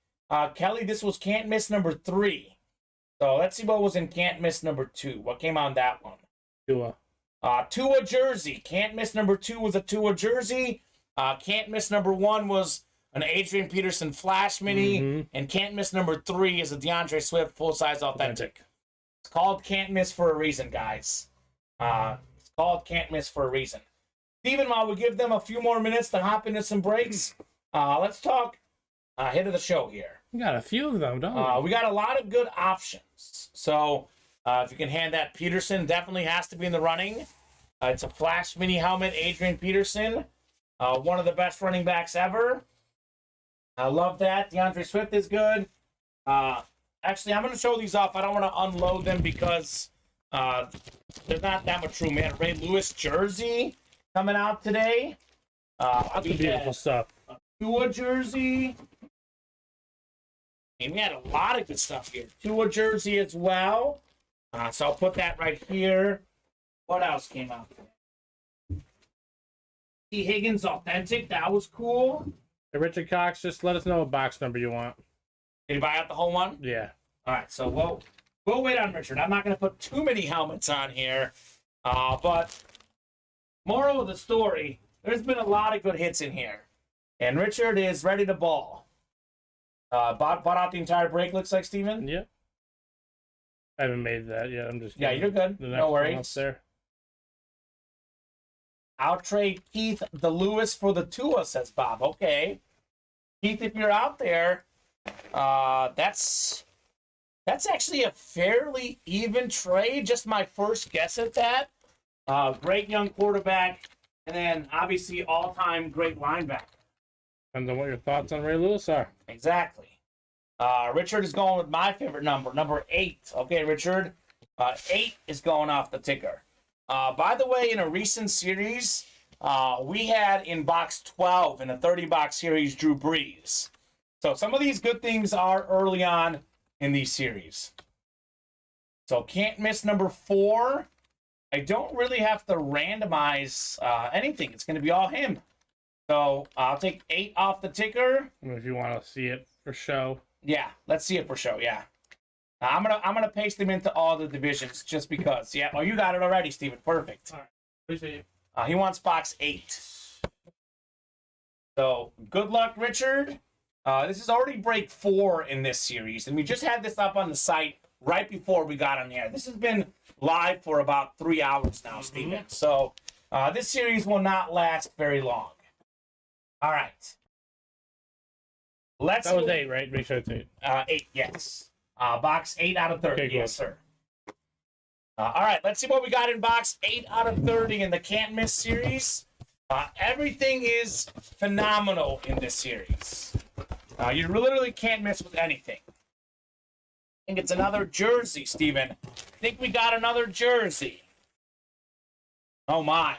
Kelly, this was can't miss number 3. So let's see what was in can't miss number 2. What came on that one? Tua. Tua jersey. Can't miss number 2 was a Tua jersey. Can't miss number 1 was an Adrian Peterson Flash mini. And can't miss number 3 is a DeAndre Swift full-size authentic. It's called can't miss for a reason, guys. It's called can't miss for a reason. Steven, while we give them a few more minutes to hop into some breaks, let's talk hit of the show here. We got a few of them, don't we? We got a lot of good options. So if you can hand that, Peterson definitely has to be in the running. It's a Flash mini helmet, Adrian Peterson. One of the best running backs ever. I love that. DeAndre Swift is good. Actually, I'm going to show these off. I don't want to unload them because they're not that much room. We had a Ray Lewis jersey coming out today. That's beautiful stuff. Tua jersey. And we had a lot of good stuff here. Tua jersey as well. So I'll put that right here. What else came out today? T. Higgins authentic. That was cool. Hey, Richard Cox, just let us know what box number you want. Did you buy out the whole one? Yeah. All right, so we'll wait on Richard. I'm not going to put too many helmets on here. But moral of the story, there's been a lot of good hits in here. And Richard is ready to ball. Bought out the entire break, looks like, Steven? Yeah. I haven't made that yet. I'm just... Yeah, you're good. No worries. There. I'll trade Keith the Lewis for the Tua, says Bob. Okay. Keith, if you're out there, that's actually a fairly even trade. Just my first guess at that. Great young quarterback, and then obviously all-time great linebacker. And then what your thoughts on Ray Lewis are. Exactly. Richard is going with my favorite number 8. Okay, Richard. 8 is going off the ticker. By the way, in a recent series, we had in box 12 in a 30-box series Drew Brees. So some of these good things are early on in these series. So can't miss number 4. I don't really have to randomize anything. It's going to be all him. So I'll take 8 off the ticker. If you want to see it for show. Yeah, let's see it for show. Yeah, I'm gonna paste them into all the divisions just because. Yeah, oh, you got it already, Steven. Perfect. All right, appreciate you. He wants box 8. So good luck, Richard. This is already break 4 in this series, and we just had this up on the site right before we got on air. This has been live for about 3 hours now, Steven. So this series will not last very long. All right. That was 8, right? Make sure it's 8. 8, yes. Box 8 out of 30, okay, yes, sir. All right, let's see what we got in box 8 out of 30 in the Can't Miss series. Everything is phenomenal in this series. You literally can't miss with anything. I think it's another jersey, Steven. I think we got another jersey. Oh, my.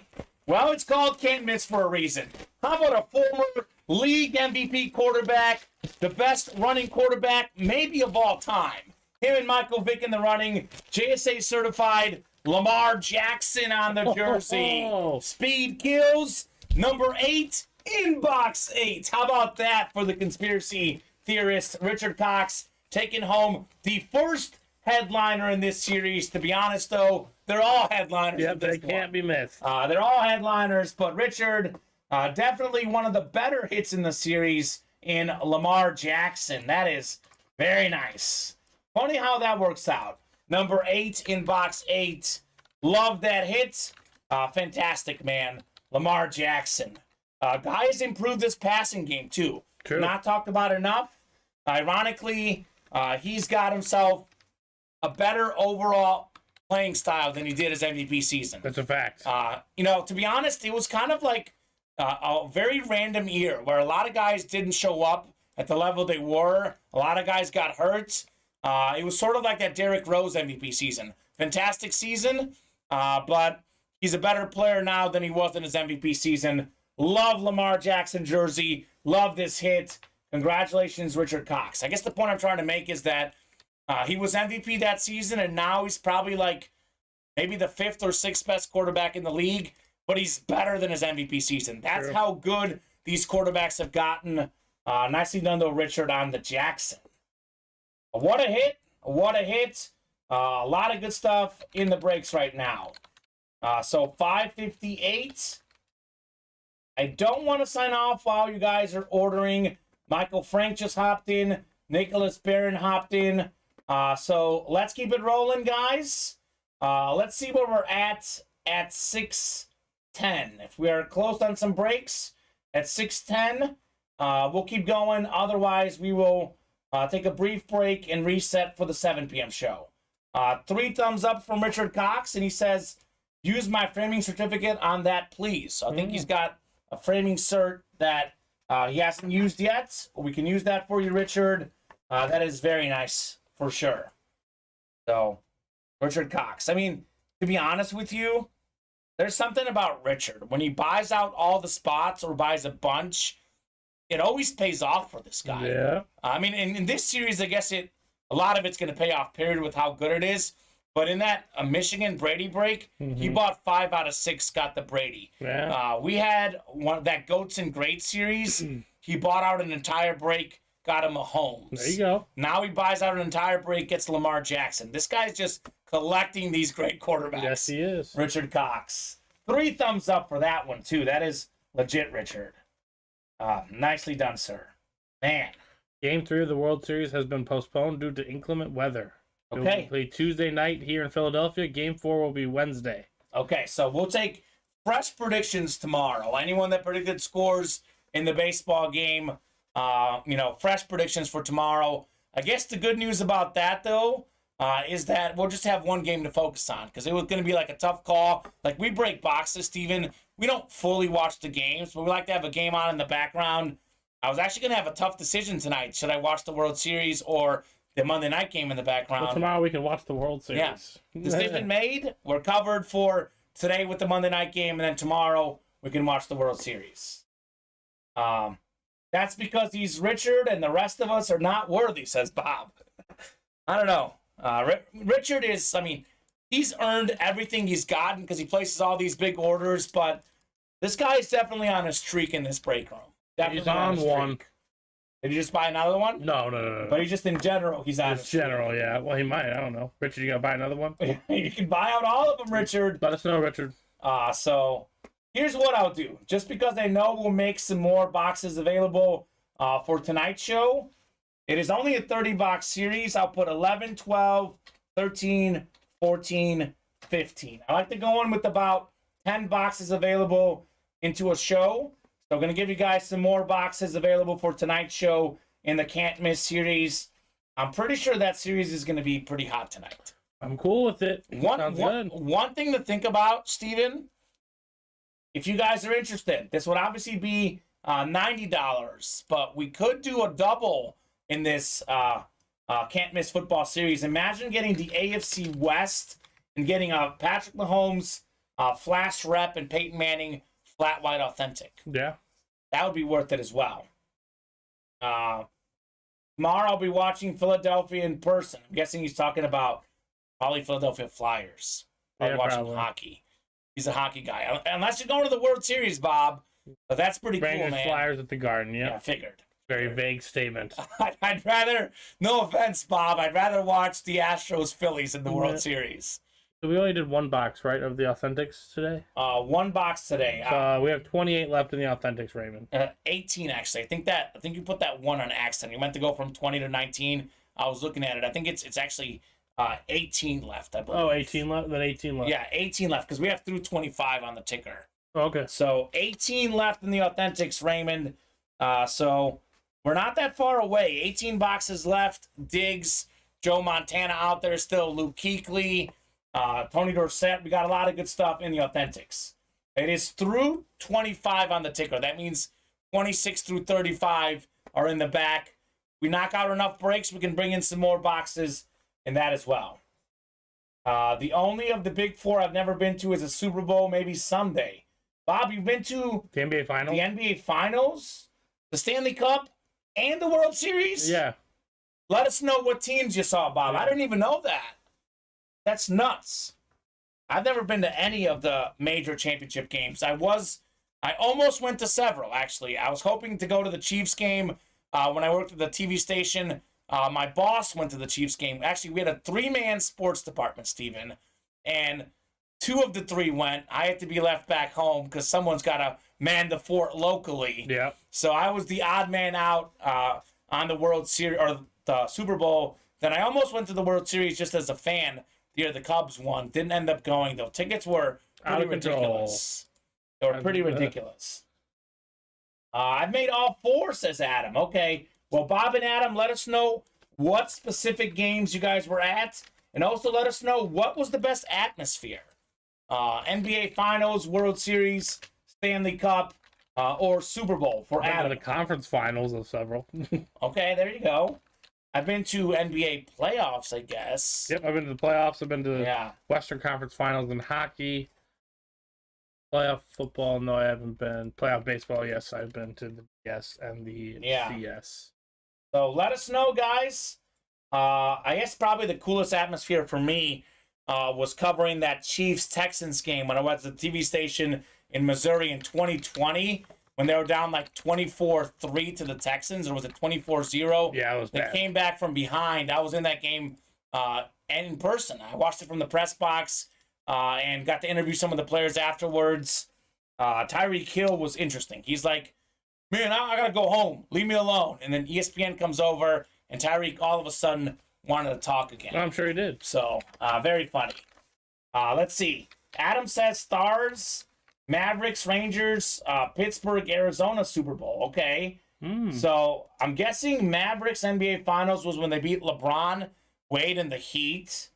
Well, it's called Can't Miss for a reason. How about a former league MVP quarterback, the best running quarterback maybe of all time? Him and Michael Vick in the running. JSA certified Lamar Jackson on the jersey. Speed kills. Number 8 in box 8. How about that for the conspiracy theorist Richard Cox taking home the first headliner in this series. To be honest, though, they're all headliners. Yep, they can't be missed. They're all headliners, but Richard, definitely one of the better hits in the series in Lamar Jackson. That is very nice. Funny how that works out. Number 8 in box 8. Love that hit. Fantastic, man. Lamar Jackson. Guys improved this passing game, too. True. Not talked about enough. Ironically, he's got himself a better overall playing style than he did his MVP season. That's a fact. To be honest, it was kind of like a very random year where a lot of guys didn't show up at the level they were. A lot of guys got hurt. It was sort of like that Derrick Rose MVP season. Fantastic season, but he's a better player now than he was in his MVP season. Love Lamar Jackson jersey. Love this hit. Congratulations, Richard Cox. I guess the point I'm trying to make is that he was MVP that season, and now he's probably like maybe the 5th or 6th best quarterback in the league, but he's better than his MVP season. That's how good these quarterbacks have gotten. Nicely done, though, Richard, on the Jackson. What a hit. What a hit. A lot of good stuff in the breaks right now. So 5:58. I don't want to sign off while you guys are ordering. Michael Frank just hopped in. Nicholas Barron hopped in. So let's keep it rolling, guys. Let's see where we're at 6:10. If we are close on some breaks at 6:10, we'll keep going. Otherwise, we will take a brief break and reset for the 7 p.m. show. 3 thumbs up from Richard Cox, and he says, use my framing certificate on that, please. So I think he's got a framing cert that he hasn't used yet. We can use that for you, Richard. That is very nice, for sure. So, Richard Cox. I mean, to be honest with you, there's something about Richard. When he buys out all the spots or buys a bunch, it always pays off for this guy. Yeah. I mean, in this series, I guess a lot of it's going to pay off, period, with how good it is. But in that Michigan Brady break, he bought 5 out of 6, got the Brady. Yeah. We had that Goats and Great series. He bought out an entire break, got him a Mahomes. There you go. Now he buys out an entire break, gets Lamar Jackson. This guy's just collecting these great quarterbacks. Yes, he is. Richard Cox. 3 thumbs up for that one, too. That is legit, Richard. Nicely done, sir. Man. Game 3 of the World Series has been postponed due to inclement weather. It will play Tuesday night here in Philadelphia. Game 4 will be Wednesday. Okay, so we'll take fresh predictions tomorrow. Anyone that predicted scores in the baseball game, fresh predictions for tomorrow. I guess the good news about that, though, is that we'll just have one game to focus on because it was going to be like a tough call. Like, we break boxes, Steven. We don't fully watch the games, but we like to have a game on in the background. I was actually going to have a tough decision tonight. Should I watch the World Series or the Monday night game in the background? Well, tomorrow we can watch the World Series. Yeah. Decision made. We're covered for today with the Monday night game, and then tomorrow we can watch the World Series. That's because he's Richard and the rest of us are not worthy, says Bob. I don't know. Richard is, he's earned everything he's gotten because he places all these big orders, but this guy is definitely on a streak in this break room. Definitely He's on one. Did you just buy another one? No. But he's just in general, he's on. Just general, yeah. Well, he might. I don't know. Richard, you gonna buy another one? You can buy out all of them, Richard. Let us know, Richard. So here's what I'll do. Just because I know we'll make some more boxes available for tonight's show, it is only a 30-box series. I'll put 11, 12, 13, 14, 15. I like to go in with about 10 boxes available into a show. So I'm going to give you guys some more boxes available for tonight's show in the Can't Miss series. I'm pretty sure that series is going to be pretty hot tonight. I'm cool with it. Sounds good. One thing to think about, Steven, if you guys are interested, this would obviously be $90, but we could do a double in this Can't Miss football series. Imagine getting the AFC West and getting a Patrick Mahomes flash rep and Peyton Manning flat white authentic. Yeah. That would be worth it as well. Tomorrow I'll be watching Philadelphia in person. I'm guessing he's talking about probably Philadelphia Flyers. Probably watching hockey. He's a hockey guy. Unless you're going to the World Series, Bob. But that's pretty cool, man. Flyers at the Garden, yeah. I figured. Very vague statement. I'd rather, no offense, Bob, I'd rather watch the Astros Phillies in the World Series. So we only did one box, right, of the Authentics today? One box today. We have 28 left in the Authentics, Raymond. 18 actually. I think you put that one on accident. You meant to go from 20 to 19. I was looking at it. I think it's actually 18 left, I believe. Oh, 18 left? Then 18 left. Yeah, 18 left because we have through 25 on the ticker. Okay. So 18 left in the Authentics, Raymond. So we're not that far away. 18 boxes left. Diggs, Joe Montana out there still, Luke Kuechly, Tony Dorsett. We got a lot of good stuff in the Authentics. It is through 25 on the ticker. That means 26 through 35 are in the back. We knock out enough breaks, we can bring in some more boxes in that as well. The only of the big four I've never been to is a Super Bowl, maybe someday. Bob, you've been to the NBA Finals? The NBA Finals, the Stanley Cup, and the World Series? Yeah. Let us know what teams you saw, Bob. Yeah. I didn't even know that. That's nuts. I've never been to any of the major championship games. I almost went to several, actually. I was hoping to go to the Chiefs game when I worked at the TV station. My boss went to the Chiefs game. Actually, we had a 3-man sports department, Steven, and 2 of the 3 went. I had to be left back home because someone's got to man the fort locally. Yeah. So I was the odd man out on the World Series or the Super Bowl. Then I almost went to the World Series just as a fan the year the Cubs won. Didn't end up going, though. Tickets were pretty ridiculous. They were pretty ridiculous. I've made all 4, says Adam. Okay. Well, Bob and Adam, let us know what specific games you guys were at. And also let us know what was the best atmosphere. NBA Finals, World Series, Stanley Cup, or Super Bowl for Adam. The conference finals of several. Okay, there you go. I've been to NBA playoffs, I guess. Yep, I've been to the playoffs. I've been to the Western Conference Finals in hockey. Playoff football, no, I haven't been. Playoff baseball, yes, I've been to the BS and the CS. So let us know, guys. I guess probably the coolest atmosphere for me was covering that Chiefs-Texans game when I went to the TV station in Missouri in 2020 when they were down like 24-3 to the Texans, or was it 24-0? Yeah, it was bad. They came back from behind. I was in that game and in person. I watched it from the press box and got to interview some of the players afterwards. Tyreek Hill was interesting. He's like, man, I got to go home. Leave me alone. And then ESPN comes over, and Tyreek all of a sudden wanted to talk again. I'm sure he did. So, very funny. Let's see. Adam says Stars, Mavericks, Rangers, Pittsburgh, Arizona Super Bowl. Okay. So, I'm guessing Mavericks NBA Finals was when they beat LeBron, Wade, and the Heat.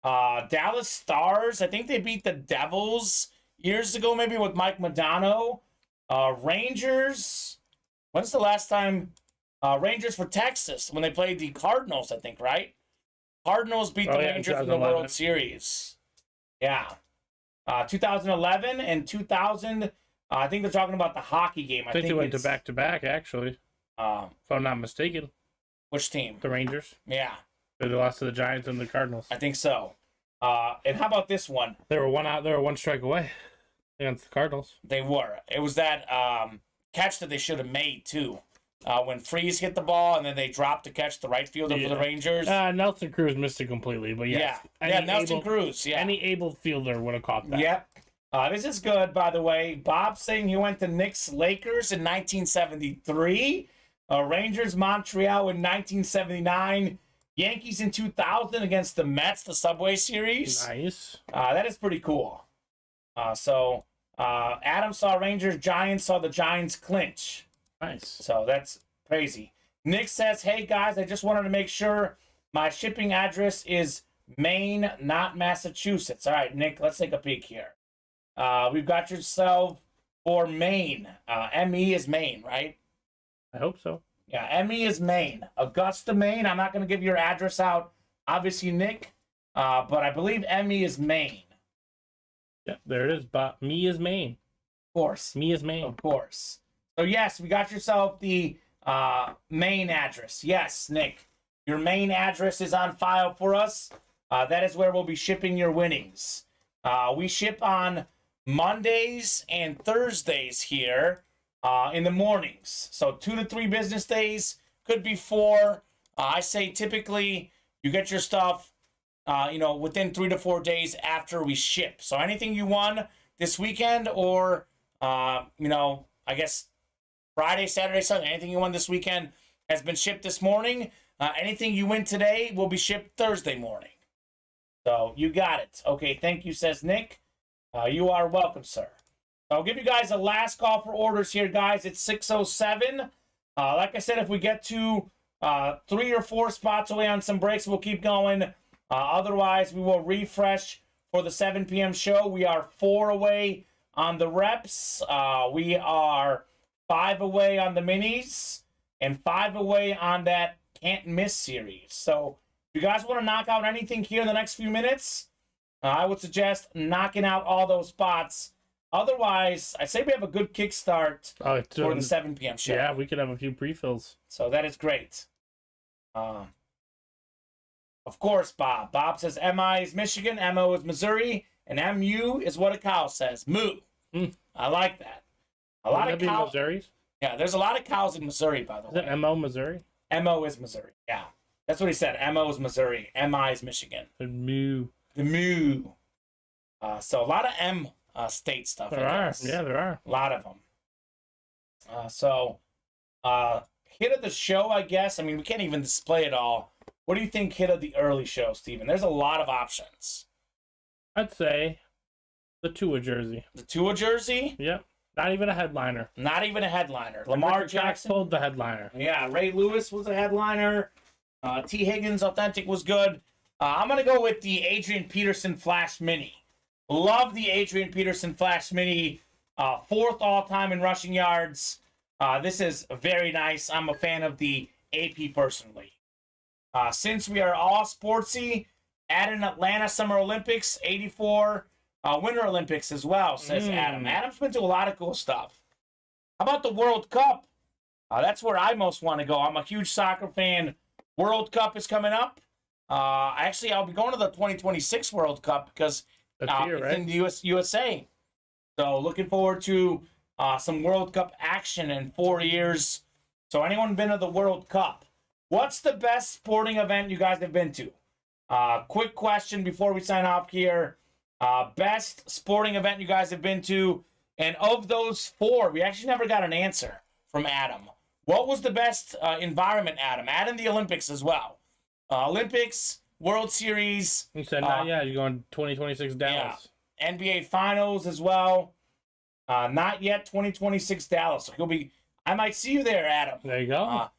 Dallas Stars, I think they beat the Devils years ago, maybe with Mike Modano. Rangers, when's the last time? Rangers for Texas, when they played the Cardinals, I think, right? Cardinals beat the Rangers in the World Series. Yeah. 2011 and 2000, I think they're talking about the hockey game. I think they went to back-to-back, actually, if I'm not mistaken. Which team? The Rangers. Yeah. They lost to the Giants and the Cardinals. I think so. And how about this one? They were one strike away against the Cardinals. They were. It was that catch that they should have made, too. When Freeze hit the ball and then they dropped to catch the right fielder for the Rangers. Nelson Cruz missed it completely, but yes. Yeah, Nelson Cruz. Yeah. Any able fielder would have caught that. Yep. This is good, by the way. Bob saying he went to Knicks Lakers in 1973. Rangers Montreal in 1979. Yankees in 2000 against the Mets, the Subway Series. Nice. That is pretty cool. So Adam saw Rangers, Giants, saw the Giants clinch. Nice. So that's crazy. Nick says, hey, guys, I just wanted to make sure my shipping address is Maine, not Massachusetts. All right, Nick, let's take a peek here. We've got yourself for Maine. ME is Maine, right? I hope so. Yeah, ME is Maine. Augusta, Maine. I'm not going to give your address out, obviously, Nick, but I believe ME is Maine. Yeah, there it is. But me is Maine. Of course. Me is Maine. Of course. So, yes, we got yourself the main address. Yes, Nick, your main address is on file for us. That is where we'll be shipping your winnings. We ship on Mondays and Thursdays here in the mornings. So 2 to 3 business days, could be 4. I say typically you get your stuff, within 3 to 4 days after we ship. So anything you won this weekend or, I guess Friday, Saturday, Sunday, anything you won this weekend has been shipped this morning. Anything you win today will be shipped Thursday morning. So you got it. Okay, thank you, says Nick. You are welcome, sir. I'll give you guys a last call for orders here, guys. It's 6:07. Like I said, if we get to 3 or 4 spots away on some breaks, we'll keep going. Otherwise, we will refresh for the 7 p.m. show. We are 4 away on the reps. We are 5 away on the minis and 5 away on that can't miss series. So if you guys want to knock out anything here in the next few minutes, I would suggest knocking out all those spots. Otherwise, I say we have a good kickstart for the 7 p.m. show. Yeah, we could have a few pre-fills. So that is great. Of course, Bob. Bob says MI is Michigan, MO is Missouri, and MU is what a cow says. Moo. I like that. A lot of cows. Missouri? Yeah, there's a lot of cows in Missouri, by the way. Is it MO Missouri? MO is Missouri. Yeah. That's what he said. MO is Missouri. MI is Michigan. The Moo. The Moo. So a lot of M state stuff. There are. Yeah, there are. A lot of them. Hit of the show, I guess. I mean, we can't even display it all. What do you think hit of the early show, Steven? There's a lot of options. I'd say the Tua jersey. The Tua jersey? Yep. Not even a headliner. Not even a headliner. Lamar Jackson pulled the headliner. Yeah, Ray Lewis was a headliner. T. Higgins Authentic was good. I'm going to go with the Adrian Peterson Flash Mini. Love the Adrian Peterson Flash Mini. 4th all-time in rushing yards. This is very nice. I'm a fan of the AP personally. Since we are all sportsy, add an Atlanta Summer Olympics, 84 Winter Olympics as well, says Adam. Adam's been to a lot of cool stuff. How about the World Cup? That's where I most want to go. I'm a huge soccer fan. World Cup is coming up. Actually, I'll be going to the 2026 World Cup because it's in the USA. So looking forward to some World Cup action in 4 years. So anyone been to the World Cup? What's the best sporting event you guys have been to? Quick question before we sign off here. Best sporting event you guys have been to. And of those 4, we actually never got an answer from Adam. What was the best environment, Adam? Add in the Olympics as well. Olympics, World Series. You said not yet. You're going 2026 Dallas. Yeah. NBA Finals as well. Not yet 2026 Dallas. So I might see you there, Adam. There you go.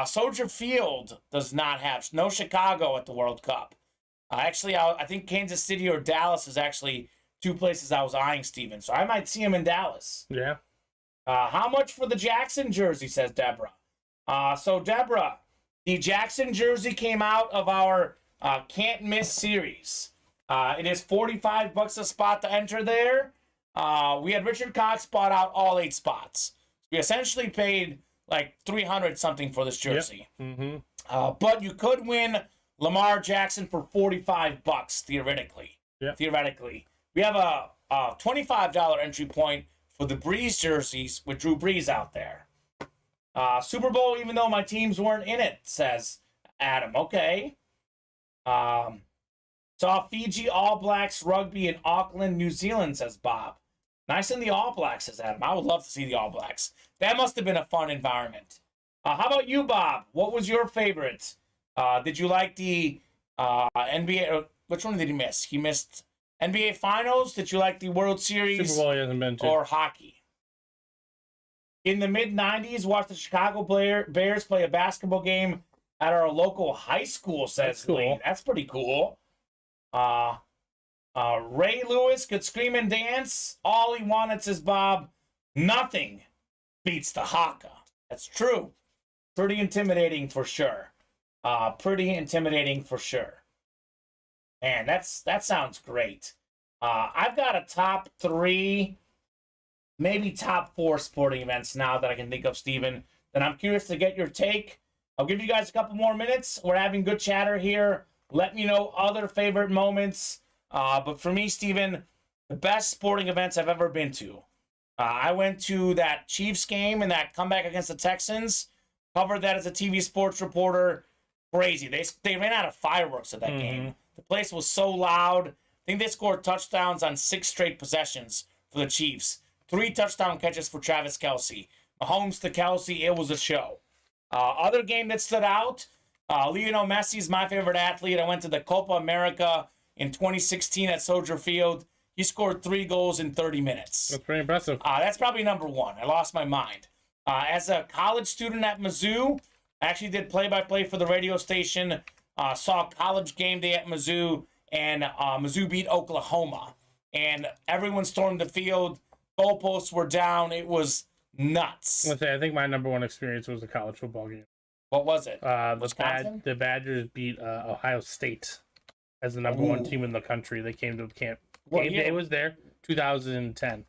Soldier Field does not have no Chicago at the World Cup. Actually, I think Kansas City or Dallas is actually 2 places I was eyeing, Steven. So I might see him in Dallas. Yeah. How much for the Jackson jersey, says Deborah. So, Deborah, the Jackson jersey came out of our Can't Miss series. It is $45 a spot to enter there. We had Richard Cox bought out all 8 spots. We essentially paid like $300 something for this jersey. Yep. Mm-hmm. But you could win Lamar Jackson for $45 theoretically. Yep. Theoretically. We have a $25 entry point for the Breeze jerseys with Drew Brees out there. Super Bowl, even though my teams weren't in it, says Adam. Okay. Saw Fiji All Blacks rugby in Auckland, New Zealand, says Bob. Nice in the All Blacks, says Adam. I would love to see the All Blacks. That must have been a fun environment. How about you, Bob? What was your favorite? Did you like the NBA? Which one did he miss? He missed NBA Finals. Did you like the World Series? Super Bowl he hasn't been to. Or hockey? In the mid-'90s, watched the Chicago Bears play a basketball game at our local high school, says Lee. That's pretty cool. Ray Lewis could scream and dance. All he wanted, says Bob. Nothing beats the haka. That's true. Pretty intimidating for sure. Pretty intimidating for sure. Man, that sounds great. I've got a top 3, maybe top 4 sporting events now that I can think of, Steven, then I'm curious to get your take. I'll give you guys a couple more minutes. We're having good chatter here. Let me know other favorite moments. But for me, Steven, the best sporting events I've ever been to. I went to that Chiefs game and that comeback against the Texans. Covered that as a TV sports reporter. Crazy. They ran out of fireworks at that game. The place was so loud. I think they scored touchdowns on 6 straight possessions for the Chiefs. 3 touchdown catches for Travis Kelce. Mahomes to Kelce, it was a show. Other game that stood out, Lionel Messi is my favorite athlete. I went to the Copa America in 2016 at Soldier Field. He scored 3 goals in 30 minutes. That's pretty impressive. That's probably number 1. I lost my mind. As a college student at Mizzou, I actually did play-by-play for the radio station. Saw college game day at Mizzou, and Mizzou beat Oklahoma. And everyone stormed the field. Goalposts were down. It was nuts. I think my number 1 experience was a college football game. What was it? The Badgers beat Ohio State as the number 1 team in the country. They came to camp. Game day was there, 2010.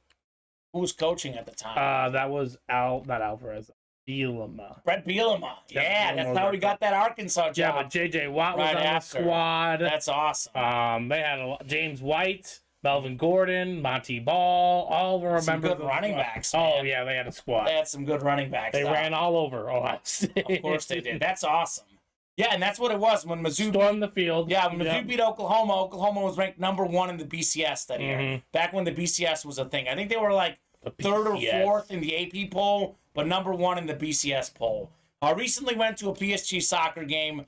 Who was coaching at the time? That was not Alvarez. Bielema. Brett Bielema. Yeah, that's how we got that Arkansas job. Yeah, but J.J. Watt was on the squad. That's awesome. They had James White, Melvin Gordon, Monty Ball, all remember some good running backs. Man. Oh yeah, they had a squad. They had some good running backs. They ran all over Ohio State. Of course they did. That's awesome. Yeah, and that's what it was when Mizzou stormed the field. Yeah, when Mizzou beat Oklahoma. Oklahoma was ranked number 1 in the BCS that year. Back when the BCS was a thing. I think they were like 3rd or 4th in the AP poll, but number 1 in the BCS poll. Recently went to a PSG soccer game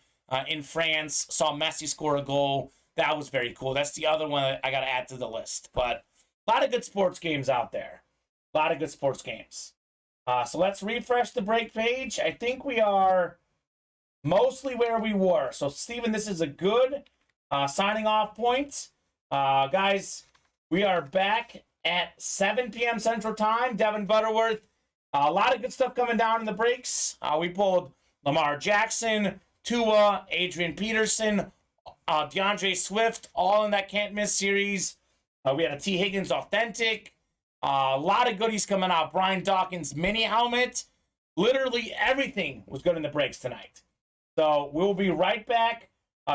in France. Saw Messi score a goal. That was very cool. That's the other one that I got to add to the list. But a lot of good sports games out there. A lot of good sports games. So let's refresh the break page. I think we are mostly where we were. So, Steven, this is a good signing off point. Guys, we are back at 7 p.m. Central Time. Devin Butterworth. A lot of good stuff coming down in the breaks. We pulled Lamar Jackson, Tua, Adrian Peterson, DeAndre Swift, all in that Can't Miss series. We had a T. Higgins Authentic. A lot of goodies coming out. Brian Dawkins mini helmet. Literally everything was good in the breaks tonight. So we'll be right back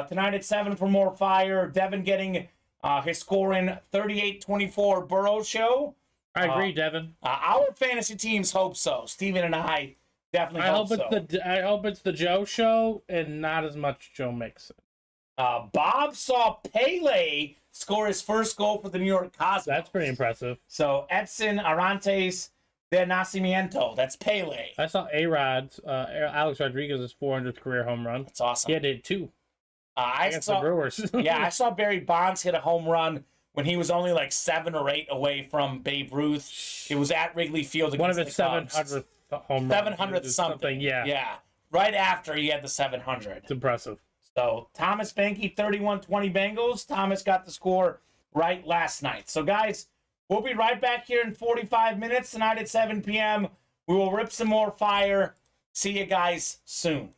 tonight at 7 for more fire. Devin getting his scoring 38-24 Burrow show. I agree, Devin. Our fantasy teams hope so. Steven and I definitely hope so. I hope it's the Joe show and not as much Joe Mixon. Bob saw Pele score his first goal for the New York Cosmos. That's pretty impressive. So Edson Arantes de Nacimiento. That's Pele. I saw A-Rod's, Alex Rodriguez's 400th career home run. That's awesome. Yeah, did 2. I saw the Brewers. Yeah, I saw Barry Bonds hit a home run when he was only like 7 or 8 away from Babe Ruth. It was at Wrigley Field against one of his 700th home runs. 700th something. Yeah. Yeah. Right after he had the 700. It's impressive. So Thomas Banky, 31-20 Bengals. Thomas got the score right last night. So guys, we'll be right back here in 45 minutes tonight at 7 p.m. We will rip some more fire. See you guys soon.